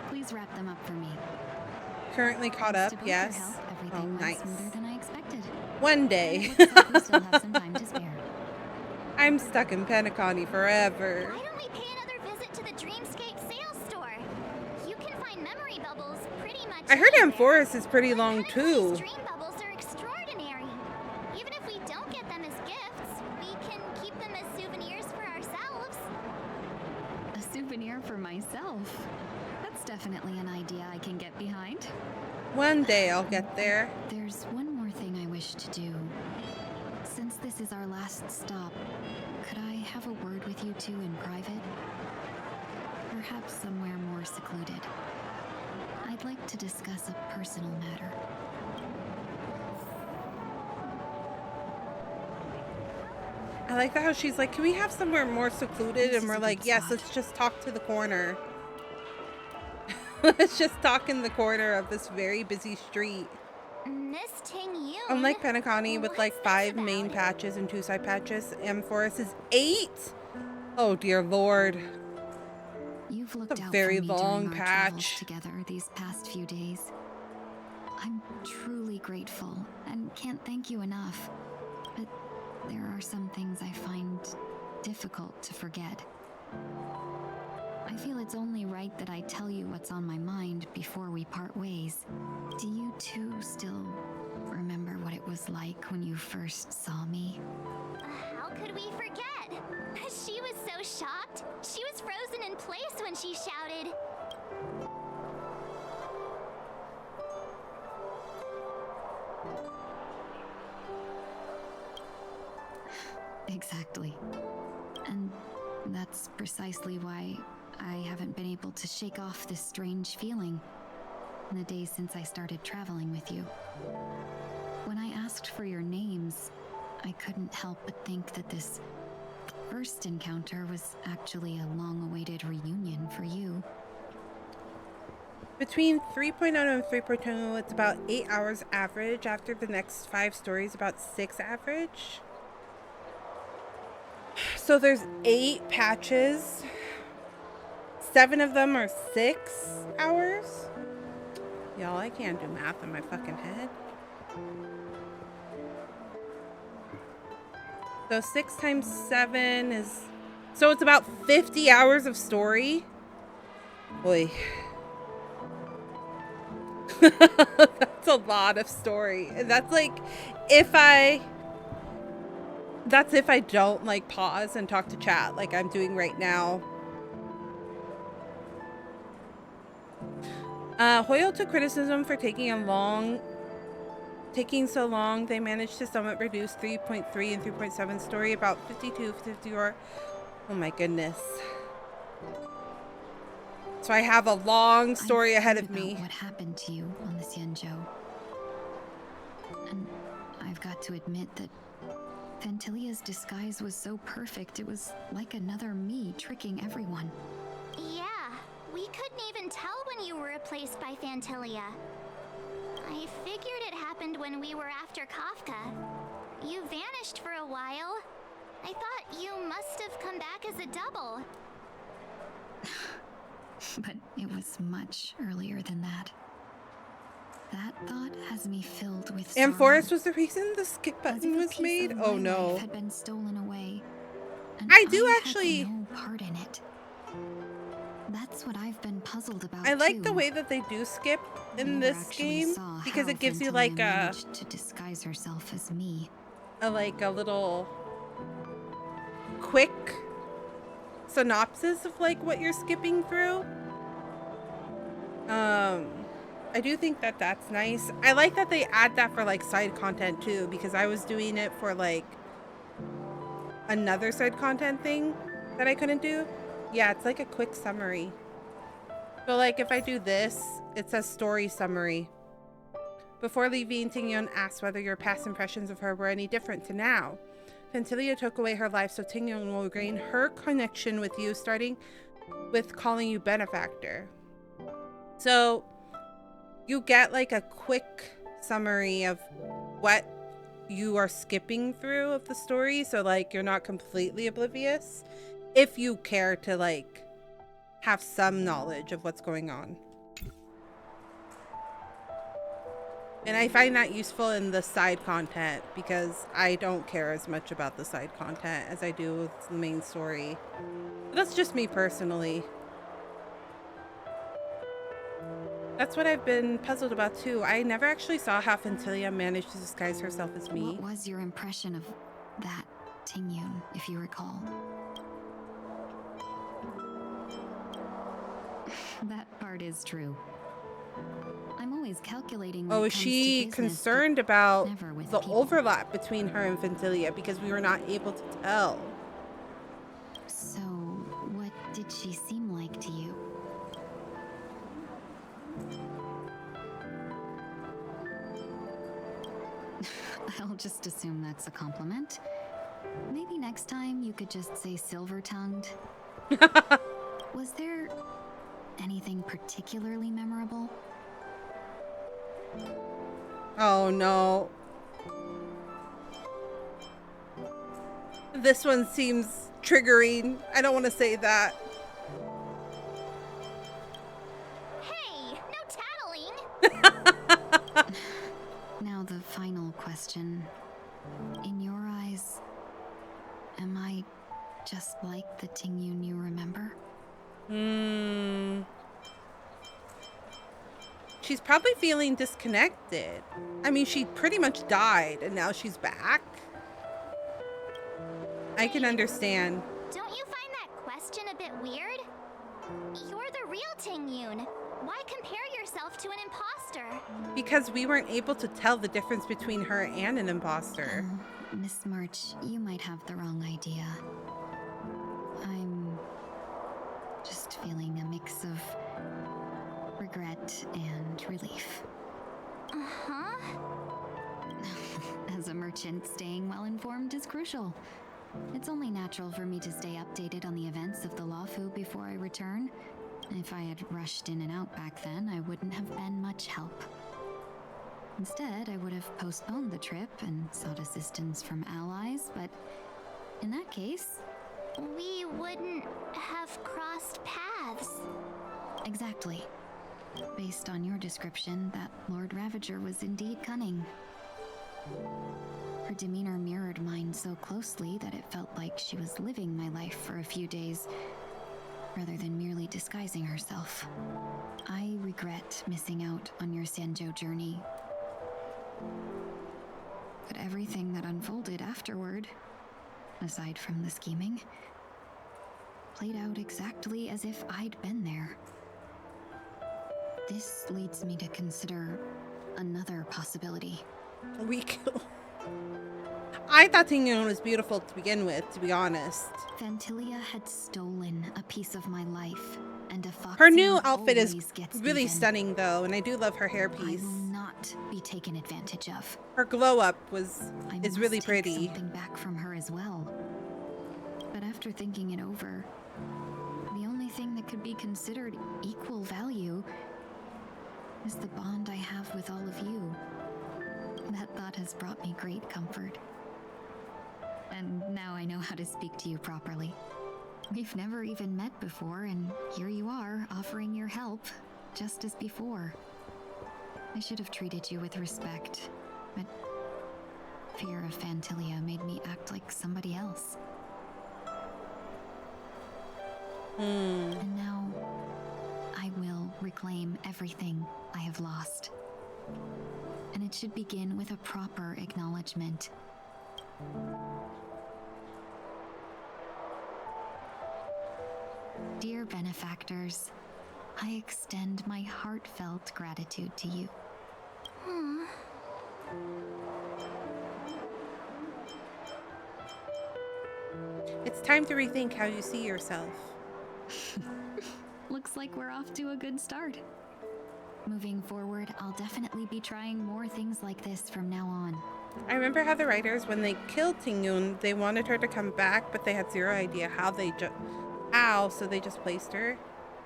Please wrap them up for me. Currently caught up, Thanks to both yes. your help, Oh, everything went nice. smoother than I expected. One day. And it looks like we still have some time to spare. I'm stuck in Penacony forever. Why don't we pay another visit to the Dreamscape sales store? You can find memory bubbles pretty much I heard anywhere. Amphoreus is pretty long These too. dream bubbles are extraordinary. Even if we don't get them as gifts, we can keep them as souvenirs for ourselves. A souvenir for myself. That's definitely an idea I can get behind. One day I'll get there. There's one more thing I wish to do. Since this is our last stop, could I have a word with you two in private? Perhaps somewhere more secluded. I'd like to discuss a personal matter. I like that how she's like, can we have somewhere more secluded? And we're like, yes, let's just talk to the corner. Let's just talk in the corner of this very busy street. Miss Ting-Yun. Unlike Penacony with like 5 main patches and 2 side patches, Amphoreus is 8. Oh dear lord. You've looked It's a out very for me long during our travels patch. together these past few days. I'm truly grateful and can't thank you enough. But there are some things I find difficult to forget. I feel it's only right that I tell you what's on my mind before we part ways. Do you two still remember what it was like when you first saw me? How could we forget? She was so shocked. She was frozen in place when she shouted. Exactly. And that's precisely why I haven't been able to shake off this strange feeling in the days since I started traveling with you. When I asked for your names, I couldn't help but think that this first encounter was actually a long-awaited reunion for you. Between 3.0 and 3.2, it's about 8 hours average. After the next 5 stories, about 6 average. So there's 8 patches. 7 of them are 6 hours. Y'all, I can't do math in my fucking head. So 6 times 7 is... So it's about 50 hours of story. Boy. That's a lot of story. And that's like, that's if I don't like pause and talk to chat like I'm doing right now. Hoyle took criticism for taking so long. They managed to somewhat reduce 3.3 and 3.7 story, about 52, 54. Oh my goodness. So I have a long story ahead of me. What happened to you on the Xianzhou? And I've got to admit that Phantylia's disguise was so perfect, it was like another me tricking everyone. Yeah, we couldn't even tell when you were replaced by Phantylia. I figured it happened when we were after Kafka. You vanished for a while. I thought you must have come back as a double. But it was much earlier than that. That thought has me filled with sorrow. Amphoreus was the reason the skip button was made? Oh My no. life had been stolen away. And I do had actually... no part in it. That's what I've been puzzled about. I like too. the way that they do skip in Never this actually game saw because how it gives you Phantylia like a managed to disguise herself as me. a little quick synopsis of like what you're skipping through. I do think that that's nice. I like that they add that for like side content too, because I was doing it for like another side content thing that I couldn't do. Yeah, it's like a quick summary. So like if I do this, it says story summary. Before leaving, Tingyun asked whether your past impressions of her were any different to now. Phantilia took away her life, so Tingyun will regain her connection with you, starting with calling you benefactor. So you get like a quick summary of what you are skipping through of the story, so like you're not completely oblivious if you care to like have some knowledge of what's going on. And I find that useful in the side content because I don't care as much about the side content as I do with the main story. But that's just me personally. That's what I've been puzzled about too. I never actually saw how Phantilia managed to disguise herself as me. What was your impression of that Tingyun, if you recall? That part is true. I'm always calculating when Oh, it is comes she to business, concerned about never with the people. overlap between her and Phantilia because we were not able to tell? So, what did she seem like to you? I'll just assume that's a compliment. Maybe next time you could just say silver-tongued. Was there anything particularly memorable? Oh no. This one seems triggering. I don't want to say that. Hey, no tattling! Now the final question. In your eyes, am I just like the Tingyun you remember? She's probably feeling disconnected. I mean, she pretty much died and now she's back. I can understand. Don't you find that question a bit weird? You're the real Tingyun. Why compare yourself to an imposter? Because we weren't able to tell the difference between her and an imposter. Miss March, you might have the wrong idea. I'm just feeling a mix of regret and relief. Uh-huh. As a merchant, staying well informed is crucial. It's only natural for me to stay updated on the events of the Lawfu before I return. If I had rushed in and out back then, I wouldn't have been much help. Instead, I would have postponed the trip and sought assistance from allies, but in that case... We wouldn't have crossed paths. Exactly. Based on your description, that Lord Ravager was indeed cunning. Her demeanor mirrored mine so closely that it felt like she was living my life for a few days, rather than merely disguising herself. I regret missing out on your Sanjo journey. But everything that unfolded afterward, aside from the scheming, played out exactly as if I'd been there. This leads me to consider another possibility. I thought Tingyun was beautiful to begin with, to be honest. Phantilia had stolen a piece of my life, and a fox. Her new outfit is really stunning, though, and I do love her hairpiece. I will not be taken advantage of. Her glow up is really take pretty. Something back from her as well. But after thinking it over, the only thing that could be considered equal value is the bond I have with all of you. That thought has brought me great comfort. And now I know how to speak to you properly. We've never even met before, and here you are, offering your help, just as before. I should have treated you with respect, but fear of Phantilia made me act like somebody else. And now, I will reclaim everything I have lost. And it should begin with a proper acknowledgement. Dear benefactors, I extend my heartfelt gratitude to you. It's time to rethink how you see yourself. Looks like we're off to a good start. Moving forward, I'll definitely be trying more things like this from now on. I remember how the writers, when they killed Tingyun, they wanted her to come back, but they had zero idea how so they just placed her.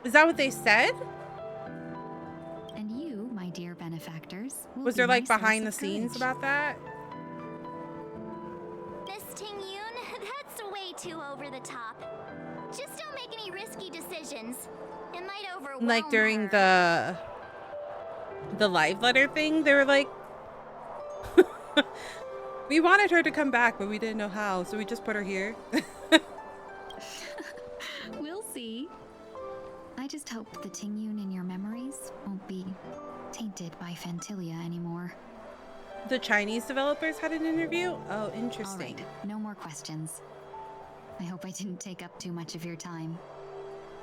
Is that what they said? And you, my dear benefactors, Was there like behind the scenes about that? Miss Tingyun, that's way too over the top. Just don't make any risky decisions. It might overwhelm Like during her. the live letter thing, they were like, we wanted her to come back, but we didn't know how, so we just put her here. We'll see. I just hope the Tingyun in your memories won't be tainted by Phantilia anymore. The Chinese developers had an interview? Oh, interesting. All right, no more questions. I hope I didn't take up too much of your time.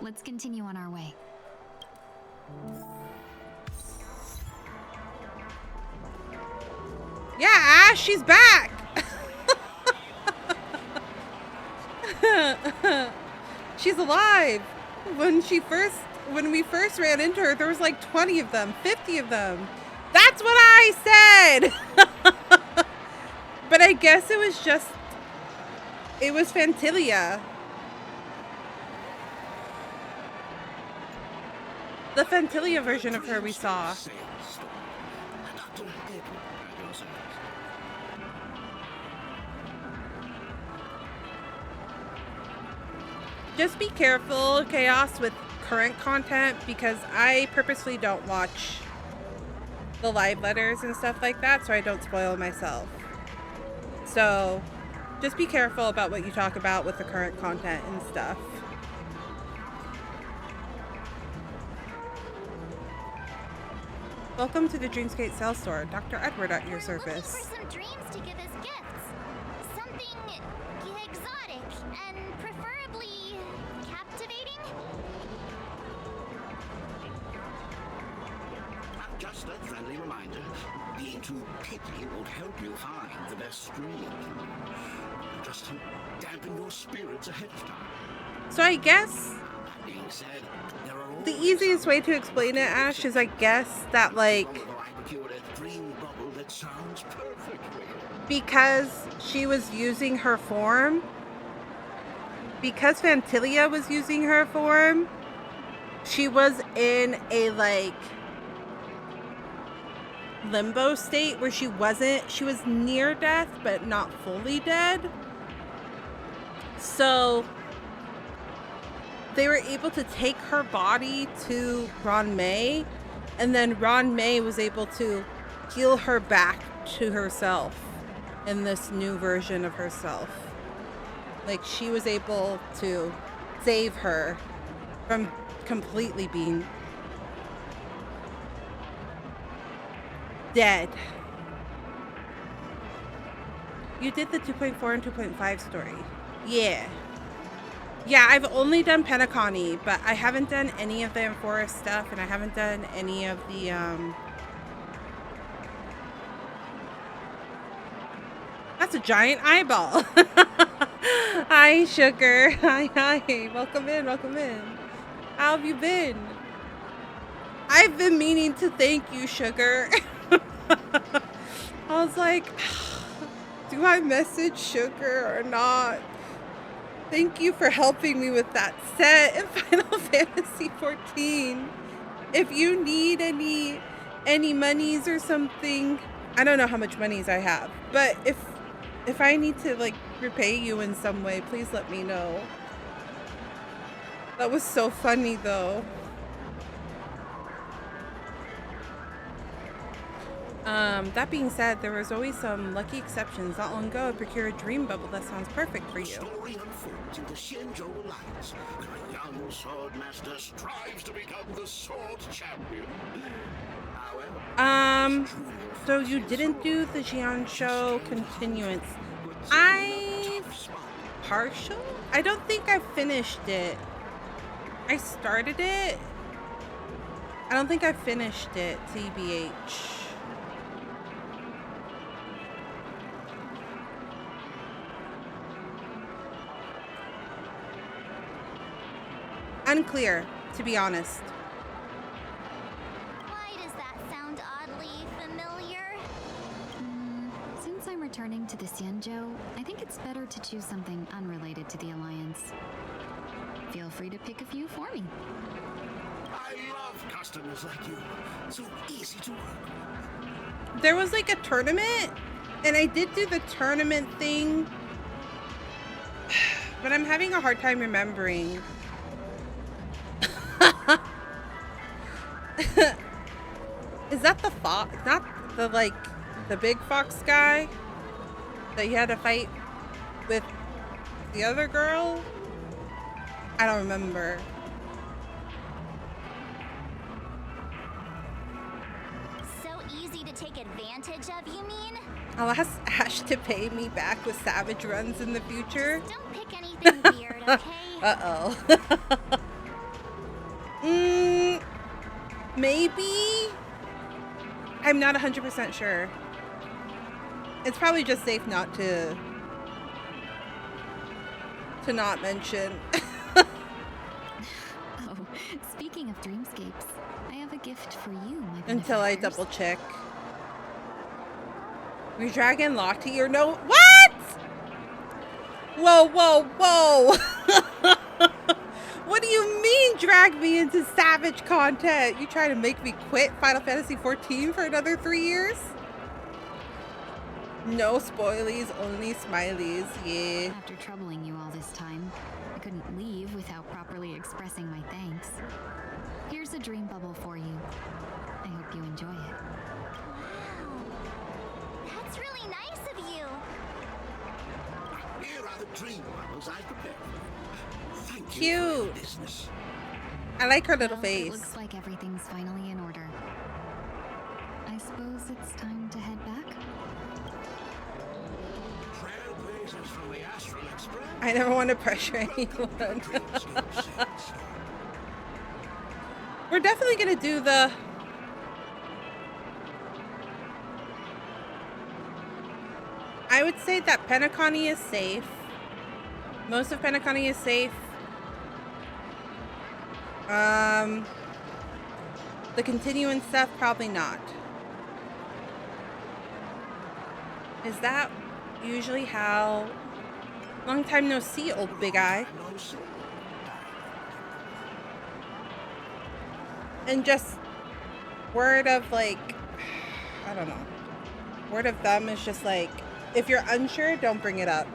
Let's continue on our way. Yeah, Ash, she's back! She's alive! When we first ran into her, there was like 20 of them, 50 of them. That's what I said! But I guess it was Phantilia. The Phantilia version of her we saw. Just be careful, Chaos, with current content, because I purposely don't watch the live letters and stuff like that so I don't spoil myself. So just be careful about what you talk about with the current content and stuff. Welcome to the Dreamscape Sales Store. Dr. Edward at your service. For some dreams to give as gifts. Something exotic and preferably captivating. Just a friendly reminder. Being too picky won't help you find the best stream. Just to dampen your spirits ahead of time. So I guess That being said, there are the easiest way to explain it, Ash, is I guess that like that sounds perfectly. because she was using her form, because Phantilia was using her form, she was in a like limbo state where she was near death but not fully dead. So they were able to take her body to Ron May, and then Ron May was able to heal her back to herself in this new version of herself. Like, she was able to save her from completely being dead. You did the 2.4 and 2.5 story. Yeah. Yeah, I've only done Penacony, but I haven't done any of the Amphoreus stuff, and I haven't done any of the, That's a giant eyeball. Hi, Sugar. Hi. Welcome in. How have you been? I've been meaning to thank you, Sugar. I was like, do I message Sugar or not? Thank you for helping me with that set in Final Fantasy XIV. If you need any monies or something, I don't know how much monies I have, but if I need to like repay you in some way, please let me know. That was so funny though. That being said, there was always some lucky exceptions. Not long ago, I procured a dream bubble that sounds perfect for you. Story unfolds in the Shinjo Alliance, where a young sword master strives to become the sword champion. However, So you didn't do the Jiansho continuance. Partial? I don't think I finished it. I started it. I don't think I finished it, TBH. Unclear, to be honest. Why does familiar? Since I'm returning to the Xianzhou, I think it's better to choose something unrelated to the Alliance. Feel free to pick a few for me. I love customers like you. So easy to work with. There was like a tournament, and I did do the tournament thing, but I'm having a hard time remembering. Is that the fox? Not the the big fox guy that you had to fight with the other girl? I don't remember. So easy to take advantage of, you mean? I'll ask Ash to pay me back with savage runs in the future. Just don't pick anything weird, okay? Uh-oh. Maybe? I'm not 100% sure. It's probably just safe not to not mention. Oh, speaking of dreamscapes, I have a gift for you, my Until I benefactors. double check. Redragon Lottieo or no? What? Whoa, whoa, whoa. What do you mean drag me into savage content? You trying to make me quit Final Fantasy XIV for another 3 years? No spoilies, only smileys, yeah. After troubling you all this time, I couldn't leave without properly expressing my thanks. Here's a dream bubble for you. I hope you enjoy it. Wow. That's really nice of you. Here are the dream bubbles I prepared. Thank you for Cute. your business. I like her little Well, face. It looks like everything's finally in order. I suppose it's time to head back. Trailblazers from the Astral Express. I never want to pressure anyone. We're definitely gonna do the... I would say that Penacony is safe. Most of Penacony is safe. The continuing stuff, probably not. Is that usually how... Long time no see, old big eye. And just word of I don't know. Word of thumb is just if you're unsure, don't bring it up.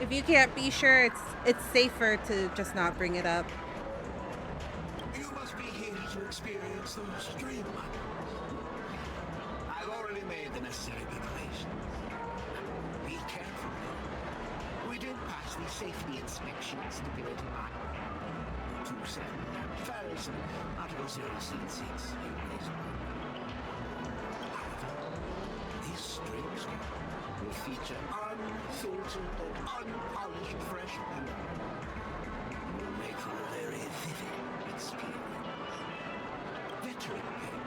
If you can't be sure, it's safer to just not bring it up. You must be here to experience those dream bubbles. I've already made the necessary preparations. Be careful, though. We did pass the safety inspection stipulated by 27 Ferris and Article 066. However, these streams will feature unfiltered and unpolished fresh memory. It will make for a very vivid experience. Veteran game.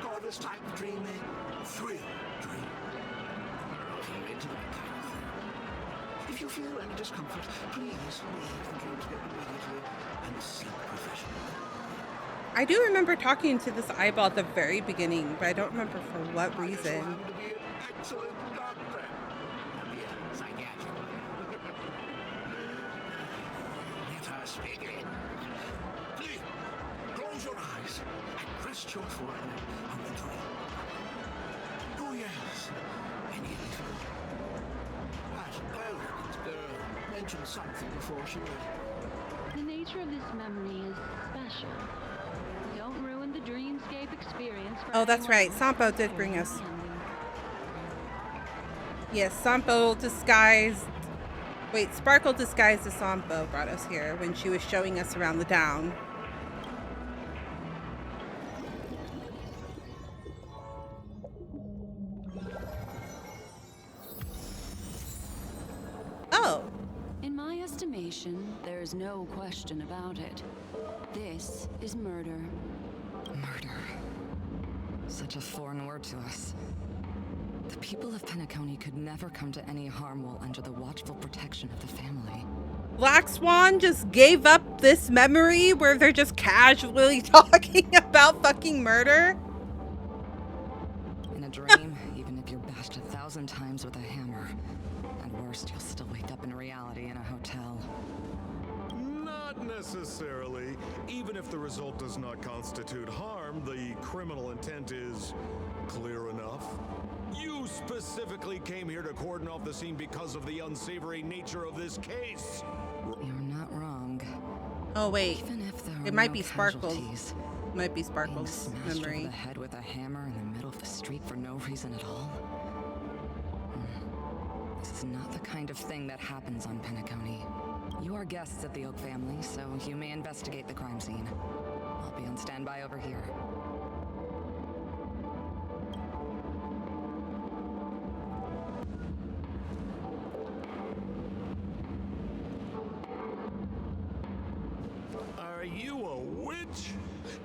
Goddess type of dreaming. Thrill dream. If you're into that kind of thing. If you feel any discomfort, please leave the dreamscape immediately and seek professional. I do remember talking to this eyeball at the very beginning, but I don't remember for what reason. Excellent doctor. Yes, I get you. Let us begin. Please, close your eyes and rest your forehead on the dream. Oh yes, any little. That elegant girl mentioned something before she went. The nature of this memory is special. Don't ruin the dreamscape experience. Oh, that's right. Sampo did bring us. Yes, Sampo disguised... Wait, Sparkle disguised as Sampo brought us here when she was showing us around the town. Oh. In my estimation, there's no question about it. This is murder. Murder. Such a foreign word to us. The people of Penacony could never come to any harm while under the watchful protection of the family. Black Swan just gave up this memory where they're just casually talking about fucking murder? dream, even if you're bashed 1,000 times with a hammer. At worst, you'll still wake up in reality in a hotel. Not necessarily. Even if the result does not constitute harm, the criminal intent is clear enough. You specifically came here to cordon off the scene because of the unsavory nature of this case. You're not wrong. Oh wait, Even if there it are might no be Sparkles. casualties, Might be being Sparkles' smashed memory. over the head with a hammer in the middle of the street for no reason at all. This is not the kind of thing that happens on Penacony. You are guests of the Oak family, so you may investigate the crime scene. I'll be on standby over here. Are you a witch?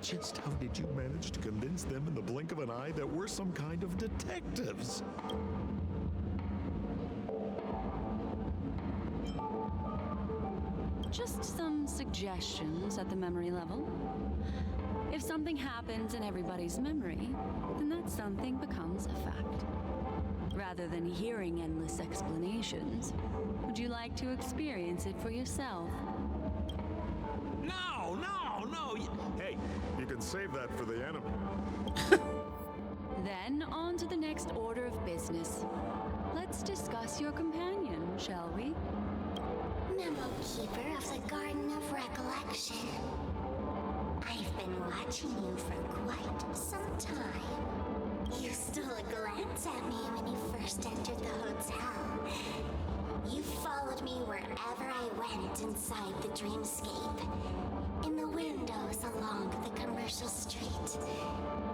Just how did you manage to convince them in the blink of an eye that we're some kind of detectives? Just some suggestions at the memory level. If something happens in everybody's memory, then that something becomes a fact. Rather than hearing endless explanations, would you like to experience it for yourself? No, no, no! Hey, you can save that for the enemy. Then on to the next order of business. Let's discuss your companion, shall we? Memo Keeper of the Garden of Recollection. I've been watching you for quite some time. You stole a glance at me when you first entered the hotel. You followed me wherever I went inside the dreamscape. In the windows along the commercial street.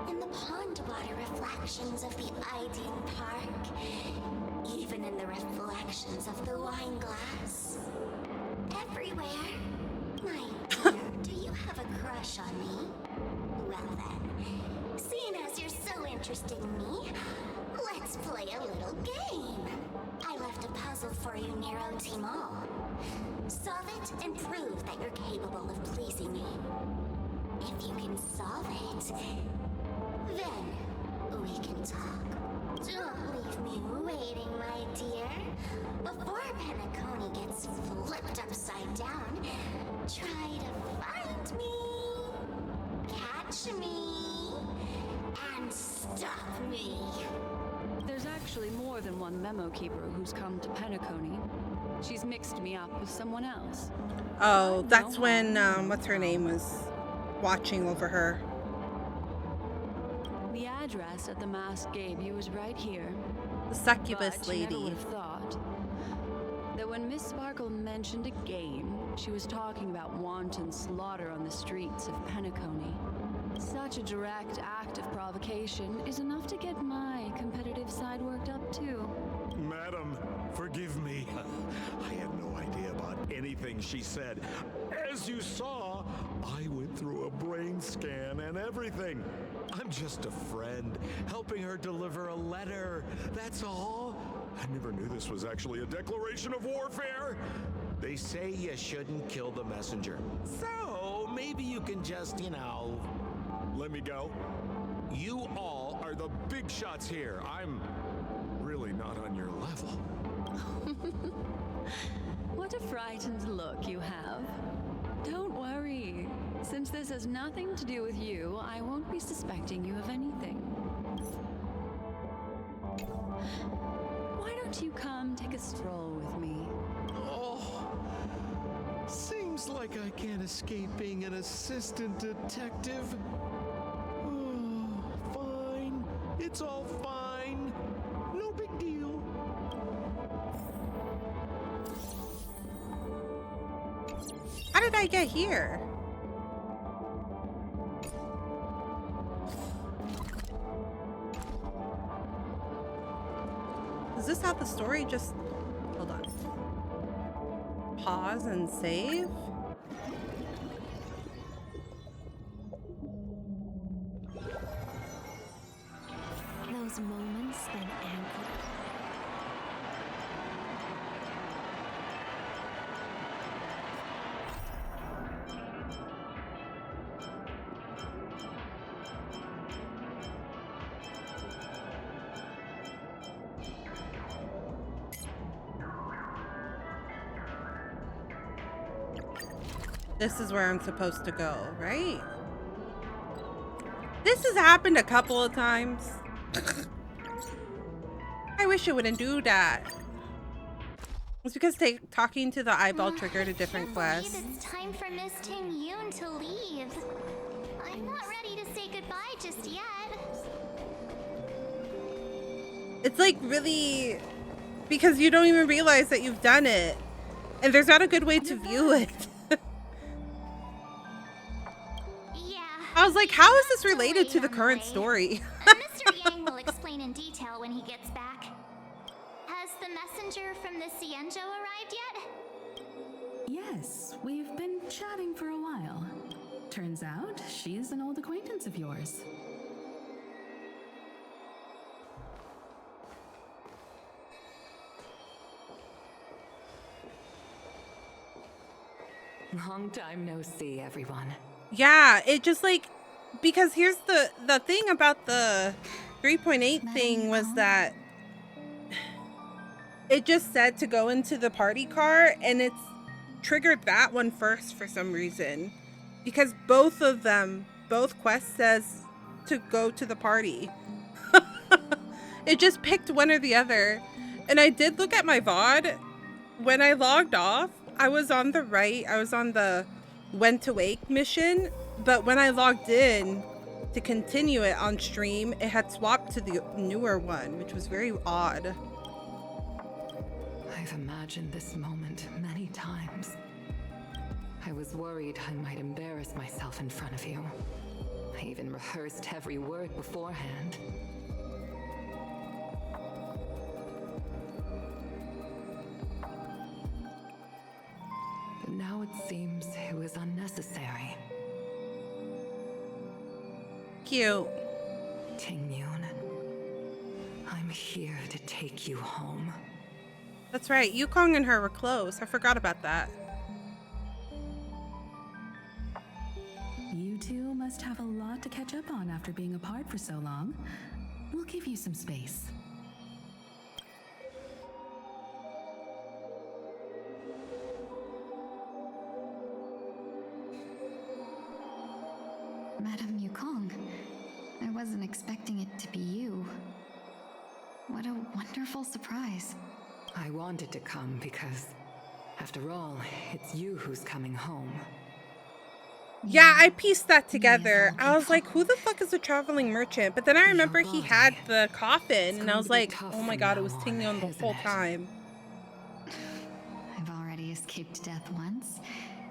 In the pond water reflections of the Ideen Park. Even in the reflections of the wine glass. Everywhere. My dear, do you have a crush on me? Well then, seeing as you're so interested in me, let's play a little game. I left a puzzle for you near OT Mall. Solve it and prove that you're capable of pleasing me. If you can solve it, then we can talk. Don't leave me waiting, my dear. Before Penacony gets flipped upside down, try to find me, catch me, and stop me. There's actually more than one Memo Keeper who's come to Penacony. She's mixed me up with someone else. Oh, that's when, what's her name was watching over her. The address at the mask gave you is right here. The succubus But you never lady. would have thought that when Miss Sparkle mentioned a game, she was talking about wanton slaughter on the streets of Penacony. Such a direct act of provocation is enough to get my competitive side worked up too. Madam, forgive me. I had no idea about anything she said. As you saw, I went through a brain scan and everything. I'm just a friend, helping her deliver a letter. That's all. I never knew this was actually a declaration of warfare. They say you shouldn't kill the messenger. So maybe you can just, let me go. You all are the big shots here. I'm really not on your level. What a frightened look you have. Don't worry. Since this has nothing to do with you, I won't be suspecting you of anything. Why don't you come take a stroll with me? Oh, seems like I can't escape being an assistant detective. Oh, fine. It's all fine. No big deal. How did I get here? Is this how the story just... Hold on. Pause and save? Those moments that anchor. This is where I'm supposed to go, right? This has happened a couple of times. I wish it wouldn't do that. It's because talking to the eyeball triggered a different quest. It's time for Miss Ting Yoon to leave. I'm not ready to say goodbye just yet. It's like really... because you don't even realize that you've done it. And there's not a good way to view it. I was like, how is this related to the current story? Mr. Yang will explain in detail when he gets back. Has the messenger from the Cienjo arrived yet? Yes, we've been chatting for a while. Turns out, she's an old acquaintance of yours. Long time no see, everyone. Yeah, it just like, because here's the thing about the 3.8 thing was that it just said to go into the party car, and it's triggered that one first for some reason, because both quests says to go to the party. It just picked one or the other. And I did look at my VOD. When I logged off, I was on the right. I was on the when to wake mission, but when I logged in to continue it on stream, it had swapped to the newer one, which was very odd. I've imagined this moment many times. I was worried I might embarrass myself in front of you. I even rehearsed every word beforehand. But now it seems it was unnecessary. Cute. Ting Yoon, I'm here to take you home. That's right. Yukong and her were close. I forgot about that. You two must have a lot to catch up on after being apart for so long. We'll give you some space. Madame Yukong, I wasn't expecting it to be you. What a wonderful surprise. I wanted to come because, after all, it's you who's coming home. Yeah, I pieced that together. I was like, who the fuck is a traveling merchant? But then I remember he had the coffin, and I was like, oh my god, it was Ting Yoon the whole time. I've already escaped death once.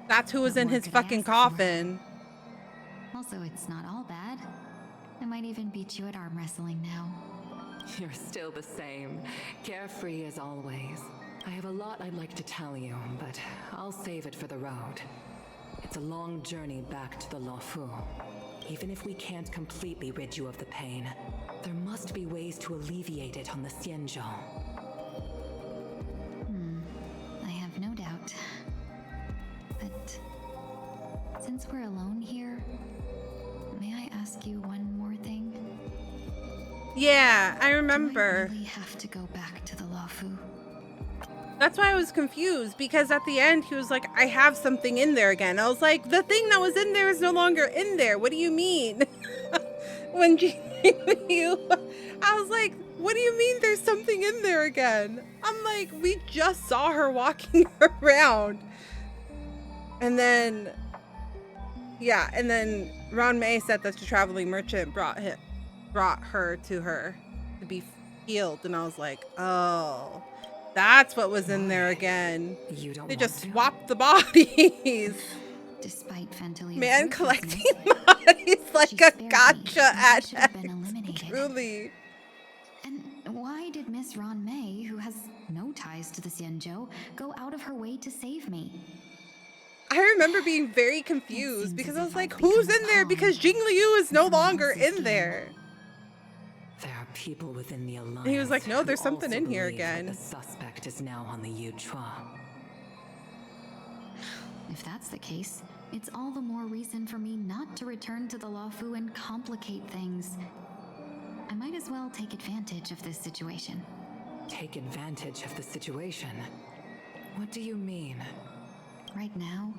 That's who was in his fucking coffin. Also, it's not all bad. I might even beat you at arm wrestling now. You're still the same, carefree as always. I have a lot I'd like to tell you, but I'll save it for the road. It's a long journey back to the Lottieo. Even if we can't completely rid you of the pain, there must be ways to alleviate it on the Cienjo. I have no doubt. But since we're alone here, may I ask you one more thing? Yeah, I remember. Do I really have to go back to the Lottieo? That's why I was confused, because at the end he was like, I have something in there again. I was like, the thing that was in there is no longer in there. What do you mean? When I was like, what do you mean there's something in there again? I'm like, we just saw her walking around. And then, yeah, and then Ron May said that the traveling merchant brought her to her to be healed. And I was like, oh, that's what was in there again. They just swapped the bodies. Despite Fantilia's man collecting bodies like a gotcha at truly. And why did Miss Ron May, who has no ties to the Cienjo, go out of her way to save me? I remember being very confused because I was like, who's in there? Because Jing Liu is no longer in there. There are people within the Alliance. And he was like, no, there's something in here again. The suspect is now on the Yuchua. If that's the case, it's all the more reason for me not to return to the Lottieo and complicate things. I might as well take advantage of this situation. Take advantage of the situation? What do you mean? Right now,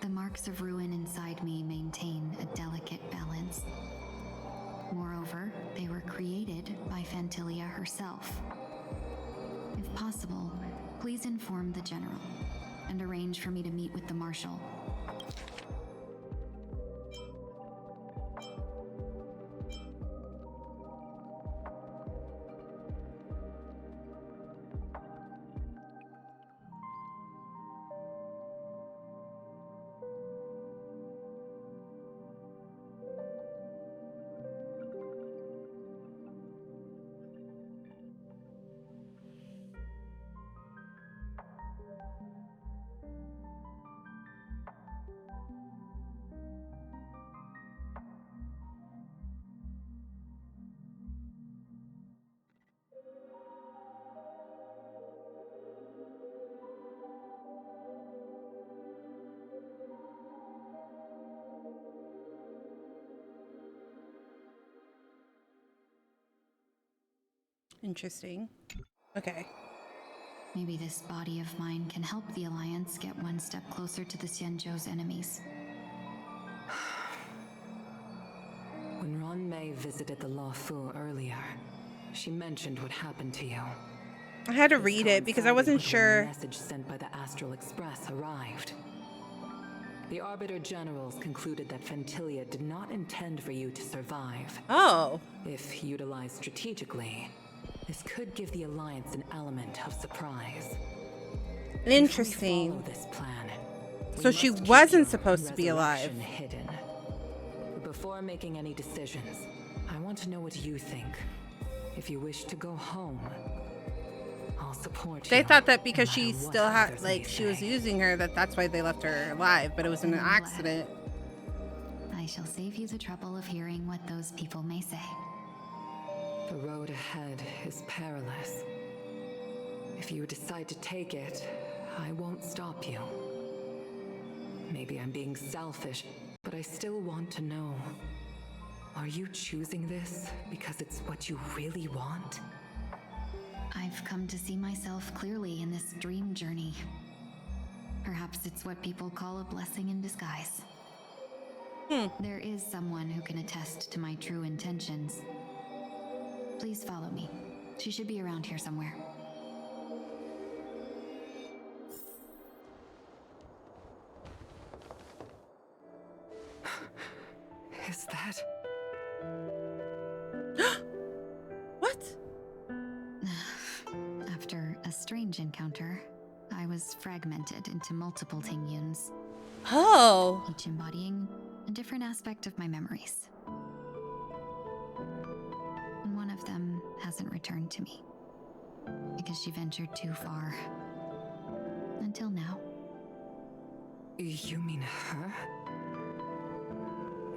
The marks of ruin inside me maintain a delicate balance. Moreover, they were created by Phantilia herself. If possible, please inform the General and arrange for me to meet with the Marshal. Interesting. Okay. Maybe this body of mine can help the Alliance get one step closer to the Xianzhou's enemies. When Ron Mei visited the Lottieo earlier, she mentioned what happened to you. I had to read it because I wasn't sure. The message sent by the Astral Express arrived. The Arbiter Generals concluded that Phantilia did not intend for you to survive. Oh. If utilized strategically, this could give the Alliance an element of surprise. Interesting. If we follow this plan, so she wasn't supposed to be alive. Hidden. Before making any decisions, I want to know what you think. If you wish to go home, I'll support you. They thought that because she still had, like, she was using her, that's why they left her alive, but it was an accident. I shall save you the trouble of hearing what those people may say. The road ahead is perilous. If you decide to take it, I won't stop you. Maybe I'm being selfish, but I still want to know. Are you choosing this because it's what you really want? I've come to see myself clearly in this dream journey. Perhaps it's what people call a blessing in disguise. There is someone who can attest to my true intentions. Please follow me. She should be around here somewhere. Is that... What? After a strange encounter, I was fragmented into multiple Tingyuns. Oh! Each embodying a different aspect of my memories. And one of them hasn't returned to me. Because she ventured too far. Until now. You mean her?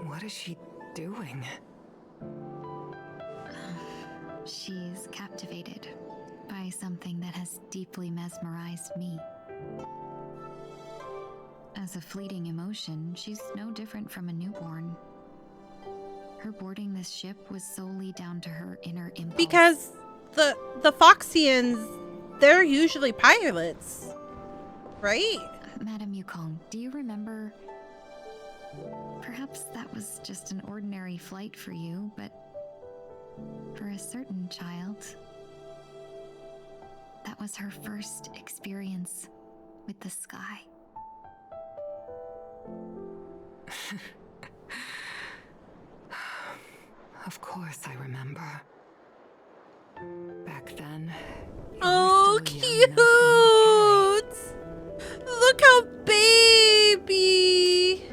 What is she doing? She's captivated by something that has deeply mesmerized me. As a fleeting emotion, she's no different from a newborn. Her boarding this ship was solely down to her inner impulse. Because the Foxians, they're usually pilots, right? Madame Yukong, do you remember? Perhaps that was just an ordinary flight for you, but for a certain child, that was her first experience with the sky. Of course I remember. Back then... Oh, cute! Look how baby!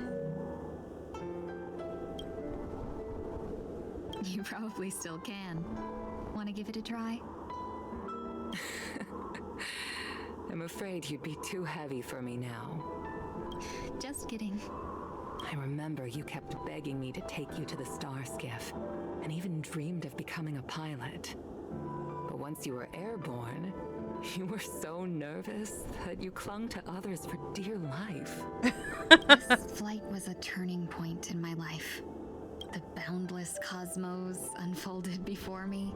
You probably still can. Want to give it a try? I'm afraid you'd be too heavy for me now. Just kidding. I remember you kept begging me to take you to the star skiff, and even dreamed of becoming a pilot. But once you were airborne, you were so nervous that you clung to others for dear life. This flight was a turning point in my life. The boundless cosmos unfolded before me.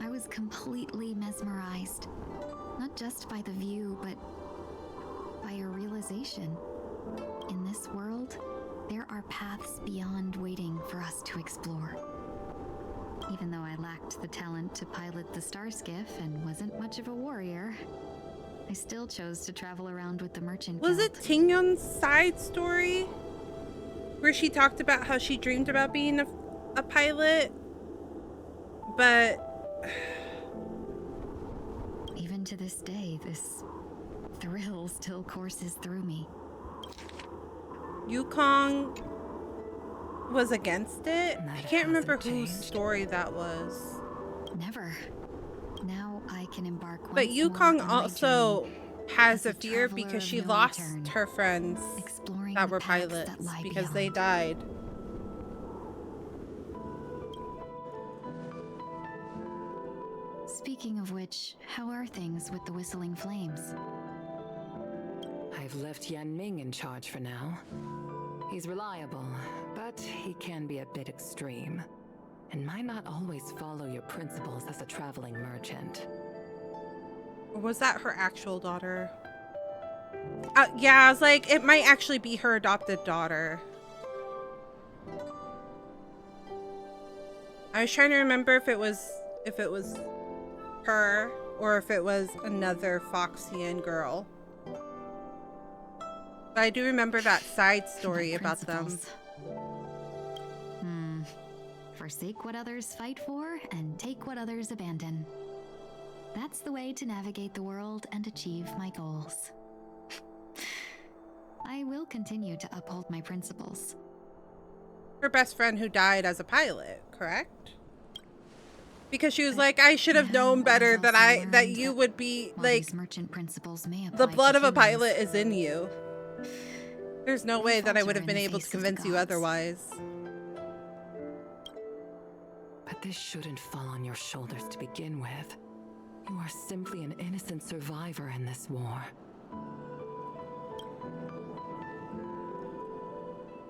I was completely mesmerized, not just by the view, but by a realization. In this world, there are paths beyond waiting for us to explore. Even though I lacked the talent to pilot the star skiff and wasn't much of a warrior, I still chose to travel around with the merchant Was guild. it Tingyun's side story where she talked about how she dreamed about being a pilot? But even to this day, this thrill still courses through me. Yukong was against it? I can't remember whose story that was. Never. Now I can embark once But more Yukong on my also journey has as a fear traveler because of she no lost return, her friends exploring that the were paths pilots that lie because they beyond. died. Speaking of which, how are things with the Whistling Flames? I've left Yan Ming in charge for now. He's reliable, but he can be a bit extreme, and might not always follow your principles as a traveling merchant. Or was that her actual daughter? Yeah, I was like, it might actually be her adopted daughter. I was trying to remember if it was her or if it was another Foxian girl. But I do remember that side story about them. Forsake what others fight for and take what others abandon. That's the way to navigate the world and achieve my goals. I will continue to uphold my principles. Her best friend who died as a pilot, correct? Because she was like, I should have known better that you would be like, merchant principles may the apply blood to of a humans. pilot is in you. There's no way that I would have been able to convince you otherwise. But this shouldn't fall on your shoulders to begin with. You are simply an innocent survivor in this war.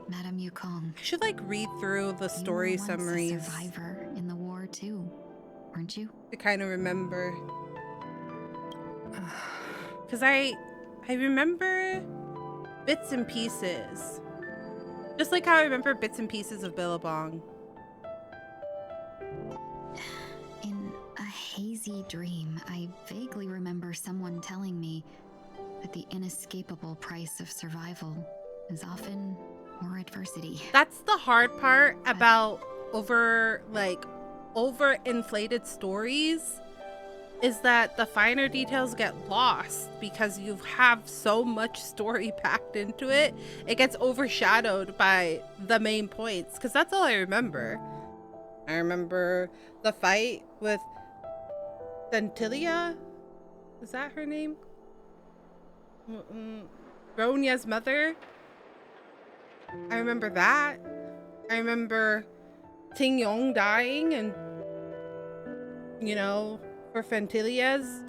Madam Yukong. I should like read through the story you were once summaries. a survivor in the war too, weren't you? To kind of remember. Because I remember bits and pieces. Just like how I remember bits and pieces of Billabong. In a hazy dream, I vaguely remember someone telling me that the inescapable price of survival is often more adversity. That's the hard part about overinflated stories, is that the finer details get lost because you have so much story packed into it. It gets overshadowed by the main points, because that's all I remember. I remember the fight with Centilla. Is that her name? Ronya's mother. I remember that. I remember Ting Yong dying and, you know, for Fentilia's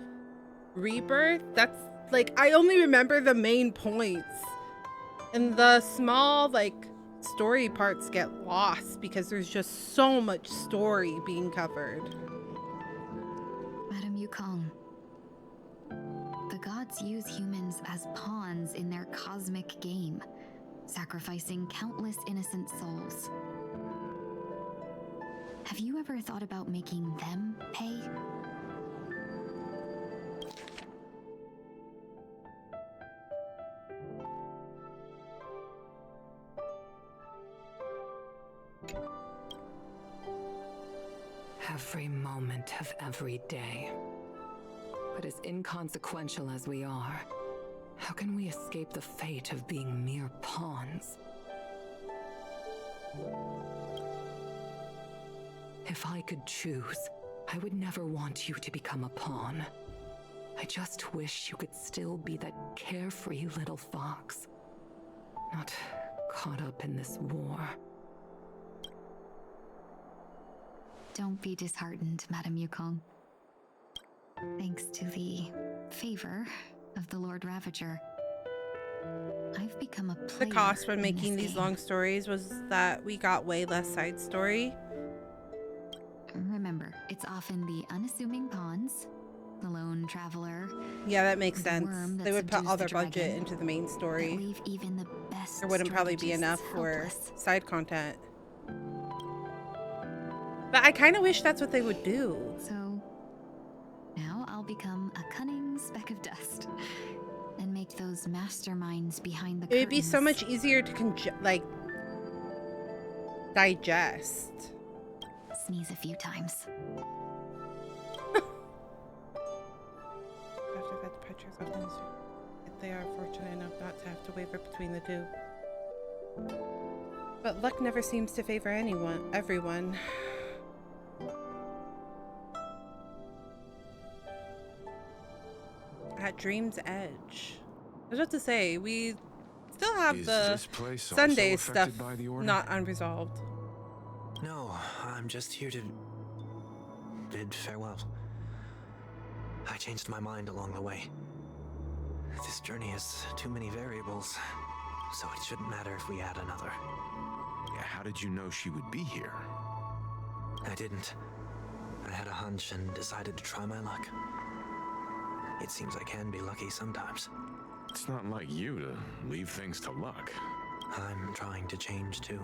rebirth. That's like, I only remember the main points. And the small, like, story parts get lost because there's just so much story being covered. Madam Yukong, the gods use humans as pawns in their cosmic game, sacrificing countless innocent souls. Have you ever thought about making them pay? Every moment of every day. But as inconsequential as we are, how can we escape the fate of being mere pawns? If I could choose, I would never want you to become a pawn. I just wish you could still be that carefree little fox, not caught up in this war. Don't be disheartened, Madam Yukong. Thanks to the favor of the Lord Ravager, I've become a player. The cost when in making this these game. long stories was that we got way less side story. Remember, it's often the unassuming pawns, The lone traveler. Yeah, that makes The sense. worm that They would put subdues all the their budget dragon, into the main story. that leave even the best There wouldn't probably be enough strategists for side content. But I kind of wish that's what they would do. So now I'll become a cunning speck of dust and make those masterminds behind the It would be so curtains. much easier to digest. Sneeze a few times. After that departure of Minister, if they are fortunate enough not to have to waver between the two. But luck never seems to favor everyone. At Dream's Edge. I was about to say, we still have the Sunday stuff not unresolved. No, I'm just here to bid farewell. I changed my mind along the way. This journey has too many variables, so it shouldn't matter if we add another. Yeah, how did you know she would be here? I didn't. I had a hunch and decided to try my luck. It seems I can be lucky sometimes. It's not like you to leave things to luck. I'm trying to change too.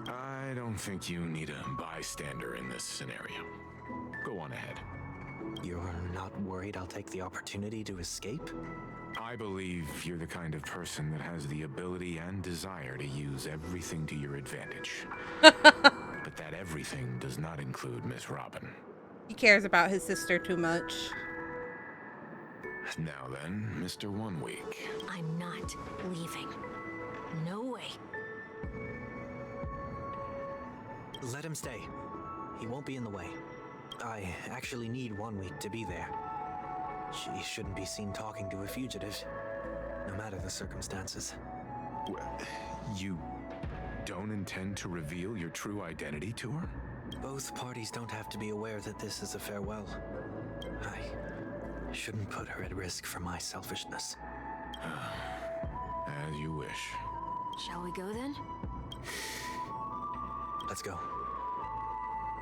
I don't think you need a bystander in this scenario. Go on ahead. You're not worried I'll take the opportunity to escape? I believe you're the kind of person that has the ability and desire to use everything to your advantage. But that everything does not include Miss Robin. He cares about his sister too much. Now then, Mr. 1 Week. I'm not leaving. No way. Let him stay. He won't be in the way. I actually need 1 week to be there. She shouldn't be seen talking to a fugitive, no matter the circumstances. Well, you don't intend to reveal your true identity to her? Both parties don't have to be aware that this is a farewell. I shouldn't put her at risk for my selfishness. As you wish. Shall we go then? Let's go.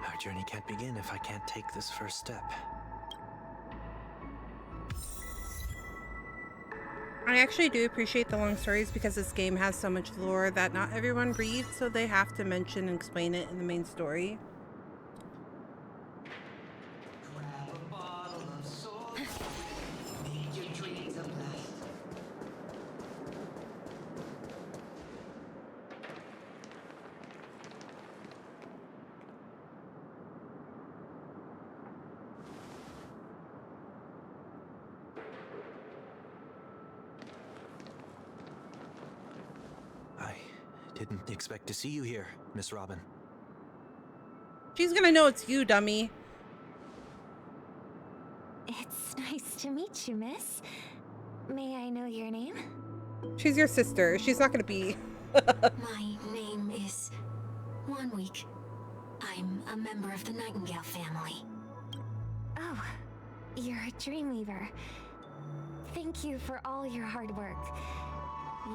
Our journey can't begin if I can't take this first step. I actually do appreciate the long stories because this game has so much lore that not everyone reads, so they have to mention and explain it in the main story. Didn't expect to see you here, Miss Robin. She's gonna know it's you, dummy. It's nice to meet you, miss. May I know your name? She's your sister. She's not gonna be. My name is 1 Week. I'm a member of the Nightingale family. Oh, you're a Dreamweaver. Thank you for all your hard work.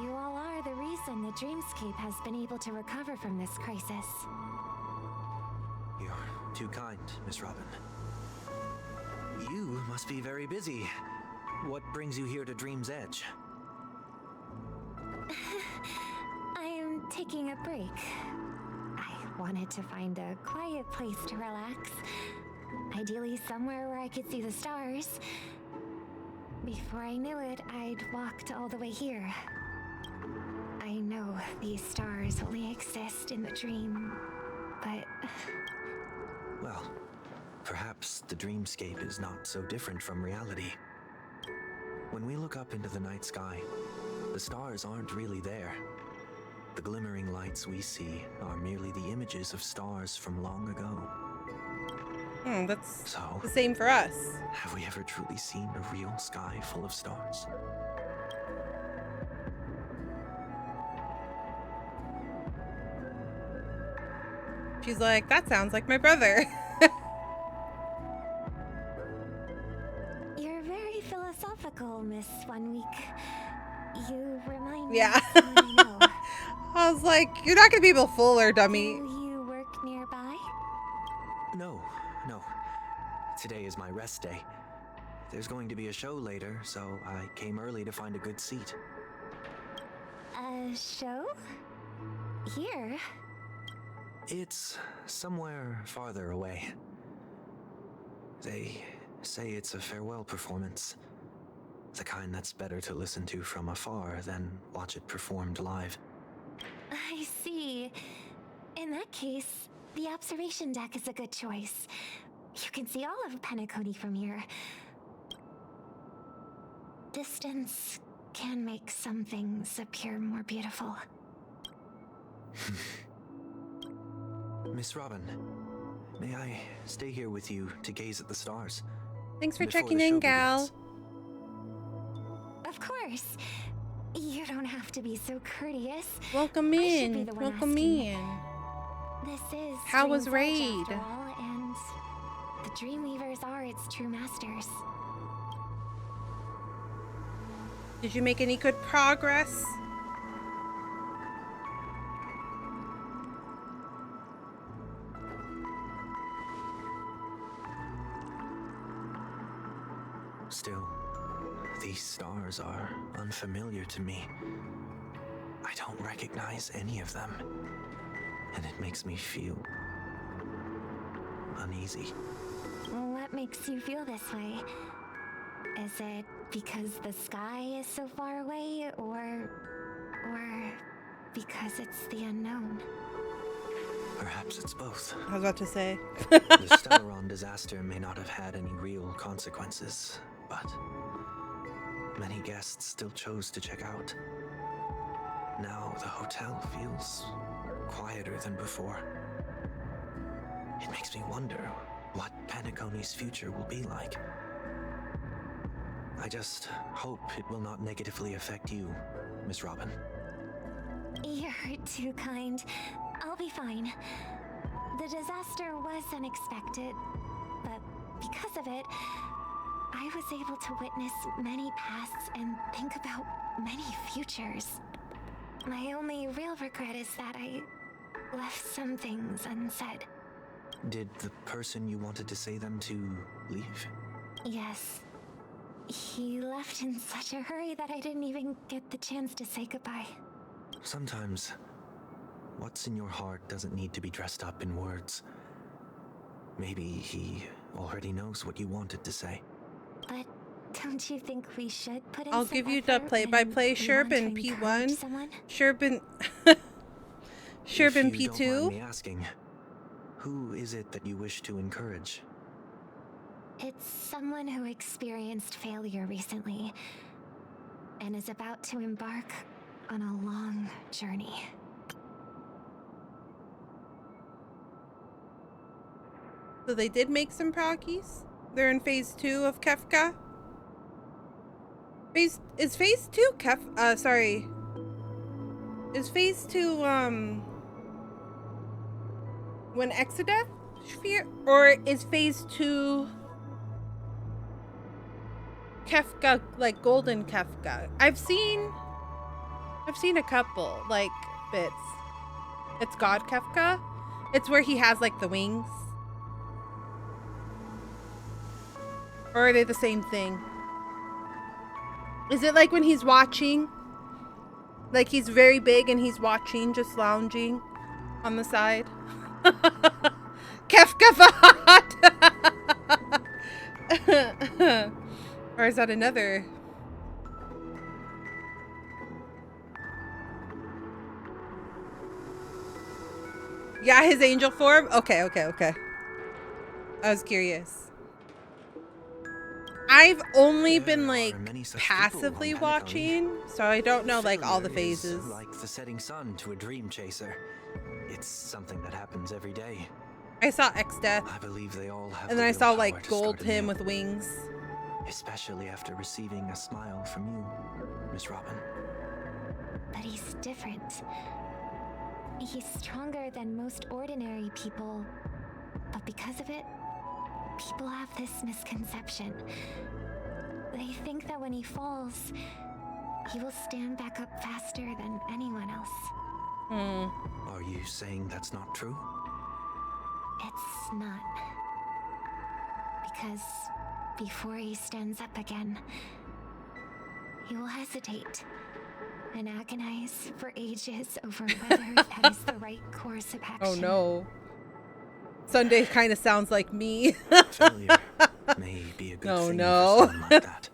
You all are the reason the Dreamscape has been able to recover from this crisis. You're too kind, Miss Robin. You must be very busy. What brings you here to Dream's Edge? I am taking a break. I wanted to find a quiet place to relax. Ideally somewhere where I could see the stars. Before I knew it, I'd walked all the way here. I know these stars only exist in the dream, but... Well, perhaps the dreamscape is not so different from reality. When we look up into the night sky, the stars aren't really there. The glimmering lights we see are merely the images of stars from long ago. That's so, the same for us. Have we ever truly seen a real sky full of stars? She's like, that sounds like my brother. You're very philosophical, Miss 1 Week. You remind me Yeah. of someone I know. I was like, you're not gonna be able to fool her, dummy. Do you work nearby? No. Today is my rest day. there's going to be a show later, so I came early to find a good seat. A show? Here? It's somewhere farther away. They say it's a farewell performance. The kind that's better to listen to from afar than watch it performed live. I see. In that case, the observation deck is a good choice. You can see all of Penacony from here. Distance can make some things appear more beautiful. Miss Robin, may I stay here with you to gaze at the stars? Thanks for before checking the in, show gal. begins? Of course. You don't have to be so courteous. Welcome I should be in. the one Welcome asking. in. This is How was Dream's Edge, Raid? after all, and the Dreamweavers are its true masters. Did you make any good progress? Still, these stars are unfamiliar to me. I don't recognize any of them, and it makes me feel uneasy. What makes you feel this way? Is it because the sky is so far away, or because it's the unknown? Perhaps it's both. I was about to say. The Stellaron disaster may not have had any real consequences, but many guests still chose to check out. Now the hotel feels quieter than before. It makes me wonder what Penacony's future will be like. I just hope it will not negatively affect you, Miss Robin. You're too kind. I'll be fine. The disaster was unexpected, but because of it, I was able to witness many pasts and think about many futures. My only real regret is that I left some things unsaid. Did the person you wanted to say them to leave? Yes. He left in such a hurry that I didn't even get the chance to say goodbye. Sometimes, what's in your heart doesn't need to be dressed up in words. Maybe he already knows what you wanted to say. But don't you think we should put in I'll some give you the effort play-by-play. when we want to Sherbin encourage P1. someone? Sherbin If you Sherbin don't mind P2. me asking, who is it that you wish to encourage? It's someone who experienced failure recently and is about to embark on a long journey. So they did make some progress. They're in phase 2 of Kefka. Is phase 2 sorry. Is phase 2 when Exodus sphere, or is phase 2 Kefka, like Golden Kefka? I've seen a couple like bits. It's God Kefka. It's where he has like the wings. Or are they the same thing? Is it like when he's watching? Like he's very big and he's watching, just lounging on the side? Kefka Fahad! Or is that another? Yeah, his angel form? Okay. I was curious. I've only been like passively watching, so I don't know like all the phases. Like the setting sun to a dream chaser. It's something that happens every day. I saw X-Death. I believe they all have. And then I saw like Gold him with wings. Especially after receiving a smile from you, Miss Robin. But he's different. He's stronger than most ordinary people, but because of it, people have this misconception. They think that when he falls, he will stand back up faster than anyone else. Are you saying that's not true? It's not. Because before he stands up again, he will hesitate and agonize for ages over whether that is the right course of action. Oh no. Sunday kind of sounds like me. Failure may be a good thing for someone like that.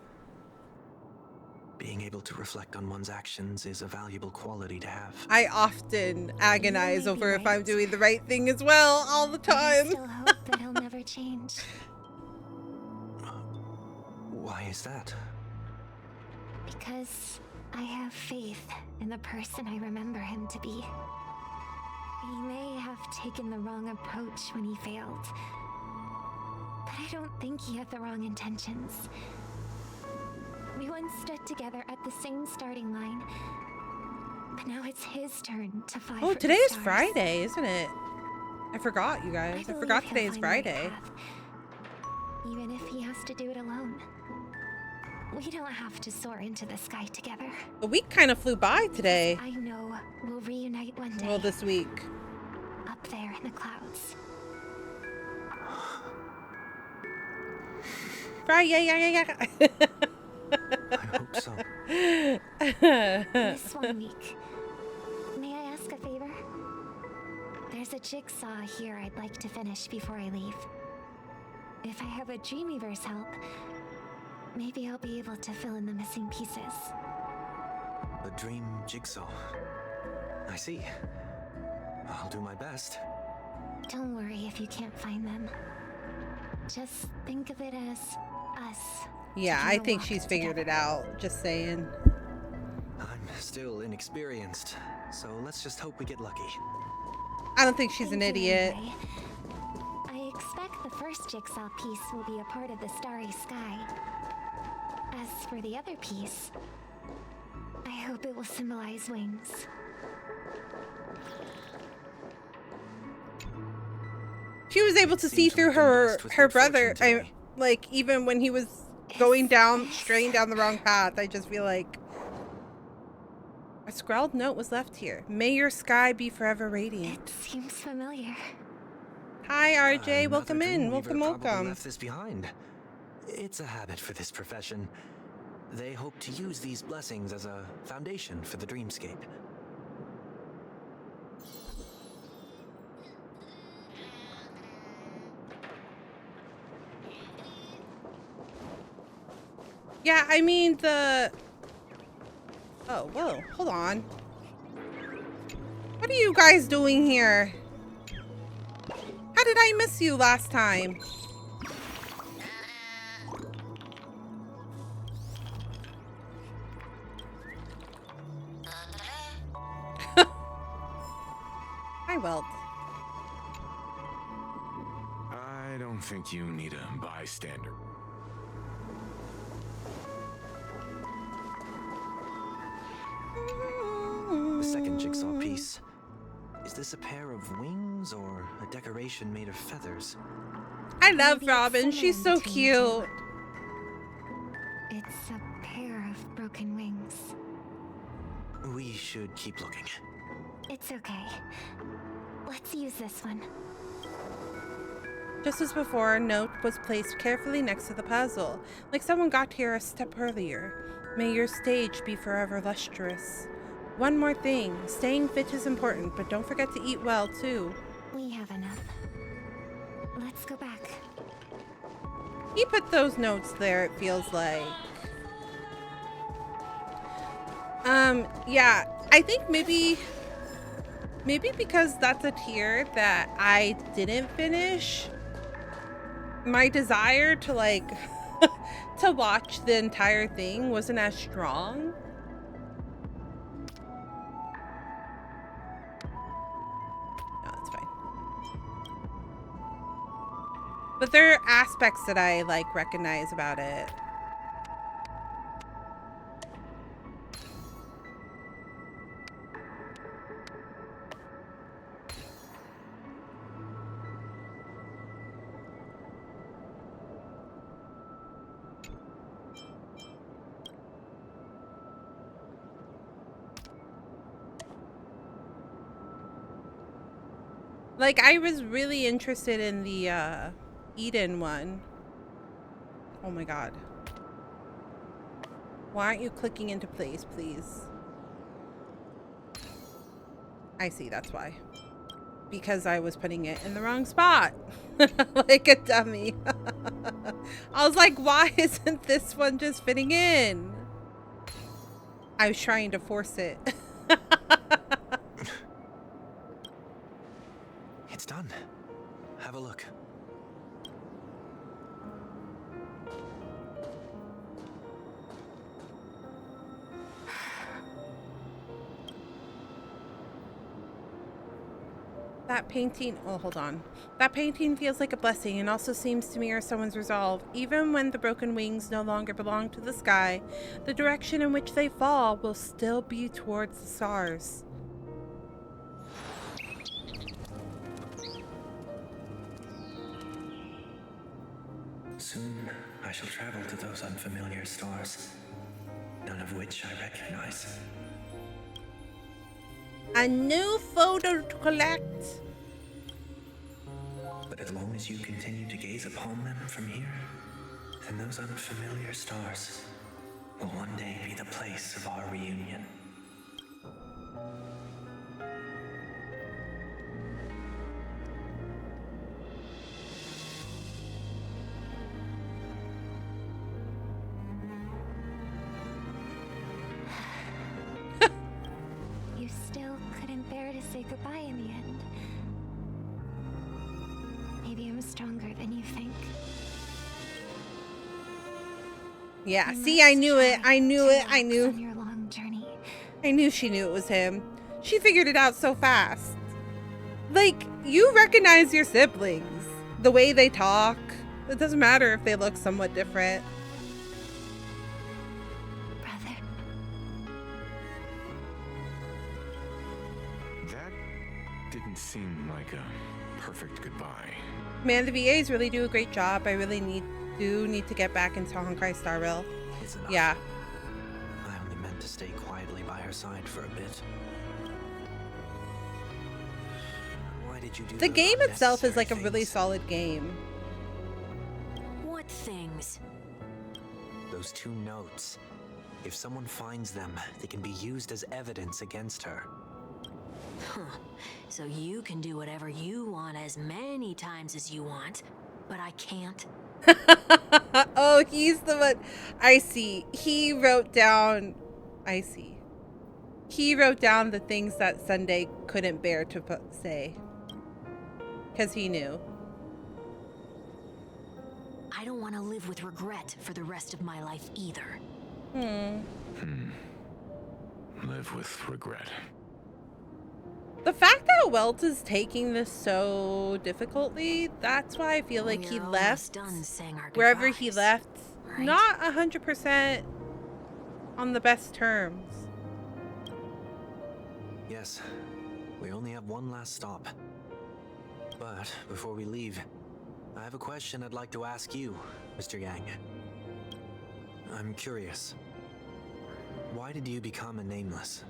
Being able to reflect on one's actions is a valuable quality to have. I often agonize over if I'm doing the right thing as well, all the time. I still hope that he'll never change. Why is that? Because I have faith in the person I remember him to be. He may have taken the wrong approach when he failed, but I don't think he had the wrong intentions. We once stood together at the same starting line, but now it's his turn to fly. Oh, today is Friday, isn't it? I forgot, you guys. I forgot today is Friday. Even if he has to do it alone. We don't have to soar into the sky together. The week kind of flew by today. I know we'll reunite one day. Well, this week. Up there in the clouds. Friday, yeah. I hope so. This one week, may I ask a favor? There's a jigsaw here I'd like to finish before I leave. If I have a Dreamweaver's help, maybe I'll be able to fill in the missing pieces. A dream jigsaw. I see. I'll do my best. Don't worry if you can't find them. Just think of it as us. Yeah, I think she's figured it out. Just saying. I'm still inexperienced, so let's just hope we get lucky. I don't think she's an idiot. Anyway, I expect the first jigsaw piece will be a part of the starry sky. As for the other piece, I hope it will symbolize wings. She was able to see through her brother. Like, even when he was going down, straying down the wrong path, I just feel like a scrawled note was left here. May your sky be forever radiant. It seems familiar. Hi, RJ. Welcome in. Welcome. Left this behind. It's a habit for this profession. They hope to use these blessings as a foundation for the dreamscape. Yeah, I mean the... Oh, whoa. Hold on. What are you guys doing here? How did I miss you last time? Hi, Welt. I don't think you need a bystander. The second jigsaw piece. Is this a pair of wings or a decoration made of feathers? I love Robin. She's so cute. It's a pair of broken wings. We should keep looking. It's okay. Let's use this one. Just as before, a note was placed carefully next to the puzzle, like someone got here a step earlier. May your stage be forever lustrous. One more thing, staying fit is important, but don't forget to eat well, too. We have enough. Let's go back. He put those notes there, it feels like. Yeah, I think maybe because that's a tier that I didn't finish, my desire to, like, to watch the entire thing wasn't as strong. But there are aspects that I, like, recognize about it. Like, I was really interested in the, Eden one. Oh my god. Why aren't you clicking into place, please? I see, that's why. Because I was putting it in the wrong spot. Like a dummy. I was like, why isn't this one just fitting in? I was trying to force it. It's done. Have a look. That painting, oh, hold on. That painting feels like a blessing and also seems to mirror someone's resolve. Even when the broken wings no longer belong to the sky, the direction in which they fall will still be towards the stars. Soon I shall travel to those unfamiliar stars, none of which I recognize. A new photo to collect. But as long as you continue to gaze upon them from here, then those unfamiliar stars will one day be the place of our reunion. You still couldn't bear to say goodbye in the end. Maybe I'm stronger than you think. Yeah, see, I knew it. I knew it. I knew. On your long journey. I knew she knew it was him. She figured it out so fast. Like, you recognize your siblings. The way they talk. It doesn't matter if they look somewhat different. Brother. That didn't seem like a perfect goodbye. Man, the VAs really do a great job. I really need to get back into Honkai Star Rail. It's enough. Yeah. I only meant to stay quietly by her side for a bit. Why did you do The those game itself is unnecessary like a really things? solid game. What things? Those 2 notes. If someone finds them, they can be used as evidence against her. Huh. So you can do whatever you want as many times as you want, but I can't. Oh, he's the one. I see. He wrote down. I see. He wrote down the things that Sunday couldn't bear to say. Because he knew. I don't want to live with regret for the rest of my life either. Live with regret. The fact that Welt is taking this so difficultly, that's why I feel like he We're left almost done saying our wherever he goodbyes, left, right? not 100% on the best terms. Yes, we only have one last stop. But before we leave, I have a question I'd like to ask you, Mr. Yang. I'm curious. Why did you become a nameless?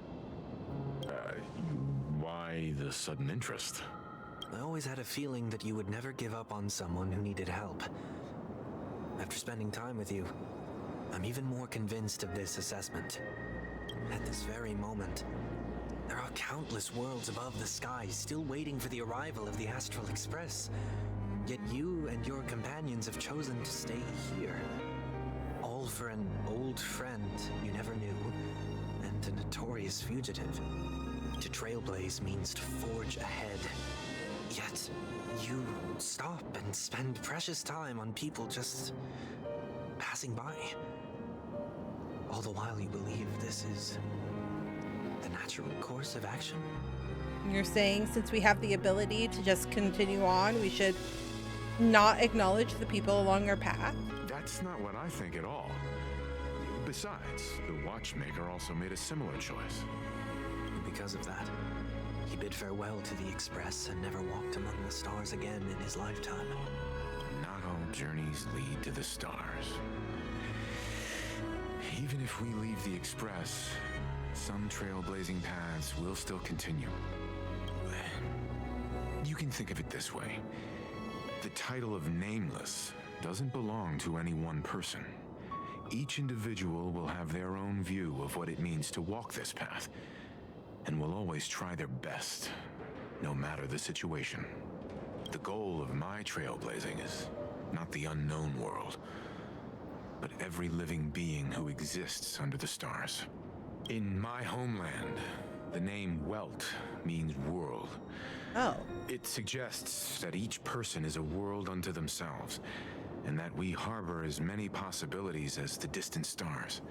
Why the sudden interest? I always had a feeling that you would never give up on someone who needed help. After spending time with you, I'm even more convinced of this assessment. At this very moment, there are countless worlds above the sky still waiting for the arrival of the Astral Express. Yet you and your companions have chosen to stay here. All for an old friend you never knew, and a notorious fugitive. To trailblaze means to forge ahead. Yet, you stop and spend precious time on people just passing by. All the while you believe this is the natural course of action. You're saying since we have the ability to just continue on, we should not acknowledge the people along our path? That's not what I think at all. Besides, the watchmaker also made a similar choice. Because of that, he bid farewell to the Express and never walked among the stars again in his lifetime. Not all journeys lead to the stars. Even if we leave the Express, some trailblazing paths will still continue. You can think of it this way. The title of Nameless doesn't belong to any one person. Each individual will have their own view of what it means to walk this path, and will always try their best, no matter the situation. The goal of my trailblazing is not the unknown world, but every living being who exists under the stars. In my homeland, the name Welt means world. Oh. It suggests that each person is a world unto themselves, and that we harbor as many possibilities as the distant stars.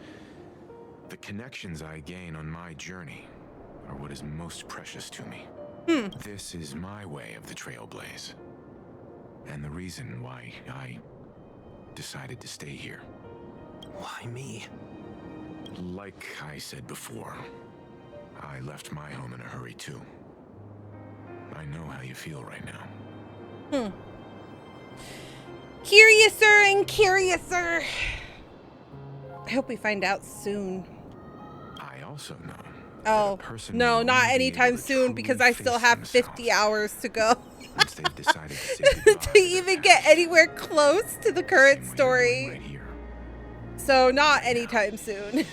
The connections I gain on my journey are what is most precious to me. This is my way of the Trailblaze, and the reason why I decided to stay here. Why me? Like I said before, I left my home in a hurry too. I know how you feel right now. Curiouser and curiouser. I hope we find out soon. I also know. Oh, no, not anytime soon, because I still have 50 hours to go Once they've decided to say goodbye to even get anywhere close to the current story. So not anytime soon.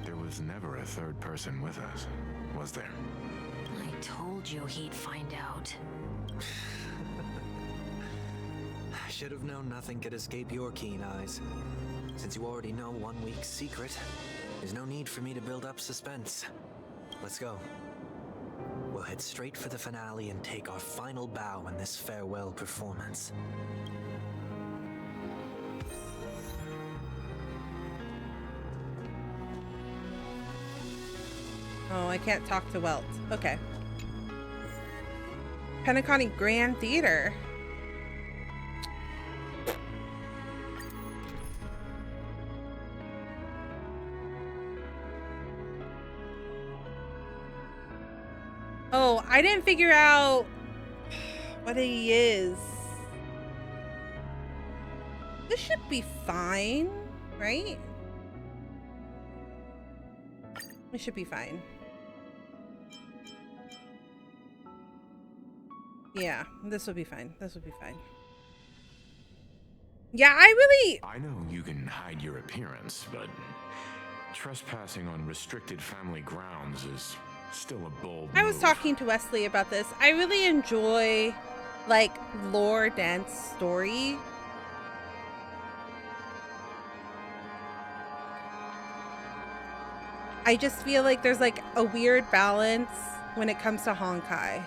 There was never a third person with us, was there? I told you he'd find out. I should have known nothing could escape your keen eyes. Since you already know 1 week's secret, there's no need for me to build up suspense. Let's go. We'll head straight for the finale and take our final bow in this farewell performance. Oh, I can't talk to Welt. Okay. Penacony Grand Theater. Oh, I didn't figure out what he is. This should be fine, right? We should be fine. Yeah, this will be fine. This will be fine. Yeah, I know you can hide your appearance, but trespassing on restricted family grounds is still a bold I was move. talking to Wesley about this. I really enjoy, like, lore-dense story. I just feel like there's, like, a weird balance when it comes to Honkai.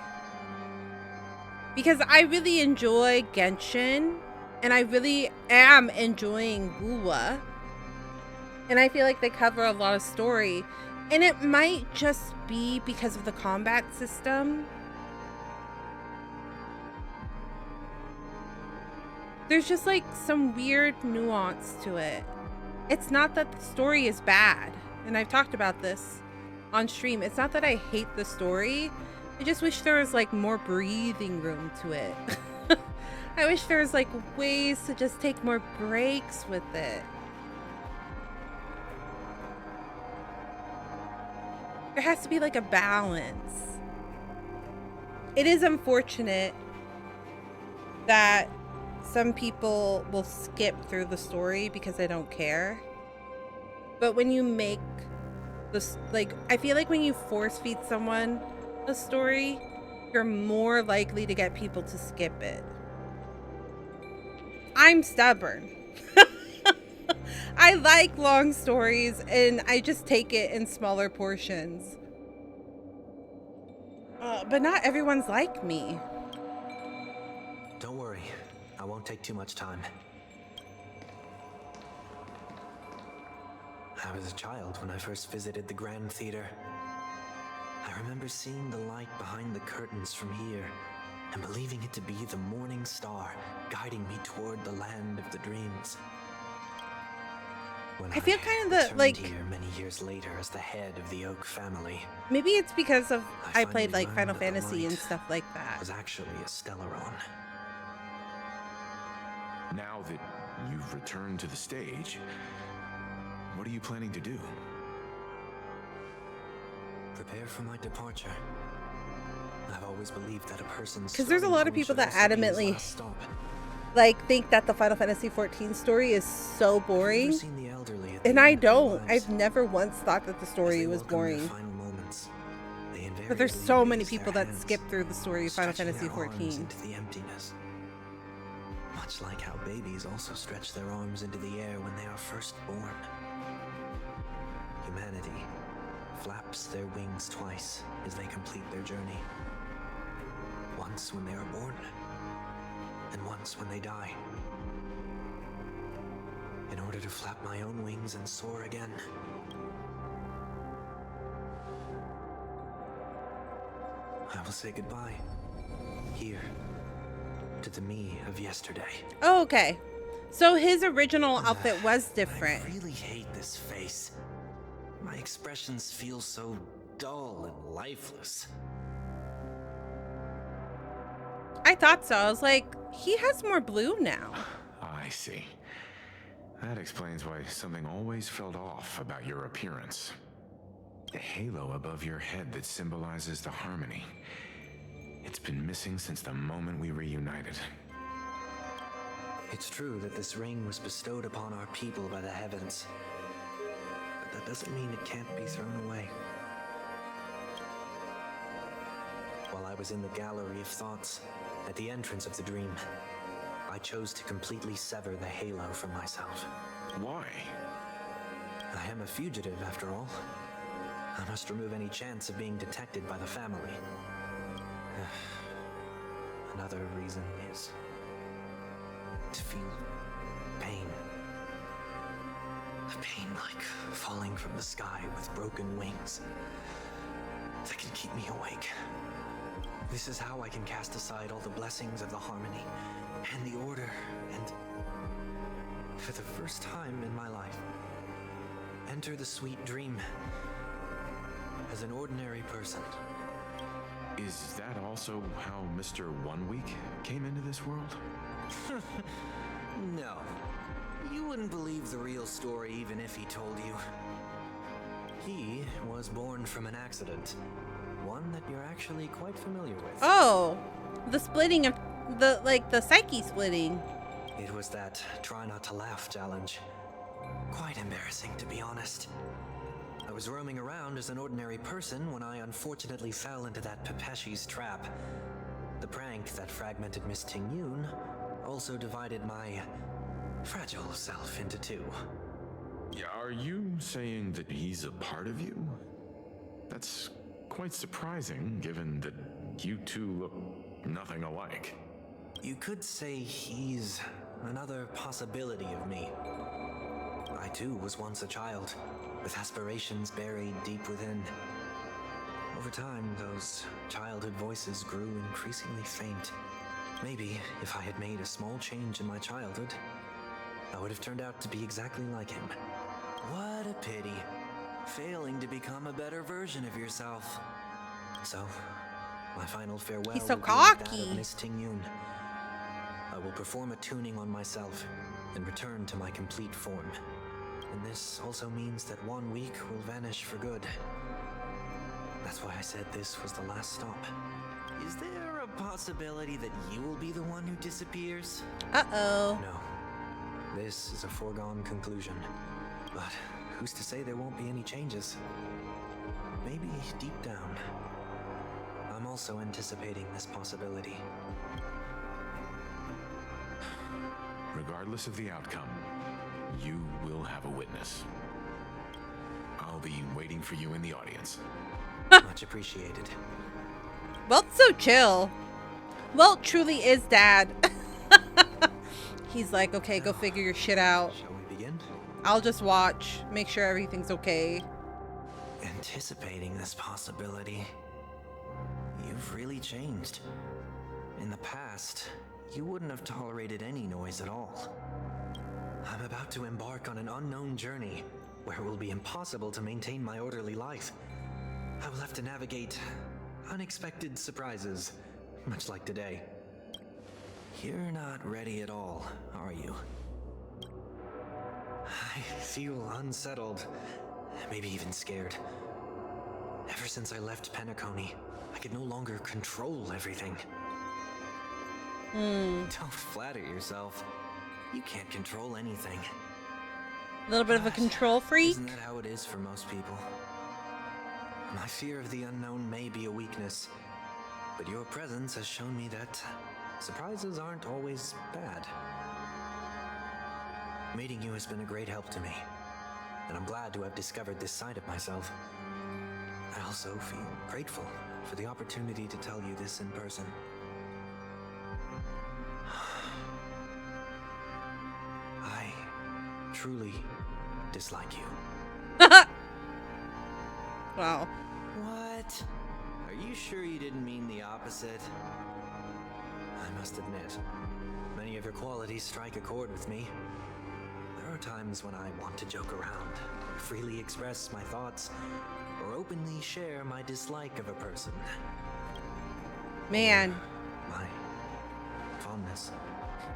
Because I really enjoy Genshin, and I really am enjoying Wuwa. And I feel like they cover a lot of story. And it might just be because of the combat system. There's just like some weird nuance to it. It's not that the story is bad. And I've talked about this on stream. It's not that I hate the story. I just wish there was like more breathing room to it. I wish there was like ways to just take more breaks with it. There has to be like a balance. It is unfortunate that some people will skip through the story because they don't care. But when you make this, like, I feel like when you force feed someone a story, you're more likely to get people to skip it. I'm stubborn. I like long stories, and I just take it in smaller portions. But not everyone's like me. Don't worry, I won't take too much time. I was a child when I first visited the Grand Theater. I remember seeing the light behind the curtains from here and believing it to be the morning star guiding me toward the land of the dreams. When I feel kind of returned here many years later as the head of the Oak family. Maybe it's because of I played like finally Final learned that the Fantasy and light stuff like that. was actually a Stellaron. Now that you've returned to the stage, what are you planning to do? Prepare for my departure. I've always believed that a person's Because there's a lot of people that adamantly think that the Final Fantasy XIV story is so boring. And I don't. I've never once thought that the story was boring. But there's so many people that skip through the story of Final Fantasy XIV. Much like how babies also stretch their arms into the air when they are first born. Humanity flaps their wings twice as they complete their journey. Once when they are born, and once when they die. In order to flap my own wings and soar again. I will say goodbye. Here. To the me of yesterday. Oh, okay. So his original outfit was different. I really hate this face. My expressions feel so dull and lifeless. I thought so. I was like, he has more blue now. I see. That explains why something always felt off about your appearance. The halo above your head that symbolizes the harmony. It's been missing since the moment we reunited. It's true that this ring was bestowed upon our people by the heavens. But that doesn't mean it can't be thrown away. While I was in the gallery of thoughts, at the entrance of the dream, I chose to completely sever the halo from myself. Why? I am a fugitive, after all. I must remove any chance of being detected by the family. Another reason is to feel pain. A pain like falling from the sky with broken wings that can keep me awake. This is how I can cast aside all the blessings of the harmony and the order and, for the first time in my life, enter the sweet dream as an ordinary person. Is that also how Mr. 1 Week came into this world? No. You wouldn't believe the real story even if he told you. He was born from an accident. One that you're actually quite familiar with. Oh, the splitting of the psyche splitting. It was that try not to laugh challenge. Quite embarrassing, to be honest. I was roaming around as an ordinary person when I unfortunately fell into that Pepeshi's trap. The prank that fragmented Miss Ting-Yun also divided my fragile self into two. Are you saying that he's a part of you? That's quite surprising, given that you two look nothing alike. You could say he's another possibility of me. I too was once a child, with aspirations buried deep within. Over time, those childhood voices grew increasingly faint. Maybe if I had made a small change in my childhood, I would have turned out to be exactly like him. What a pity. Failing to become a better version of yourself. So, my final farewell He's so will be like that cocky. of Miss Ting-Yun. I will perform a tuning on myself and return to my complete form. And this also means that 1 week will vanish for good. That's why I said this was the last stop. Is there a possibility that you will be the one who disappears? Uh-oh. No. This is a foregone conclusion. But who's to say there won't be any changes? Maybe deep down, I'm also anticipating this possibility. Regardless of the outcome, you will have a witness. I'll be waiting for you in the audience. Much appreciated. Welt's so chill. Welt truly is dad. He's like, okay, go figure your shit out. Shall we begin? I'll just watch, make sure everything's okay. Anticipating this possibility. You've really changed. In the past, you wouldn't have tolerated any noise at all. I'm about to embark on an unknown journey where it will be impossible to maintain my orderly life. I will have to navigate unexpected surprises, much like today. You're not ready at all, are you? I feel unsettled, maybe even scared. Ever since I left Penacony, I could no longer control everything. Don't flatter yourself. You can't control anything. A little bit of a control freak? Isn't that how it is for most people? My fear of the unknown may be a weakness, but your presence has shown me that surprises aren't always bad. Meeting you has been a great help to me, and I'm glad to have discovered this side of myself. I also feel grateful for the opportunity to tell you this in person. I truly dislike you. Wow. What? Are you sure you didn't mean the opposite? I must admit, many of your qualities strike a chord with me. There are times when I want to joke around, freely express my thoughts, or openly share my dislike of a person. Man. My fondness.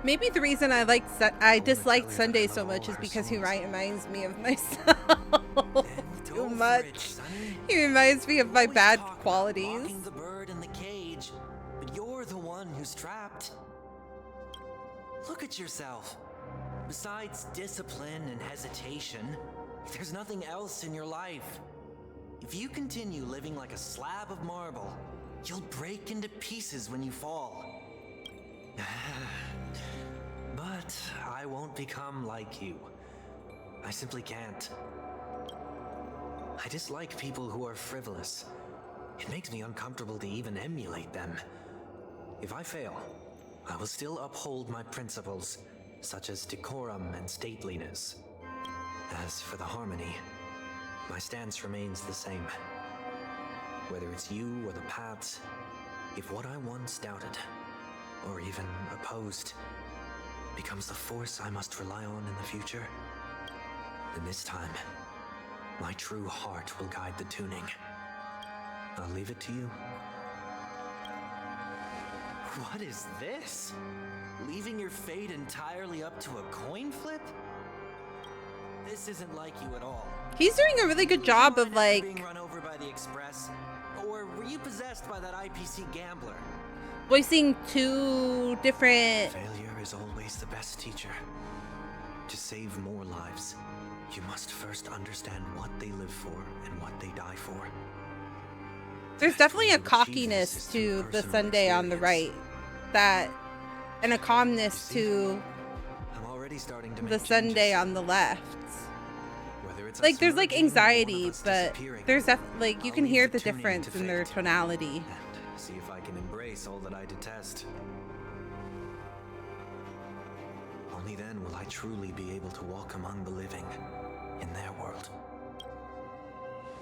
Maybe the reason I dislike Sunday so much is because he reminds me of myself too much. He reminds me of my bad qualities. The bird in the cage, but you're the one who's trapped. Look at yourself. Besides discipline and hesitation, there's nothing else in your life. If you continue living like a slab of marble, you'll break into pieces when you fall. But I won't become like you. I simply can't. I dislike people who are frivolous. It makes me uncomfortable to even emulate them. If I fail, I will still uphold my principles, such as decorum and stateliness. As for the harmony, my stance remains the same. Whether it's you or the paths, if what I once doubted, or even opposed, becomes the force I must rely on in the future, then this time, my true heart will guide the tuning. I'll leave it to you. What is this? Leaving your fate entirely up to a coin flip? This isn't like you at all. He's doing a really good job of being run over by the express, or were you possessed by that IPC gambler? Voicing two different. Failure is always the best teacher. To save more lives, you must first understand what they live for and what they die for. There's definitely a cockiness to the Sunday on the right, and a calmness to the Sunday on the left. Like there's like anxiety, but there's like you can hear the difference in their tonality. See if I can embrace all that I detest. Only then will I truly be able to walk among the living in their world.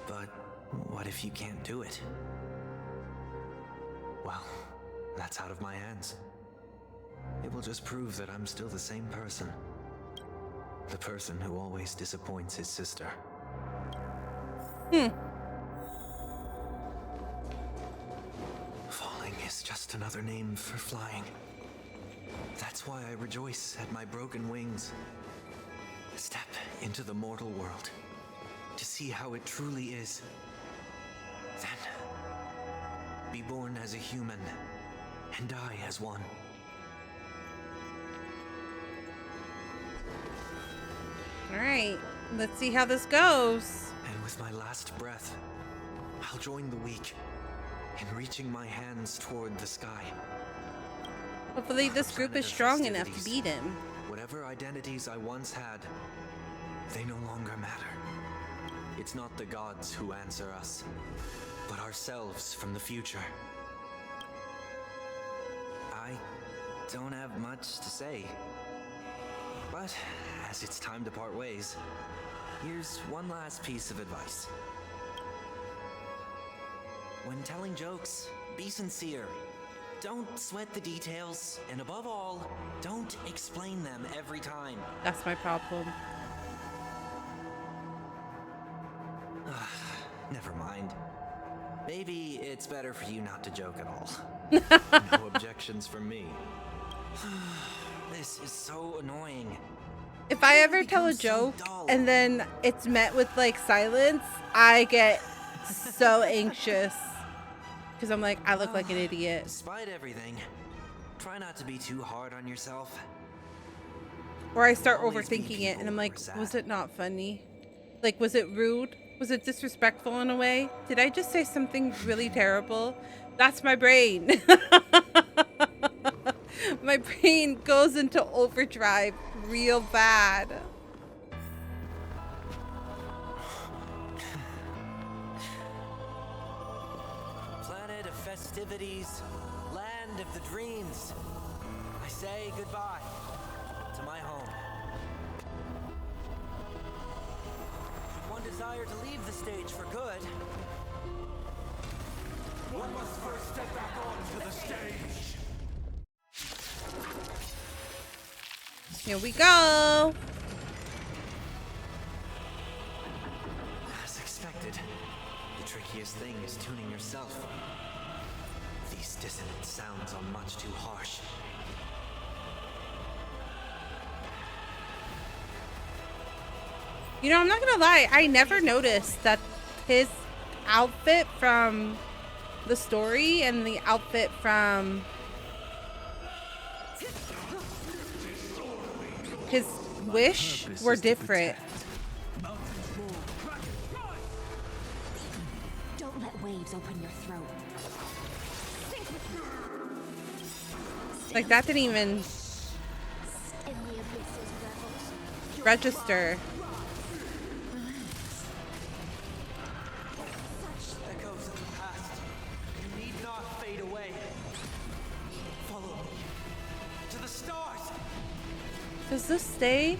But what if you can't do it? Well, that's out of my hands. It will just prove that I'm still the same person. The person who always disappoints his sister. Falling is just another name for flying. That's why I rejoice at my broken wings. Step into the mortal world to see how it truly is. Then, be born as a human and die as one. All right, let's see how this goes. And with my last breath, I'll join the weak in reaching my hands toward the sky. Hopefully this group is strong enough to beat him. Whatever identities I once had, they no longer matter. It's not the gods who answer us, but ourselves from the future. I don't have much to say. But as it's time to part ways, here's one last piece of advice. When telling jokes, be sincere. Don't sweat the details, and above all, don't explain them every time. That's my problem. Never mind. Maybe it's better for you not to joke at all. No objections from me. This is so annoying. If I ever tell a joke and then it's met with like silence, I get so anxious because I'm like, I look like an idiot. Despite everything, try not to be too hard on yourself. Or I start overthinking it and I'm like, was it not funny? Like, was it rude? Was it disrespectful in a way? Did I just say something really terrible? That's my brain. My brain goes into overdrive real bad. Planet of festivities, land of the dreams. I say goodbye to my home. Should one desire to leave the stage for good, one must first step back onto the stage. Here we go. As expected, the trickiest thing is tuning yourself. These dissonant sounds are much too harsh. You know, I'm not gonna lie, I never noticed that his outfit from the story and the outfit from his wish were different. Don't let waves open your throat. Like, that didn't even register. Echoes of the past. You need not fade away. Follow me to the stars. Does this stay?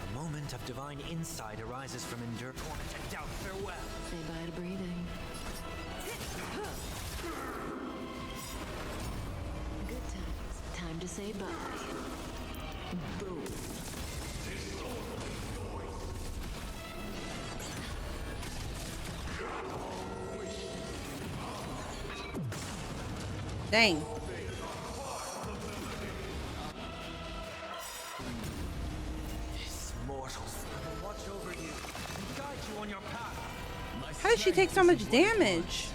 A moment of divine insight arises from endurance and doubt. Farewell. Say bye to breathing. Good times. Time to say bye. Boom. Dang. Mortals, watch over you and guide you on your path. How did she take so much damage?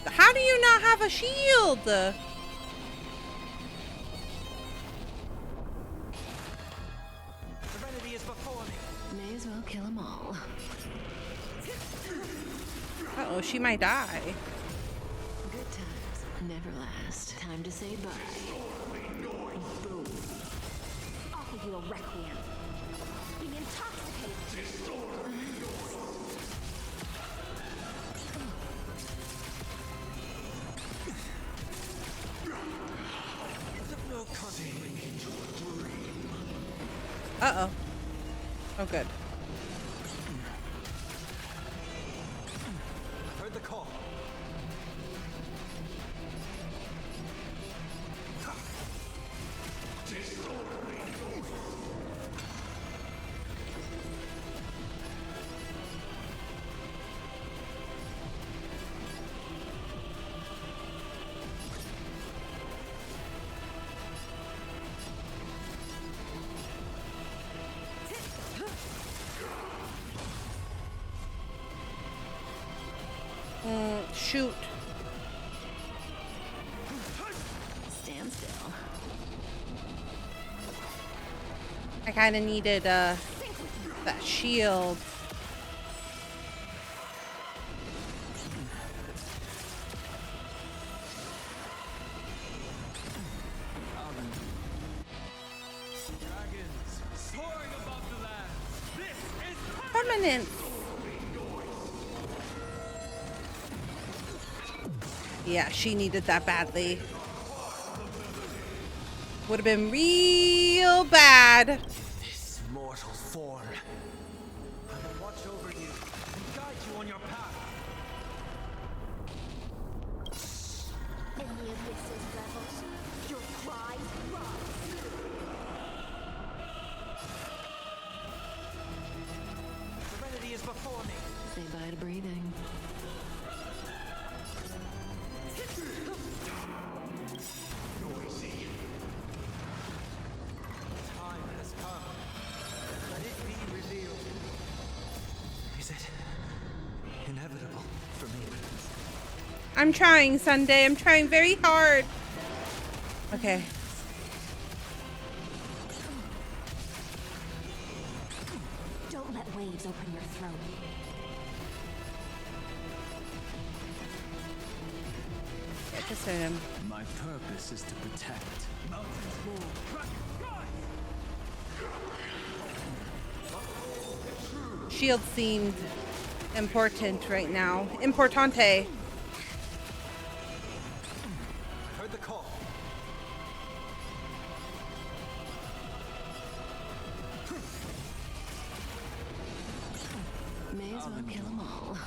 How do you not have a shield? Serenity is before me. May as well kill them all. Uh-oh, she might die. Good times never last. Time to say bye. Boom. Offer you a requiem. Be intoxicated. No consequence. Uh-oh. Oh, good. Heard the call. Shoot. Stand still. I kind of needed that shield. Permanent. Yeah, she needed that badly. Would have been real bad. This mortal form. I will watch over you and guide you on your path. In the abyss's revels, your cries rise. Serenity is before me. Say bye to breathing. I'm trying, Sunday. I'm trying very hard. Okay. Don't let waves open your throat. Get this in him. My purpose is to protect. Mountains move. Shield seemed important right now. Importante. Heard the call. May as well kill them all.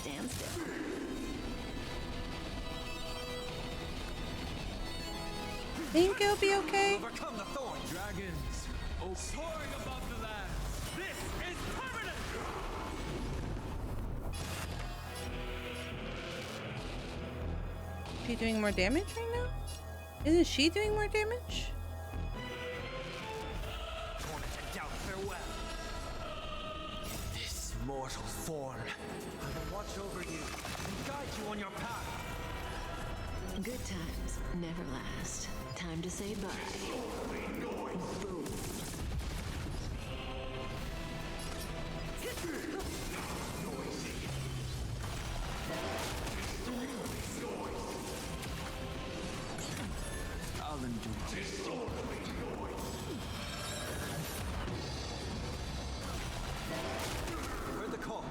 Stand still. Think it'll be okay? Overcome the thorn. Dragons, soaring above the land. This is permanent. Is she doing more damage right now? Isn't she doing more damage? This mortal thorn. I will watch over you and guide you on your path. Good times never last. Time to say bye. Boom. I'll endure. Heard the call.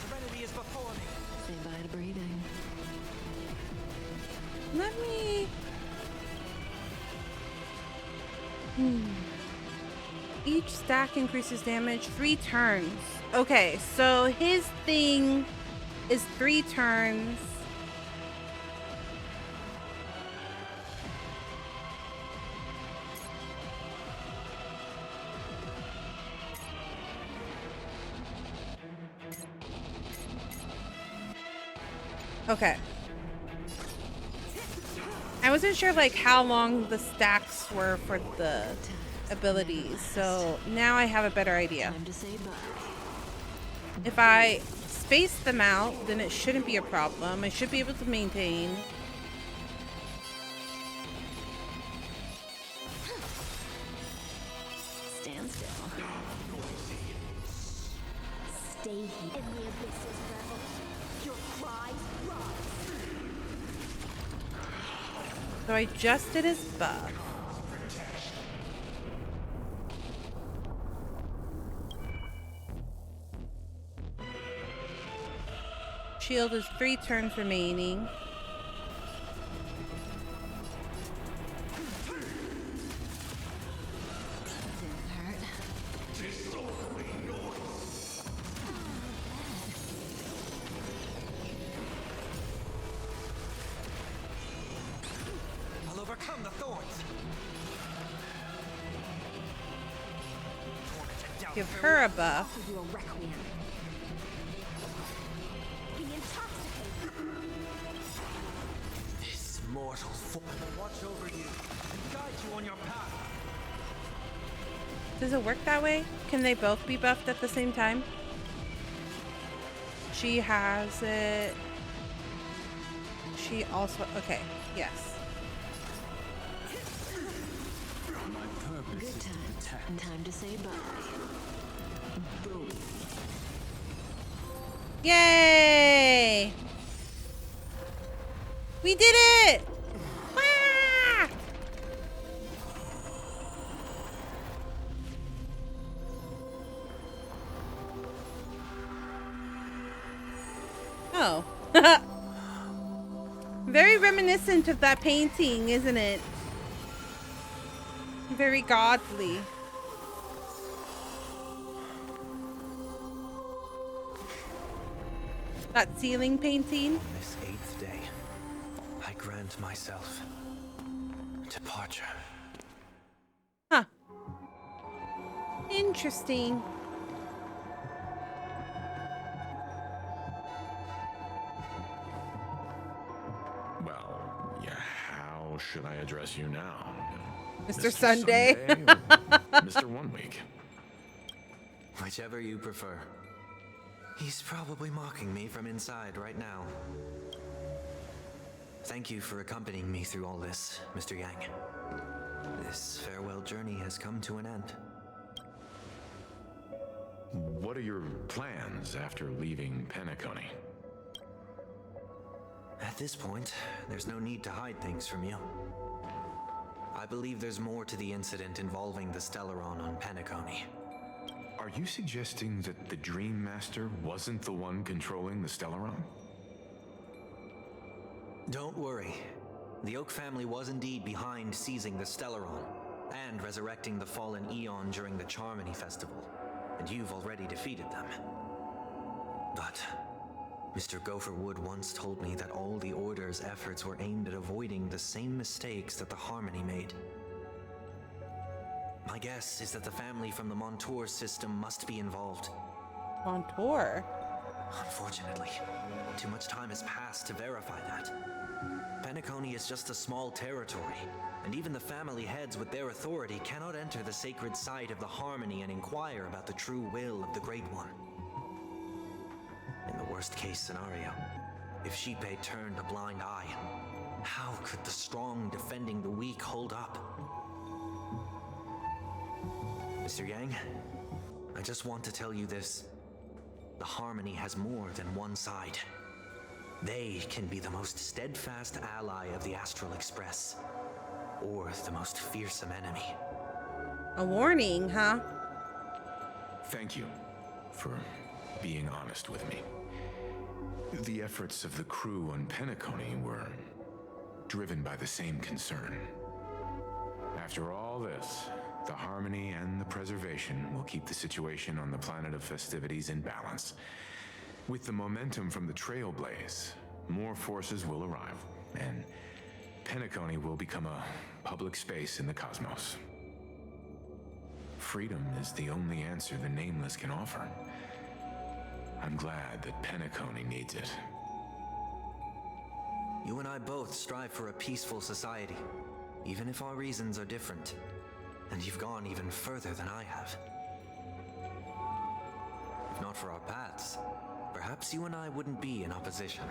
Serenity is before me. Say bye to breathing. Let me... Each stack increases damage 3 turns. Okay, so his thing is 3 turns. Okay. I wasn't sure like how long the stacks were for the abilities, so now I have a better idea. If I space them out, then it shouldn't be a problem. I should be able to maintain. Stand still. Stay here. In the abysses revel. Your cries rise. So I just did his buff. Shield is 3 turns remaining. I'll overcome the thorns. Give her a buff. Offer you a requiem. Be intoxicated. This mortal thorn will watch over you and guide you on your path. Does it work that way? Can they both be buffed at the same time? She has it. She also... Okay, yes. Good times. And time to say bye. Boom. Yay! We did it! Ah! Oh. Very reminiscent of that painting, isn't it? Very godly. That ceiling painting. This 8th day, I grant myself departure. Huh. Interesting. Well, yeah, how should I address you now? Mr. Sunday? Or Mr. 1 Week? Whichever you prefer. He's probably mocking me from inside right now. Thank you for accompanying me through all this, Mr. Yang. This farewell journey has come to an end. What are your plans after leaving Penacony? At this point, there's no need to hide things from you. I believe there's more to the incident involving the Stellaron on Penacony. Are you suggesting that the Dream Master wasn't the one controlling the Stellaron? Don't worry. The Oak family was indeed behind seizing the Stellaron and resurrecting the fallen Eon during the Charmony Festival, and you've already defeated them. But Mr. Gopherwood once told me that all the Order's efforts were aimed at avoiding the same mistakes that the Harmony made. My guess is that the family from the Montour system must be involved. Montour? Unfortunately, too much time has passed to verify that. Penacony is just a small territory, and even the family heads with their authority cannot enter the sacred site of the Harmony and inquire about the true will of the Great One. In the worst-case scenario, if Xipe turned a blind eye, how could the strong defending the weak hold up? Mr. Yang, I just want to tell you this. The Harmony has more than one side. They can be the most steadfast ally of the Astral Express, or the most fearsome enemy. A warning, huh? Thank you for being honest with me. The efforts of the crew on Penacony were driven by the same concern. After all this, the Harmony and the Preservation will keep the situation on the planet of festivities in balance. With the momentum from the Trailblaze, more forces will arrive, and Penacony will become a public space in the cosmos. Freedom is the only answer the Nameless can offer. I'm glad that Penacony needs it. You and I both strive for a peaceful society, even if our reasons are different. And you've gone even further than I have. If not for our paths, perhaps you and I wouldn't be in opposition.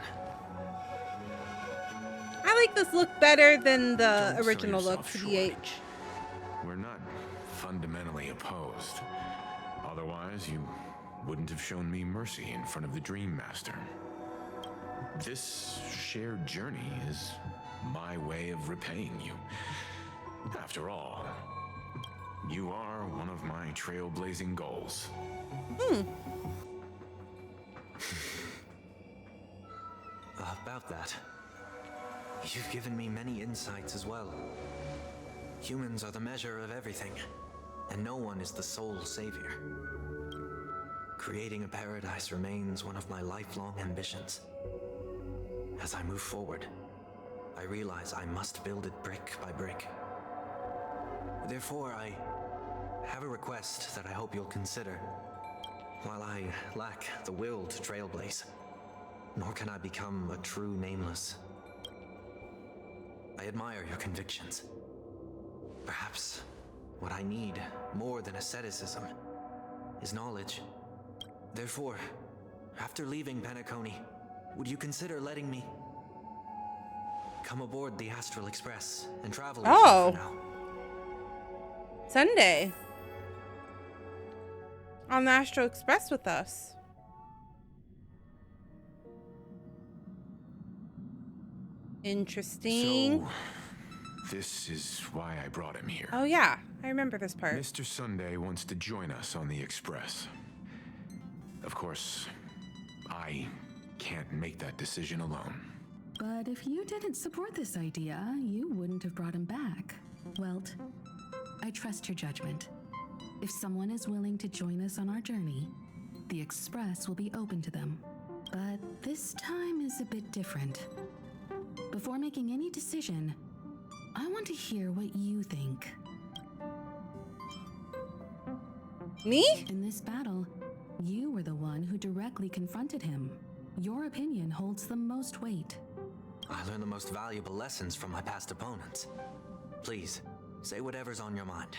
I like this look better than the original look, TBH. We're not fundamentally opposed. Otherwise, you wouldn't have shown me mercy in front of the Dream Master. This shared journey is my way of repaying you. After all, you are one of my trailblazing goals. About that, you've given me many insights as well. Humans are the measure of everything, and no one is the sole savior. Creating a paradise remains one of my lifelong ambitions. As I move forward, I realize I must build it brick by brick. Therefore, I have a request that I hope you'll consider. While I lack the will to trailblaze, nor can I become a true Nameless, I admire your convictions. Perhaps what I need more than asceticism is knowledge. Therefore, after leaving Penacony, would you consider letting me come aboard the Astral Express and travel with you for now? Sunday. On the Astral Express with us. Interesting. So, this is why I brought him here. Oh yeah, I remember this part. Mr. Sunday wants to join us on the Express. Of course, I can't make that decision alone. But if you didn't support this idea, you wouldn't have brought him back. Welt, I trust your judgment. If someone is willing to join us on our journey, the Express will be open to them. But this time is a bit different. Before making any decision, I want to hear what you think. Me? In this battle, you were the one who directly confronted him. Your opinion holds the most weight. I learned the most valuable lessons from my past opponents. Please, say whatever's on your mind.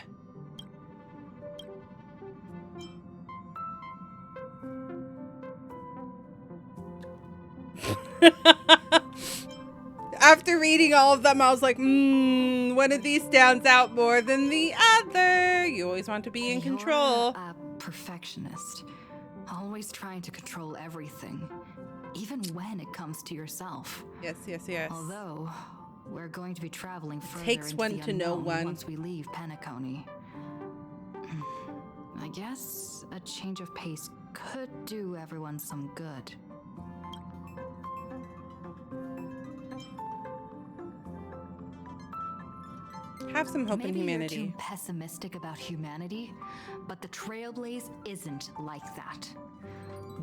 After reading all of them, I was like, one of these stands out more than the other. You always want to be in control. You're a perfectionist, always trying to control everything, even when it comes to yourself. Yes, yes, yes. Although, we're going to be traveling further Takes into one the to know unknown one. once we leave Penacony. I guess a change of pace could do everyone some good. Have some hope in Maybe humanity. You're too pessimistic about humanity, but the Trailblaze isn't like that.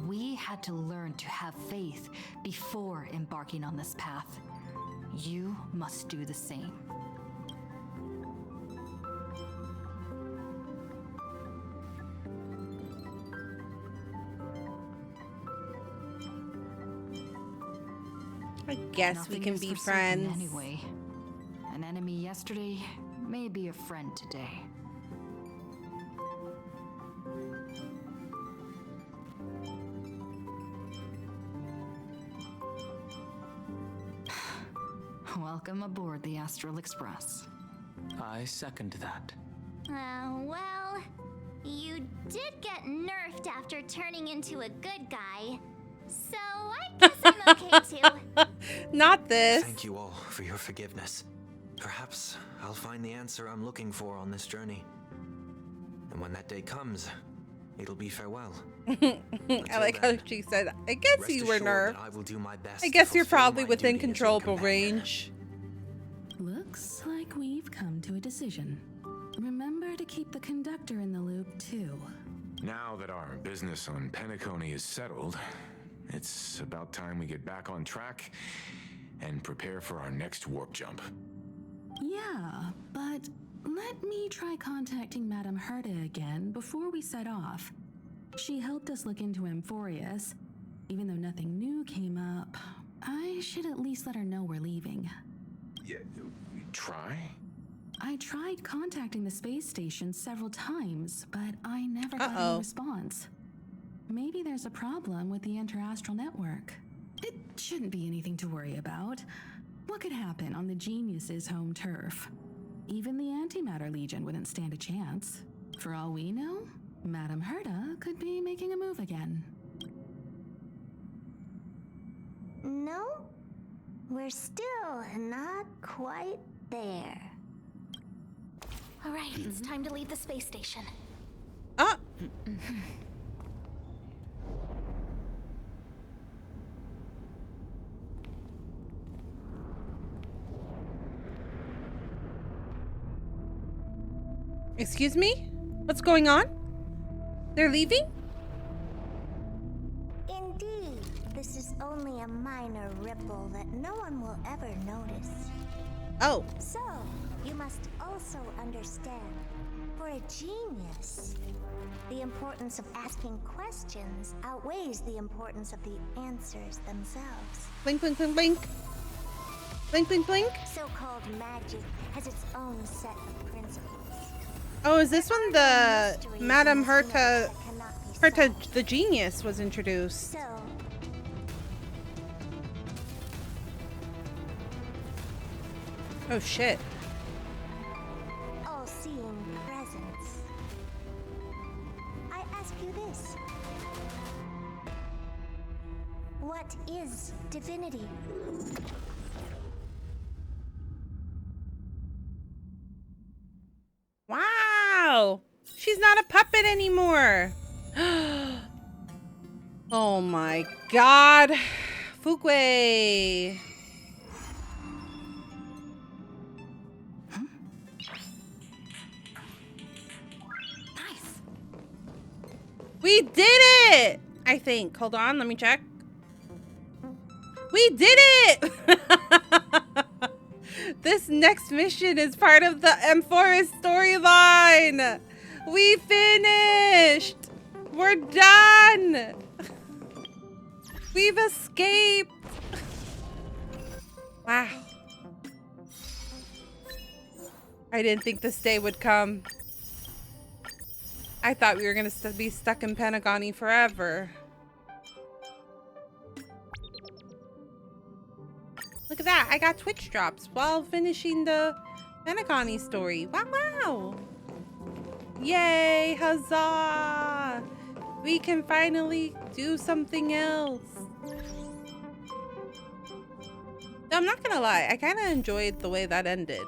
We had to learn to have faith before embarking on this path. You must do the same. I guess Nothing we can is be for certain friends. anyway. An enemy yesterday may be a friend today. Welcome aboard the Astral Express. I second that. Well, you did get nerfed after turning into a good guy. So I guess I'm okay too. Not this. Thank you all for your forgiveness. Perhaps I'll find the answer I'm looking for on this journey. And when that day comes, it'll be farewell. I like how she said, I guess you were nerfed. I will do my best I guess to you're fulfill probably my within duty as your controllable companion. range. Looks like we've come to a decision. Remember to keep the conductor in the loop, too. Now that our business on Penacony is settled, it's about time we get back on track and prepare for our next warp jump. Yeah, but let me try contacting Madame Herta again before we set off. She helped us look into Amphoreus. Even though nothing new came up, I should at least let her know we're leaving. Yeah, try? I tried contacting the space station several times, but I never got any response. Maybe there's a problem with the interastral network. It shouldn't be anything to worry about. What could happen on the Genius's home turf? Even the Antimatter Legion wouldn't stand a chance. For all we know, Madame Herta could be making a move again. No, we're still not quite there. All right, it's time to leave the space station. Excuse me? What's going on? They're leaving? Indeed, this is only a minor ripple that no one will ever notice. Oh. So, you must also understand, for a genius, the importance of asking questions outweighs the importance of the answers themselves. Blink, blink, blink, blink. Blink, blink, blink. So-called magic has its own set of principles. Oh, is this when the Madame Herta the Genius was introduced? So, oh shit. all-seeing presence. I ask you this. What is divinity? Wow! She's not a puppet anymore! Oh my god! Fuguei! Nice. We did it! I think. Hold on, let me check. We did it! This next mission is part of the Amphoreus storyline! We finished! We're done! We've escaped! Wow. I didn't think this day would come. I thought we were gonna be stuck in Penacony forever. Look at that, I got Twitch drops while finishing the Penacony story. Wow, wow! Yay, huzzah! We can finally do something else. No, I'm not gonna lie, I kinda enjoyed the way that ended.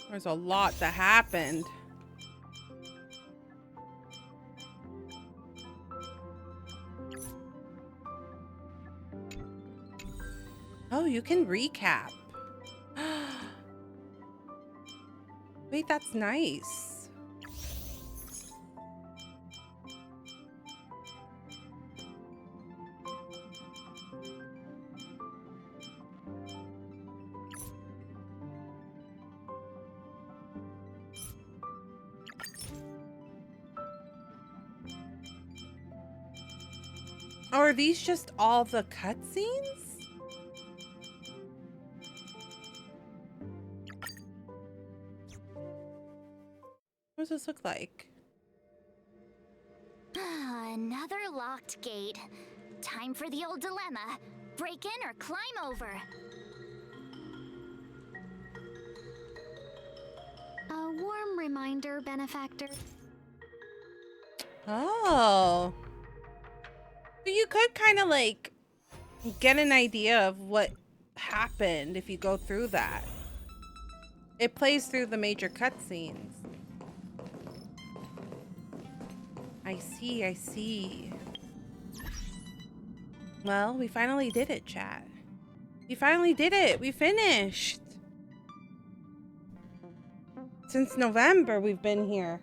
There's a lot that happened. Oh, you can recap. Wait, that's nice. Are these just all the cutscenes? What does this look like? Another locked gate. Time for the old dilemma. Break in or climb over. A warm reminder, benefactor. Oh. So you could kind of like get an idea of what happened if you go through that. It plays through the major cutscenes. I see, I see. Well, we finally did it, chat. We finally did it. We finished. Since November, we've been here.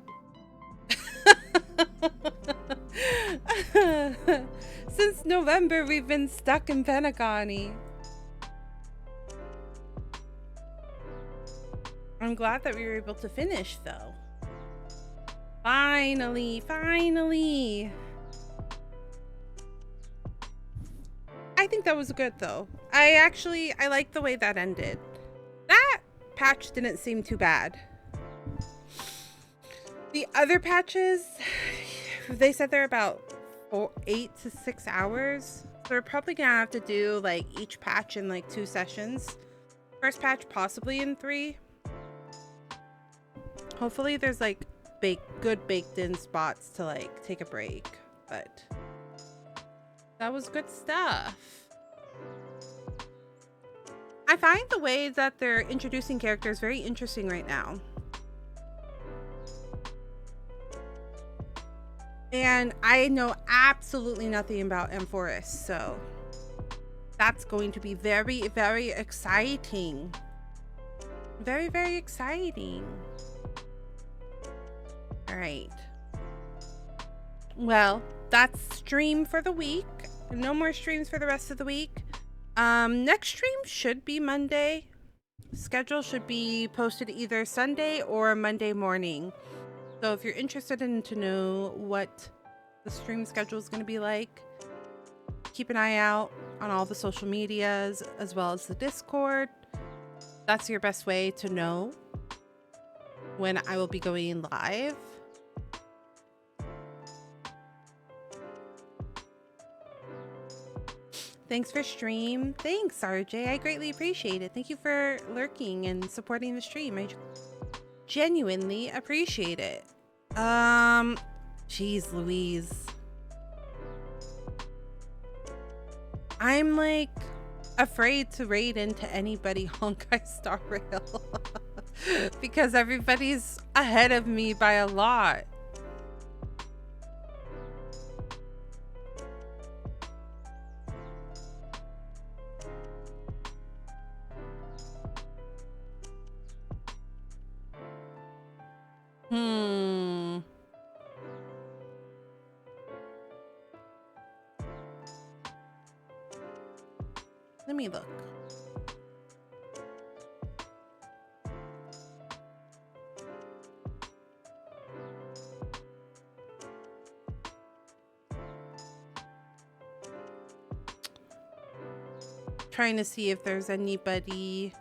Since November, we've been stuck in Penacony. I'm glad that we were able to finish, though. Finally, finally. I think that was good, though. I like the way that ended. That patch didn't seem too bad. The other patches, they said they're about 8 to 6 hours. So we're probably gonna have to do like each patch in like 2 sessions. First patch possibly in 3. Hopefully there's like good baked in spots to like take a break, but that was good stuff. I find the way that they're introducing characters very interesting right now. And I know absolutely nothing about Amphoreus, so that's going to be very, very exciting. Very, very exciting. All right. Well, that's stream for the week. No more streams for the rest of the week. Next stream should be Monday. Schedule should be posted either Sunday or Monday morning. So if you're interested in to know what the stream schedule is going to be like, keep an eye out on all the social medias as well as the Discord. That's your best way to know when I will be going live. Thanks for stream. Thanks, RJ. I greatly appreciate it. Thank you for lurking and supporting the stream. I genuinely appreciate it. Jeez Louise. I'm like afraid to raid into anybody Honkai Star Rail. because everybody's ahead of me by a lot. Let me look. Trying to see if there's anybody.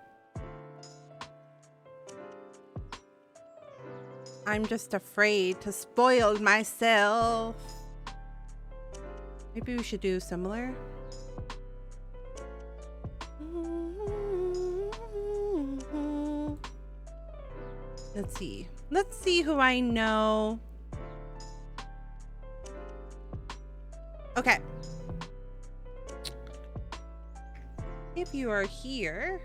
I'm just afraid to spoil myself. Maybe we should do similar. Let's see. Let's see who I know. Okay. If you are here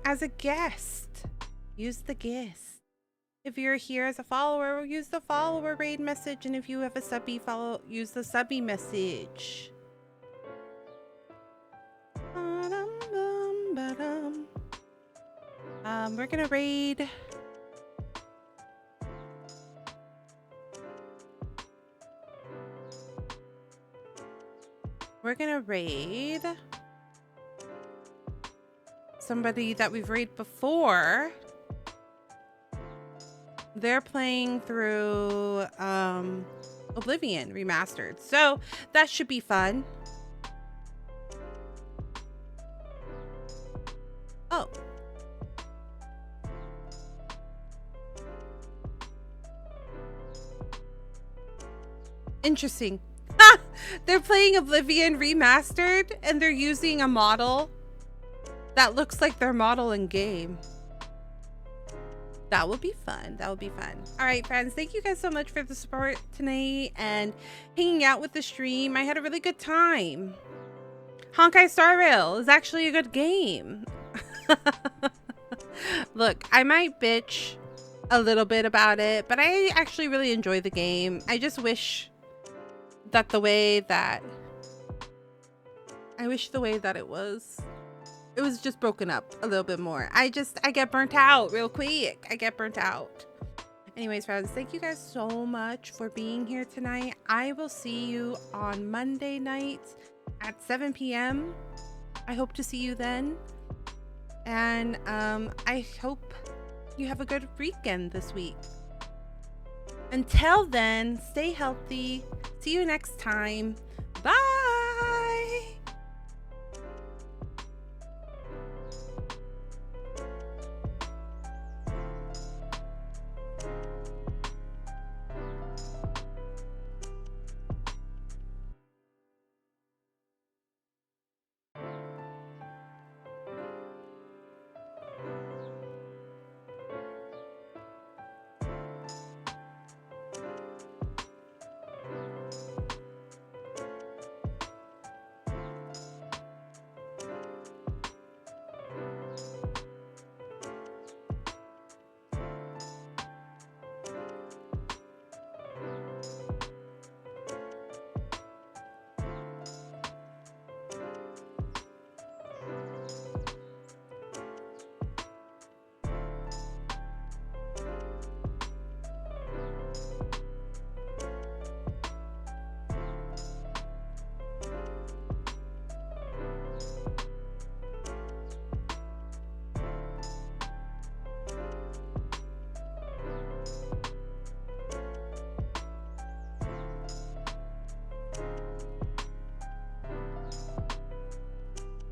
as a guest, use the guest. If you're here as a follower, use the follower raid message. And if you have a subby, use the subby message. We're gonna raid. We're gonna raid somebody that we've raided before. They're playing through Oblivion Remastered, so that should be fun. Oh. Interesting. They're playing Oblivion Remastered and they're using a model that looks like their model in game. That would be fun. That would be fun. All right, friends, thank you guys so much for the support tonight and hanging out with the stream. I had a really good time. Honkai Star Rail is actually a good game. Look, I might bitch a little bit about it, but I actually really enjoy the game. I just wish that the way that it was just broken up a little bit more. I get burnt out real quick. I get burnt out. Anyways, friends, thank you guys so much for being here tonight. I will see you on Monday night at 7 p.m. I hope to see you then. And I hope you have a good weekend this week. Until then, stay healthy. See you next time. Bye.